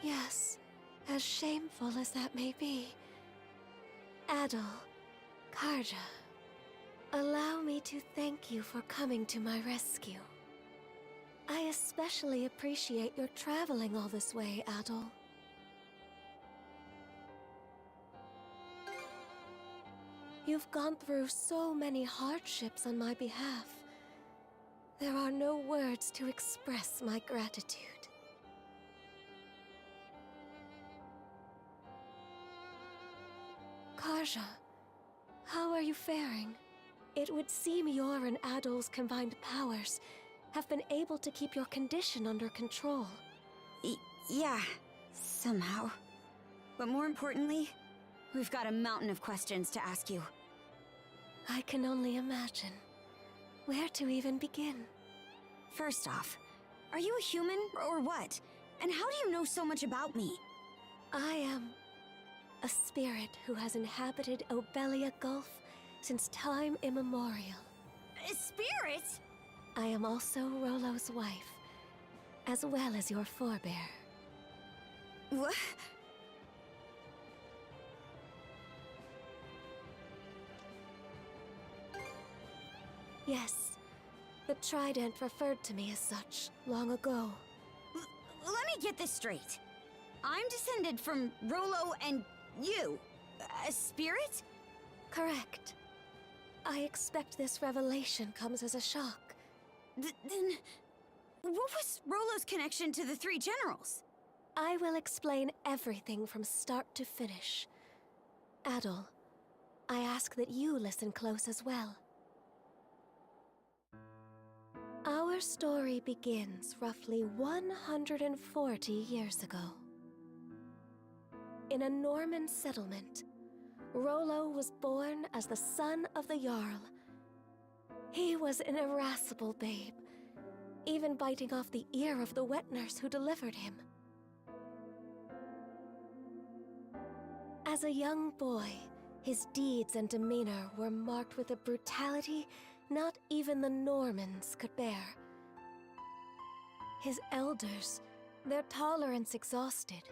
Yes, as shameful as that may be. Adol, Karja, allow me to thank you for coming to my rescue. I especially appreciate your traveling all this way, Adol. You've gone through so many hardships on my behalf. There are no words to express my gratitude. Karja, how are you faring? It would seem your and Adol's combined powers have been able to keep your condition under control. Yeah, somehow. But more importantly, we've got a mountain of questions to ask you. I can only imagine. Where to even begin? First off, are you a human or what? And how do you know so much about me? I am a spirit who has inhabited Obelia Gulf since time immemorial. A spirit? I am also Rollo's wife, as well as your forebear. What? Yes, the Trident referred to me as such long ago. Let me get this straight. I'm descended from Rollo and you. A spirit? Correct. I expect this revelation comes as a shock. Then, what was Rollo's connection to the three generals? I will explain everything from start to finish. Adol, I ask that you listen close as well. Our story begins roughly 140 years ago. In a Norman settlement, Rollo was born as the son of the Jarl. He was an irascible babe, even biting off the ear of the wet nurse who delivered him. As a young boy, his deeds and demeanor were marked with a brutality not even the Normans could bear. His elders, their tolerance exhausted,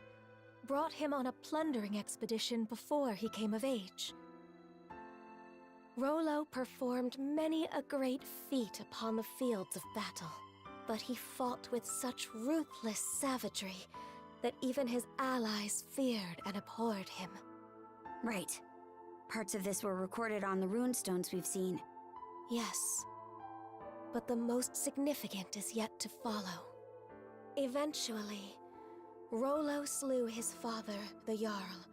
brought him on a plundering expedition before he came of age. Rollo performed many a great feat upon the fields of battle, but he fought with such ruthless savagery that even his allies feared and abhorred him. Right. Parts of this were recorded on the runestones we've seen. Yes, but the most significant is yet to follow. Eventually, Rollo slew his father, the Jarl,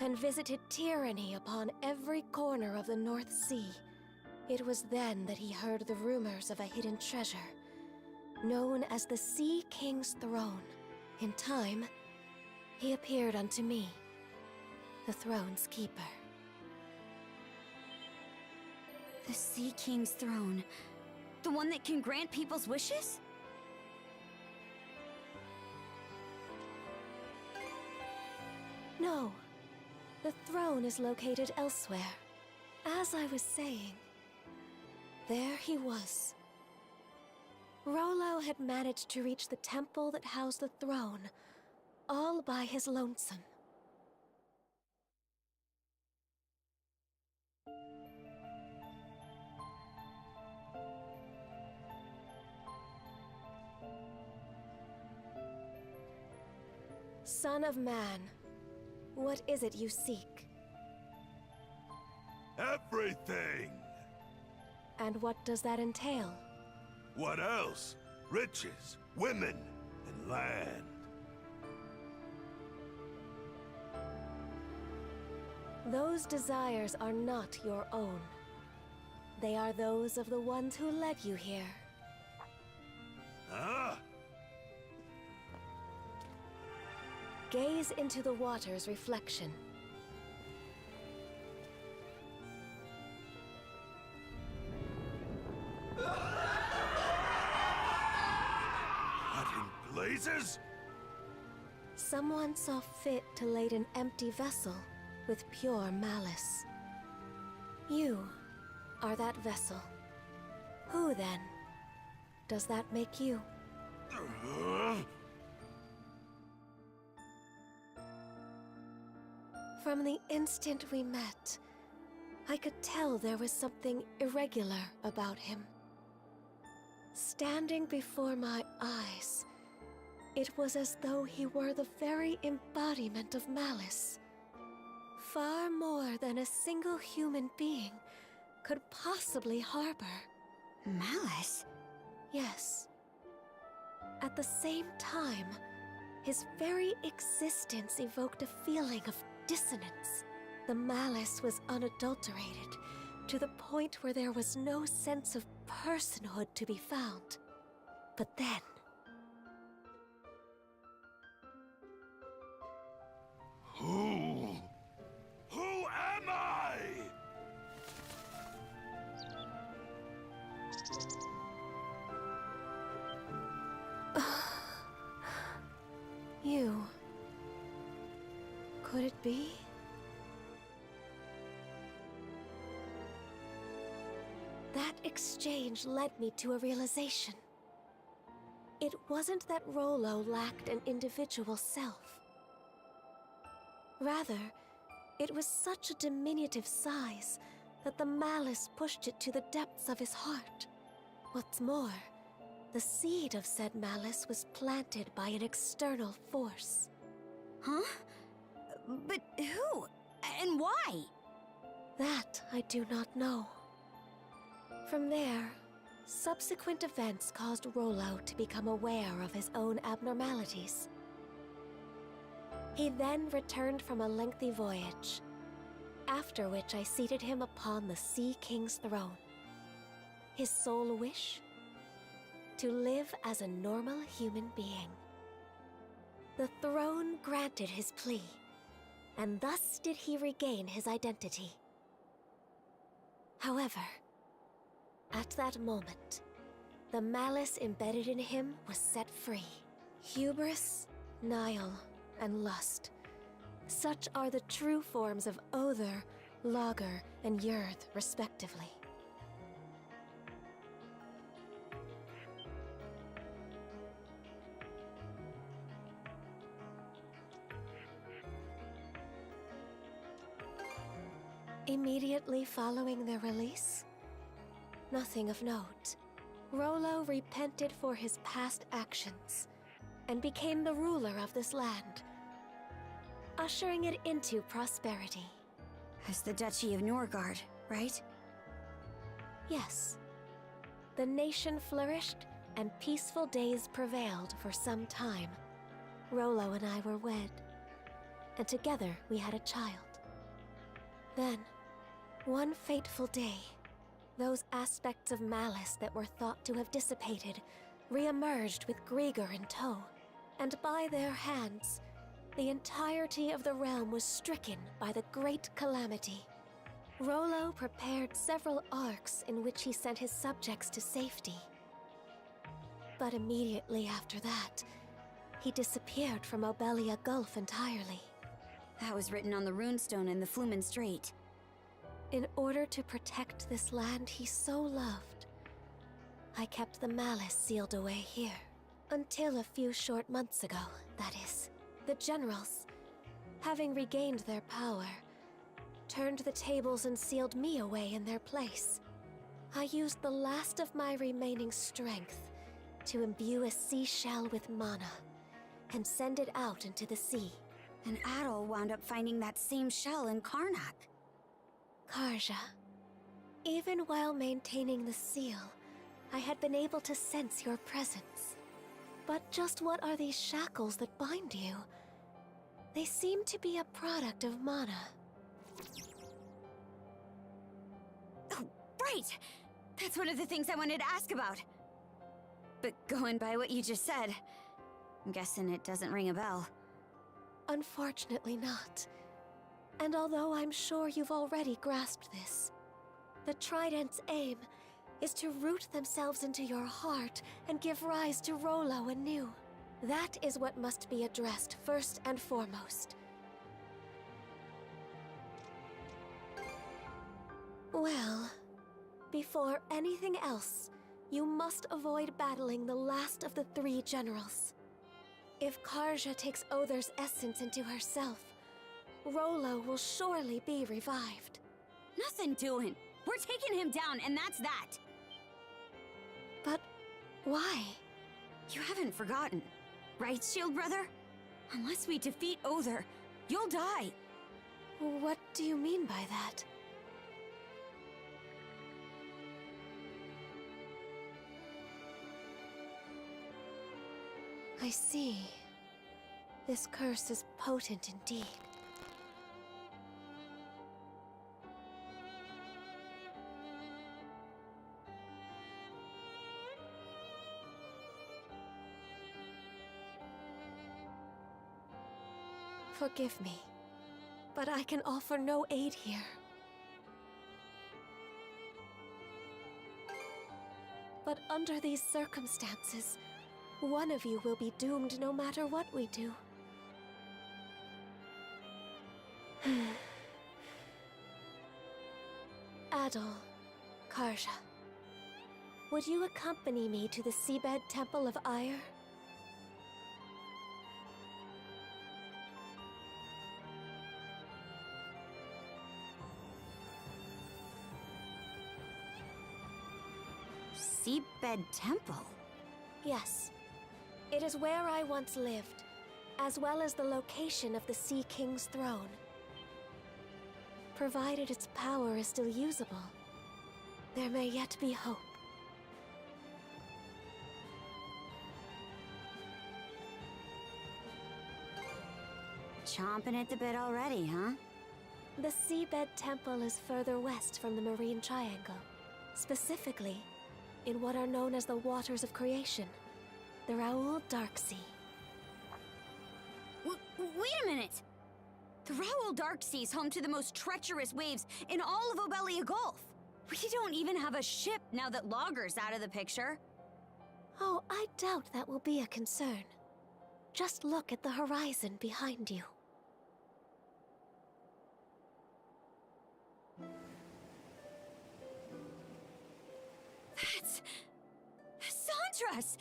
and visited tyranny upon every corner of the North Sea. It was then that he heard the rumors of a hidden treasure, known as the Sea King's Throne. In time, he appeared unto me, the throne's keeper. The Sea King's throne. The one that can grant people's wishes? No. The throne is located elsewhere. As I was saying, there he was. Rollo had managed to reach the temple that housed the throne, all by his lonesome. Son of man, what is it you seek? Everything! And what does that entail? What else? Riches, women, and land. Those desires are not your own. They are those of the ones who led you here. Huh? Gaze into the water's reflection. What in blazes? Someone saw fit to lade an empty vessel with pure malice. You are that vessel. Who, then, does that make you? From the instant we met, I could tell there was something irregular about him. Standing before my eyes, it was as though he were the very embodiment of malice. Far more than a single human being could possibly harbor. Malice? Yes. At the same time, his very existence evoked a feeling of dissonance. The malice was unadulterated, to the point where there was no sense of personhood to be found. But then... Who am I? You... Could it be? That exchange led me to a realization. It wasn't that Rollo lacked an individual self. Rather, it was such a diminutive size that the malice pushed it to the depths of his heart. What's more, the seed of said malice was planted by an external force. Huh? But who? And why? That I do not know. From there, subsequent events caused Rollo to become aware of his own abnormalities. He then returned from a lengthy voyage, after which I seated him upon the Sea King's throne. His sole wish? To live as a normal human being. The throne granted his plea, and thus did he regain his identity. However, at that moment, the malice embedded in him was set free. Hubris, Nile, and lust. Such are the true forms of Other, Lager, and Yurth, respectively. Immediately following their release, nothing of note. Rollo repented for his past actions and became the ruler of this land, ushering it into prosperity. As the Duchy of Norgard, right? Yes. The nation flourished and peaceful days prevailed for some time. Rollo and I were wed, and together we had a child. Then, one fateful day, those aspects of malice that were thought to have dissipated re-emerged with Grieger in tow, and by their hands, the entirety of the realm was stricken by the great calamity. Rollo prepared several arcs in which he sent his subjects to safety. But immediately after that, he disappeared from Obelia Gulf entirely. That was written on the runestone in the Flumen Strait. In order to protect this land he so loved, I kept the malice sealed away here. Until a few short months ago, that is. The generals, having regained their power, turned the tables and sealed me away in their place. I used the last of my remaining strength to imbue a seashell with mana and send it out into the sea. And Adol wound up finding that same shell in Karnak. Karja. Even while maintaining the seal, I had been able to sense your presence. But just what are these shackles that bind you? They seem to be a product of mana. Oh, right! That's one of the things I wanted to ask about. But going by what you just said, I'm guessing it doesn't ring a bell. Unfortunately not. And although I'm sure you've already grasped this, the Trident's aim is to root themselves into your heart and give rise to Rollo anew. That is what must be addressed first and foremost. Well, before anything else, you must avoid battling the last of the three generals. If Karja takes Other's essence into herself, Rollo will surely be revived. Nothing doing. We're taking him down, and that's that. But why? You haven't forgotten, right, Shield Brother? Unless we defeat Other, you'll die. What do you mean by that? I see. This curse is potent indeed. Forgive me, but I can offer no aid here. But under these circumstances, one of you will be doomed no matter what we do. Adol, Karja, would you accompany me to the Seabed Temple of Ire? Seabed Temple? Yes. It is where I once lived, as well as the location of the Sea King's throne. Provided its power is still usable, there may yet be hope. Chomping at the bit already, huh? The Seabed Temple is further west from the Marine Triangle, specifically in what are known as the Waters of Creation, the Raoul Darksea. Wait a minute! The Raoul Darksea is home to the most treacherous waves in all of Obelia Gulf. We don't even have a ship now that Lager's out of the picture. Oh, I doubt that will be a concern. Just look at the horizon behind you. That's... Sandra's!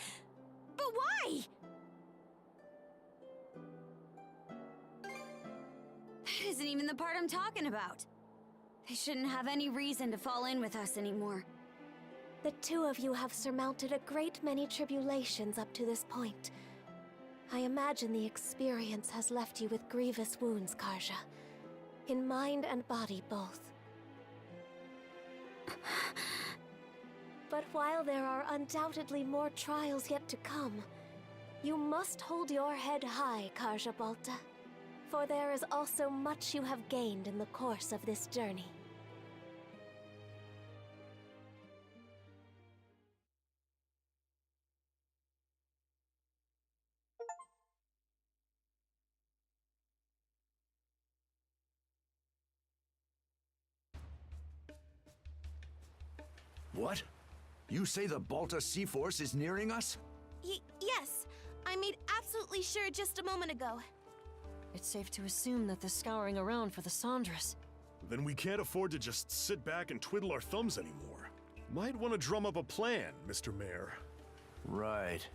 But why? That isn't even the part I'm talking about. They shouldn't have any reason to fall in with us anymore. The two of you have surmounted a great many tribulations up to this point. I imagine the experience has left you with grievous wounds, Karja. In mind and body both. But while there are undoubtedly more trials yet to come, you must hold your head high, Karja Balta. For there is also much you have gained in the course of this journey. What? You say the Balta Sea-Force is nearing us? Yes. I made absolutely sure just a moment ago. It's safe to assume that they're scouring around for the Sandras. Then we can't afford to just sit back and twiddle our thumbs anymore. Might want to drum up a plan, Mr. Mayor. Right.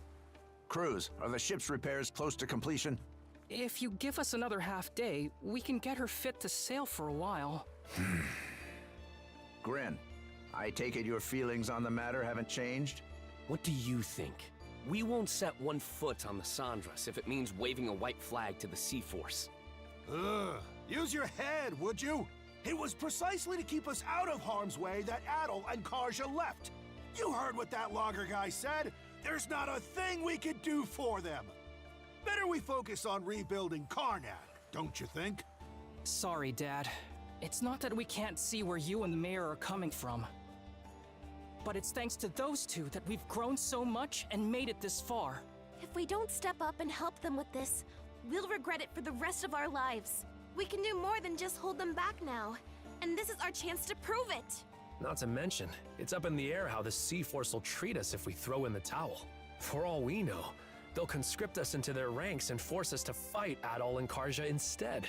Cruz, are the ship's repairs close to completion? If you give us another half day, we can get her fit to sail for a while. Gren, I take it your feelings on the matter haven't changed? What do you think? We won't set one foot on the Sandras if it means waving a white flag to the Sea-Force. Use your head, would you? It was precisely to keep us out of harm's way that Adol and Karja left. You heard what that logger guy said. There's not a thing we could do for them. Better we focus on rebuilding Karnak, don't you think? Sorry, Dad. It's not that we can't see where you and the Mayor are coming from. But it's thanks to those two that we've grown so much and made it this far. If we don't step up and help them with this, we'll regret it for the rest of our lives. We can do more than just hold them back now. And this is our chance to prove it. Not to mention, it's up in the air how the Sea-Force will treat us if we throw in the towel. For all we know, they'll conscript us into their ranks and force us to fight Adol and Karja instead.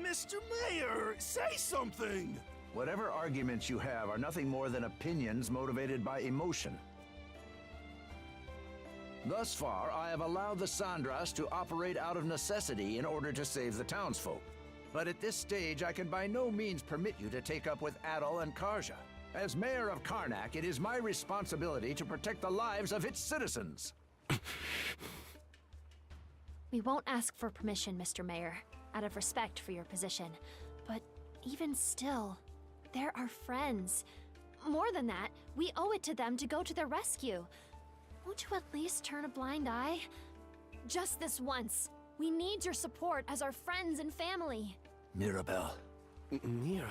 Mr. Mayor, say something! Whatever arguments you have are nothing more than opinions motivated by emotion. Thus far, I have allowed the Sandras to operate out of necessity in order to save the townsfolk. But at this stage, I can by no means permit you to take up with Adol and Karja. As mayor of Karnak, it is my responsibility to protect the lives of its citizens. We won't ask for permission, Mr. Mayor, out of respect for your position. But even still, they're our friends. More than that, we owe it to them to go to their rescue. Won't you at least turn a blind eye? Just this once. We need your support as our friends and family. Mirabelle. Mira.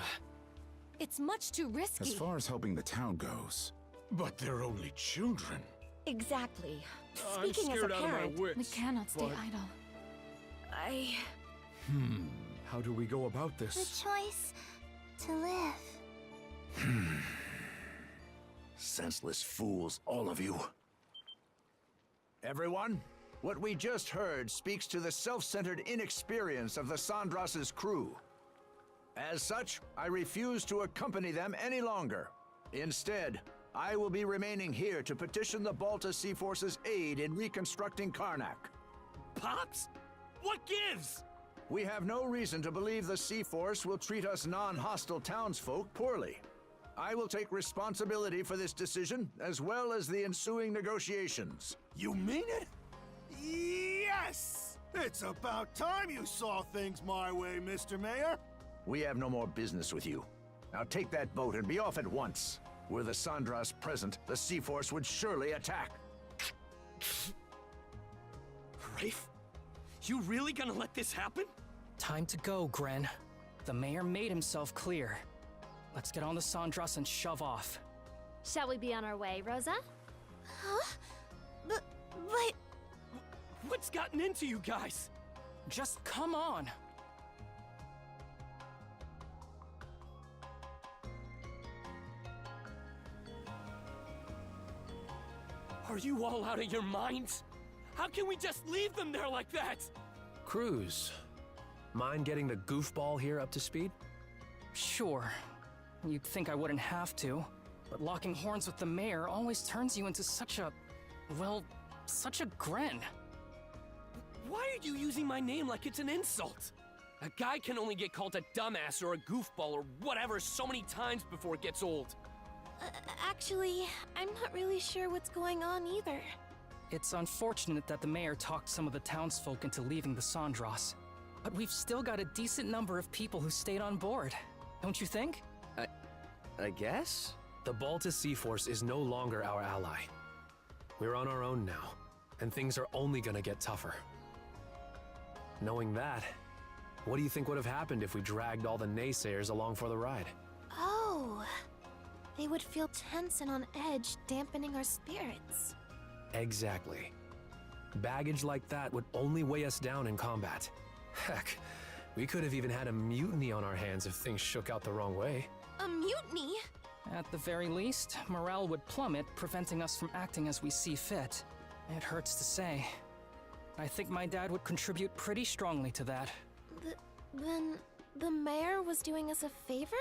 It's much too risky. As far as helping the town goes. But they're only children. Exactly. I'm Speaking as a scared out of my parent, wits. we cannot stay but- idle. How do we go about The this? choice to live. Senseless fools, all of you. Everyone, what we just heard speaks to the self-centered inexperience of the Sandras's crew. As such, I refuse to accompany them any longer. Instead, I will be remaining here to petition the Balta Sea-Force's aid in reconstructing Karnak. Pops? What gives? We have no reason to believe the Sea-Force will treat us non-hostile townsfolk poorly. I will take responsibility for this decision, as well as the ensuing negotiations. You mean it? Yes! It's about time you saw things my way, Mr. Mayor. We have no more business with you. Now take that boat and be off at once. Were the Sandras present, the Sea-Force would surely attack. Rafe? You really gonna let this happen? Time to go, Gren. The Mayor made himself clear. Let's get on the Sandras and shove off. Shall we be on our way, Rosa? Huh? But... What's gotten into you guys? Just come on. Are you all out of your minds? How can we just leave them there like that? Cruz, mind getting the goofball here up to speed? Sure. You'd think I wouldn't have to, but locking horns with the mayor always turns you into such a... well, such a grin. Why are you using my name like it's an insult? A guy can only get called a dumbass or a goofball or whatever so many times before it gets old. Actually, I'm not really sure what's going on either. It's unfortunate that the mayor talked some of the townsfolk into leaving the Sandras. But we've still got a decent number of people who stayed on board. Don't you think? I guess? The Balta Sea Force is no longer our ally. We're on our own now, and things are only gonna get tougher. Knowing that, what do you think would have happened if we dragged all the naysayers along for the ride? Oh, they would feel tense and on edge, dampening our spirits. Exactly. Baggage like that would only weigh us down in combat. Heck, we could have even had a mutiny on our hands if things shook out the wrong way. A mutiny? At the very least, morale would plummet, preventing us from acting as we see fit. It hurts to say. I think my dad would contribute pretty strongly to that. Then the mayor was doing us a favor?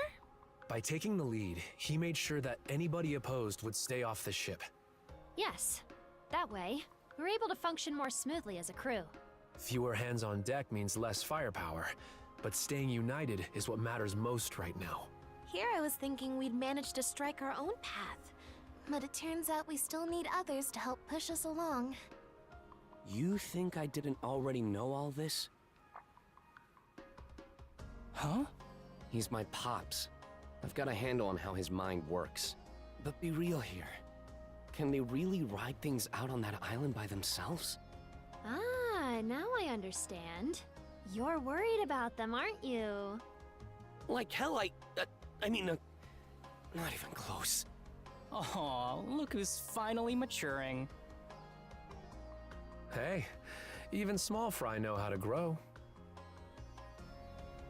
By taking the lead, he made sure that anybody opposed would stay off the ship. Yes. That way, we're able to function more smoothly as a crew. Fewer hands on deck means less firepower, but staying united is what matters most right now. Here I was thinking we'd manage to strike our own path, but it turns out we still need others to help push us along. You think I didn't already know all this? Huh? He's my pops. I've got a handle on how his mind works. But be real here. Can they really ride things out on that island by themselves? Ah, now I understand. You're worried about them, aren't you? Like hell, I mean, not even close. Aw, look who's finally maturing. Hey, even small fry know how to grow.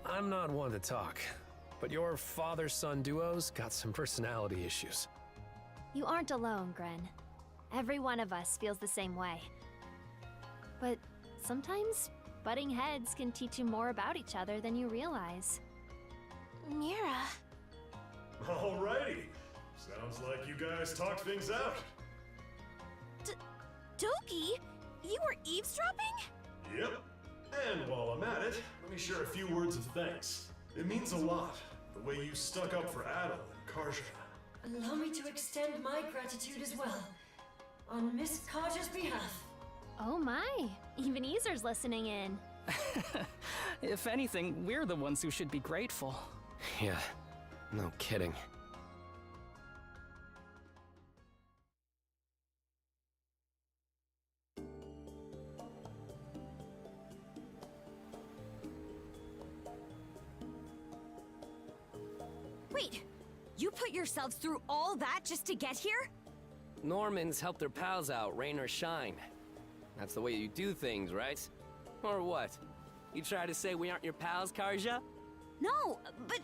I'm not one to talk, but your father-son duo's got some personality issues. You aren't alone, Gren. Every one of us feels the same way. But sometimes, butting heads can teach you more about each other than you realize. Mira. Alrighty. Sounds like you guys talked things out. Doki, you were eavesdropping? Yep. And while I'm at it, let me share a few words of thanks. It means a lot, the way you stuck up for Adel and Karja. Allow me to extend my gratitude as well, on Miss Karja's behalf. Oh my, even Eazer's listening in. If anything, we're the ones who should be grateful. Yeah, no kidding. Wait, you put yourselves through all that just to get here? Normans help their pals out, rain or shine. That's the way you do things, right? Or what? You try to say we aren't your pals, Karja? No, but...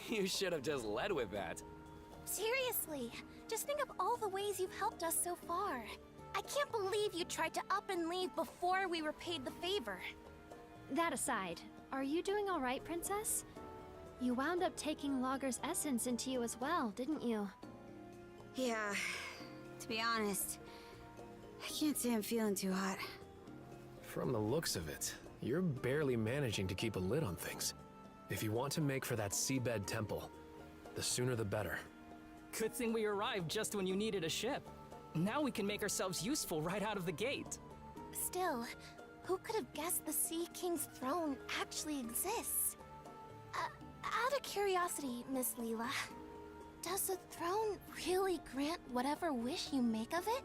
You should have just led with that. Seriously, just think of all the ways you've helped us so far. I can't believe you tried to up and leave before we repaid the favor. That aside, are you doing all right, Princess? You wound up taking Logger's essence into you as well, didn't you? Yeah, to be honest, I can't say I'm feeling too hot. From the looks of it, you're barely managing to keep a lid on things. If you want to make for that seabed temple, the sooner the better. Good thing we arrived just when you needed a ship. Now we can make ourselves useful right out of the gate. Still, who could have guessed the Sea King's throne actually exists? Out of curiosity, Miss Leela, does the throne really grant whatever wish you make of it?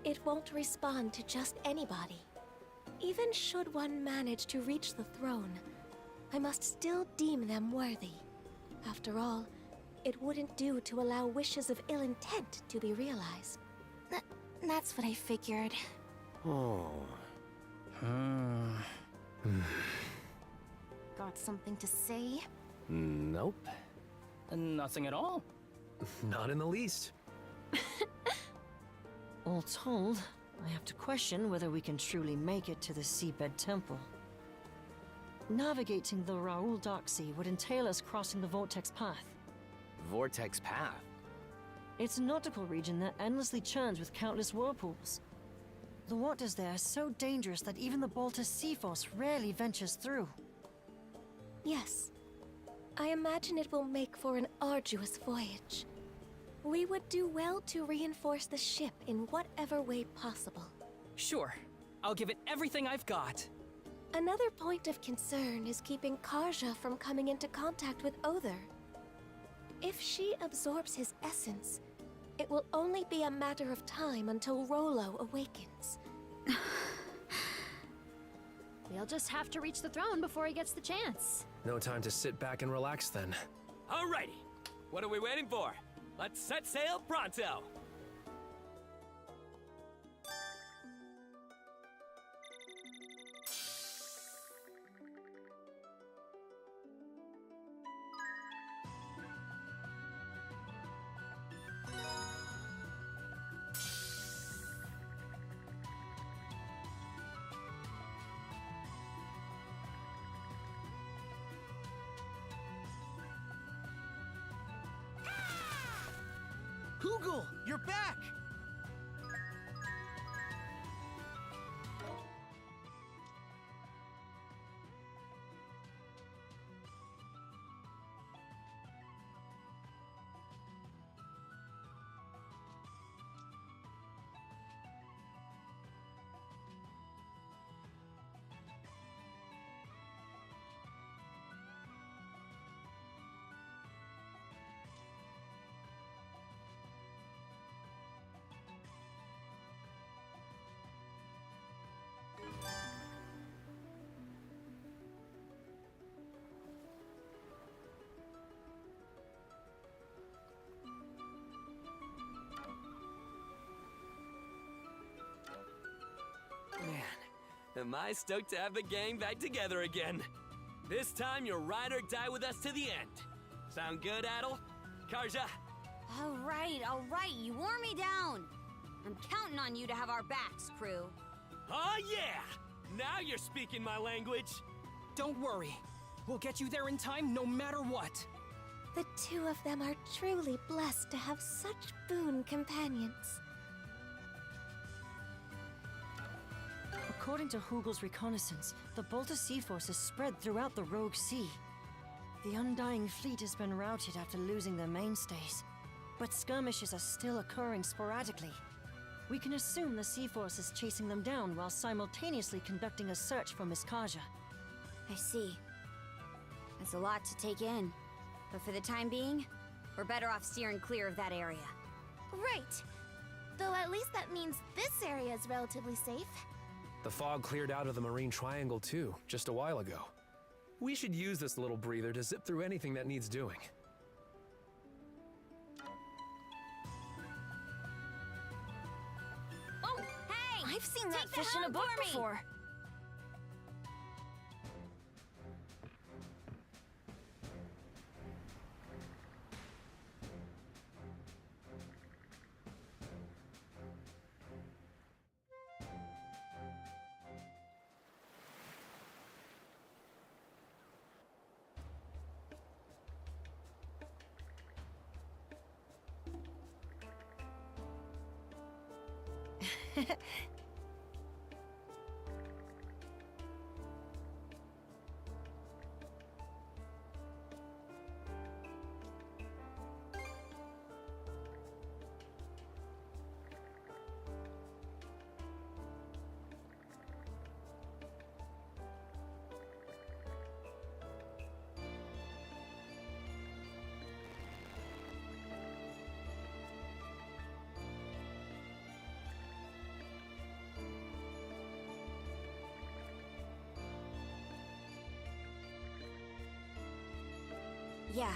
It won't respond to just anybody. Even should one manage to reach the throne, I must still deem them worthy. After all, it wouldn't do to allow wishes of ill intent to be realized. That's what I figured. Oh. Got something to say? Nope. Nothing at all. Not in the least. All told, I have to question whether we can truly make it to the Seabed Temple. Navigating the Raoul Dark Sea would entail us crossing the Vortex Path. Vortex Path? It's a nautical region that endlessly churns with countless whirlpools. The waters there are so dangerous that even the Balta Sea Force rarely ventures through. Yes. I imagine it will make for an arduous voyage. We would do well to reinforce the ship in whatever way possible. Sure. I'll give it everything I've got. Another point of concern is keeping Karja from coming into contact with Other. If she absorbs his essence, it will only be a matter of time until Rolo awakens. We'll just have to reach the throne before he gets the chance. No time to sit back and relax then. Alrighty. What are we waiting for? Let's set sail pronto! Hoogle, you're back! Man, am I stoked to have the gang back together again. This time you'll ride or die with us to the end. Sound good, Adel? Karja? All right, you wore me down. I'm counting on you to have our backs, crew. Oh yeah! Now you're speaking my language. Don't worry. We'll get you there in time no matter what. The two of them are truly blessed to have such boon companions. According to Hugel's reconnaissance, the Balta Sea Force is spread throughout the Rogue Sea. The Undying Fleet has been routed after losing their mainstays, but skirmishes are still occurring sporadically. We can assume the Sea Force is chasing them down while simultaneously conducting a search for Miss Karja. I see. That's a lot to take in. But for the time being, we're better off steering clear of that area. Right. Though at least that means this area is relatively safe. The fog cleared out of the Marine Triangle too, just a while ago. We should use this little breather to zip through anything that needs doing. Oh, hey! I've seen that Take the fish in a helm book for me. before. Yeah.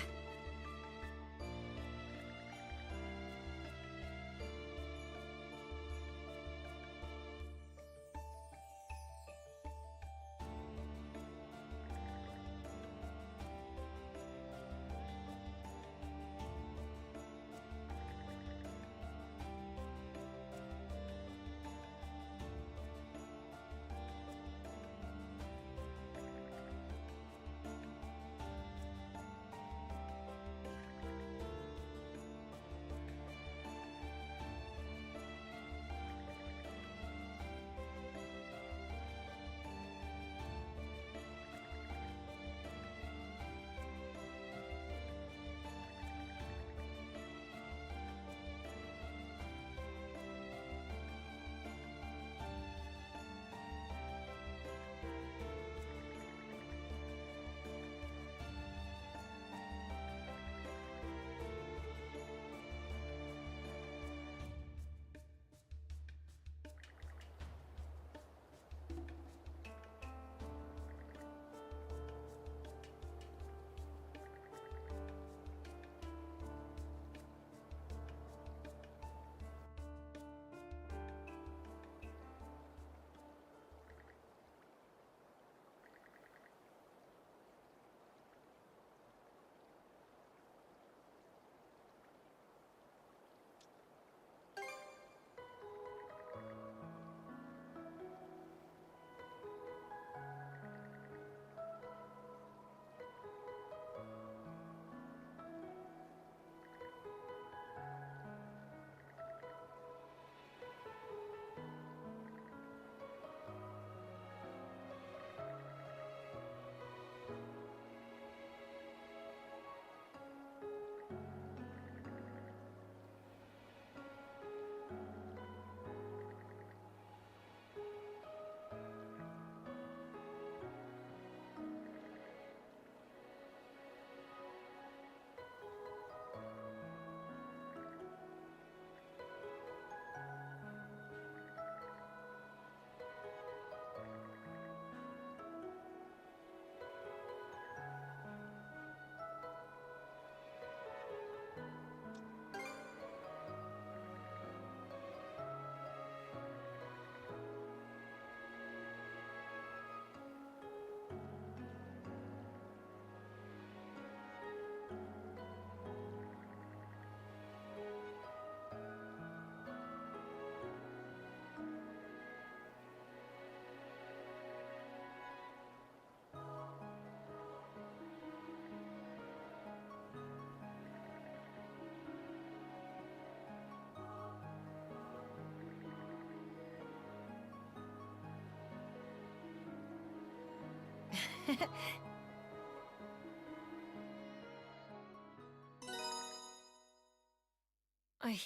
I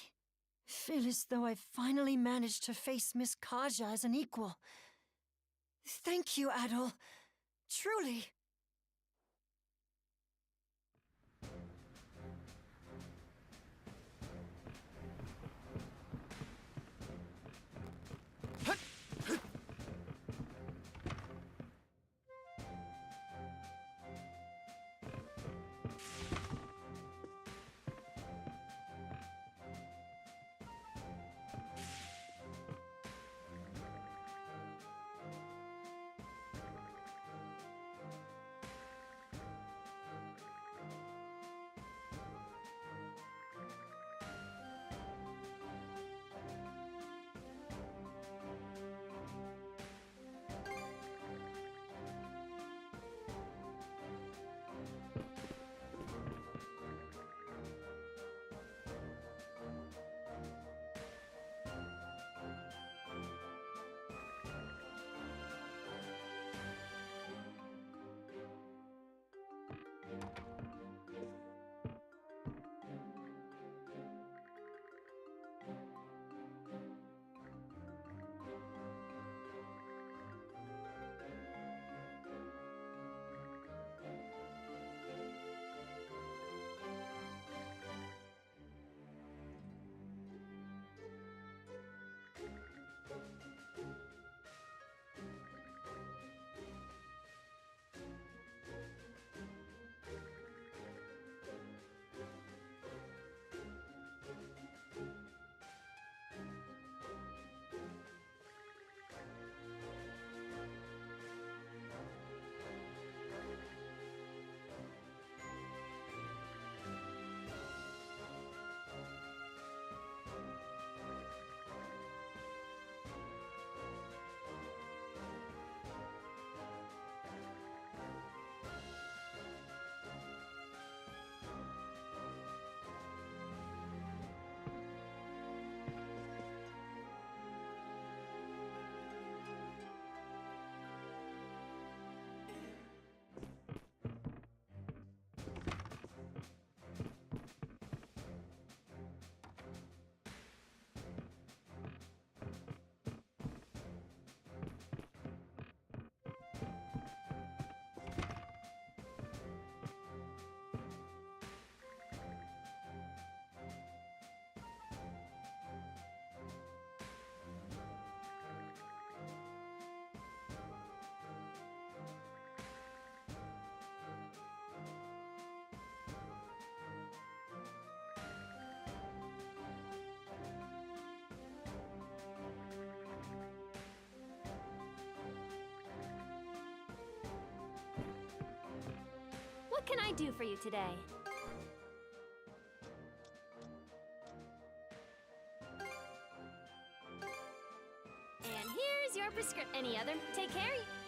feel as though I've finally managed to face Miss Kaja as an equal. Thank you, Adol. Truly. What can I do for you today? And here's your prescription. Any other? Take care.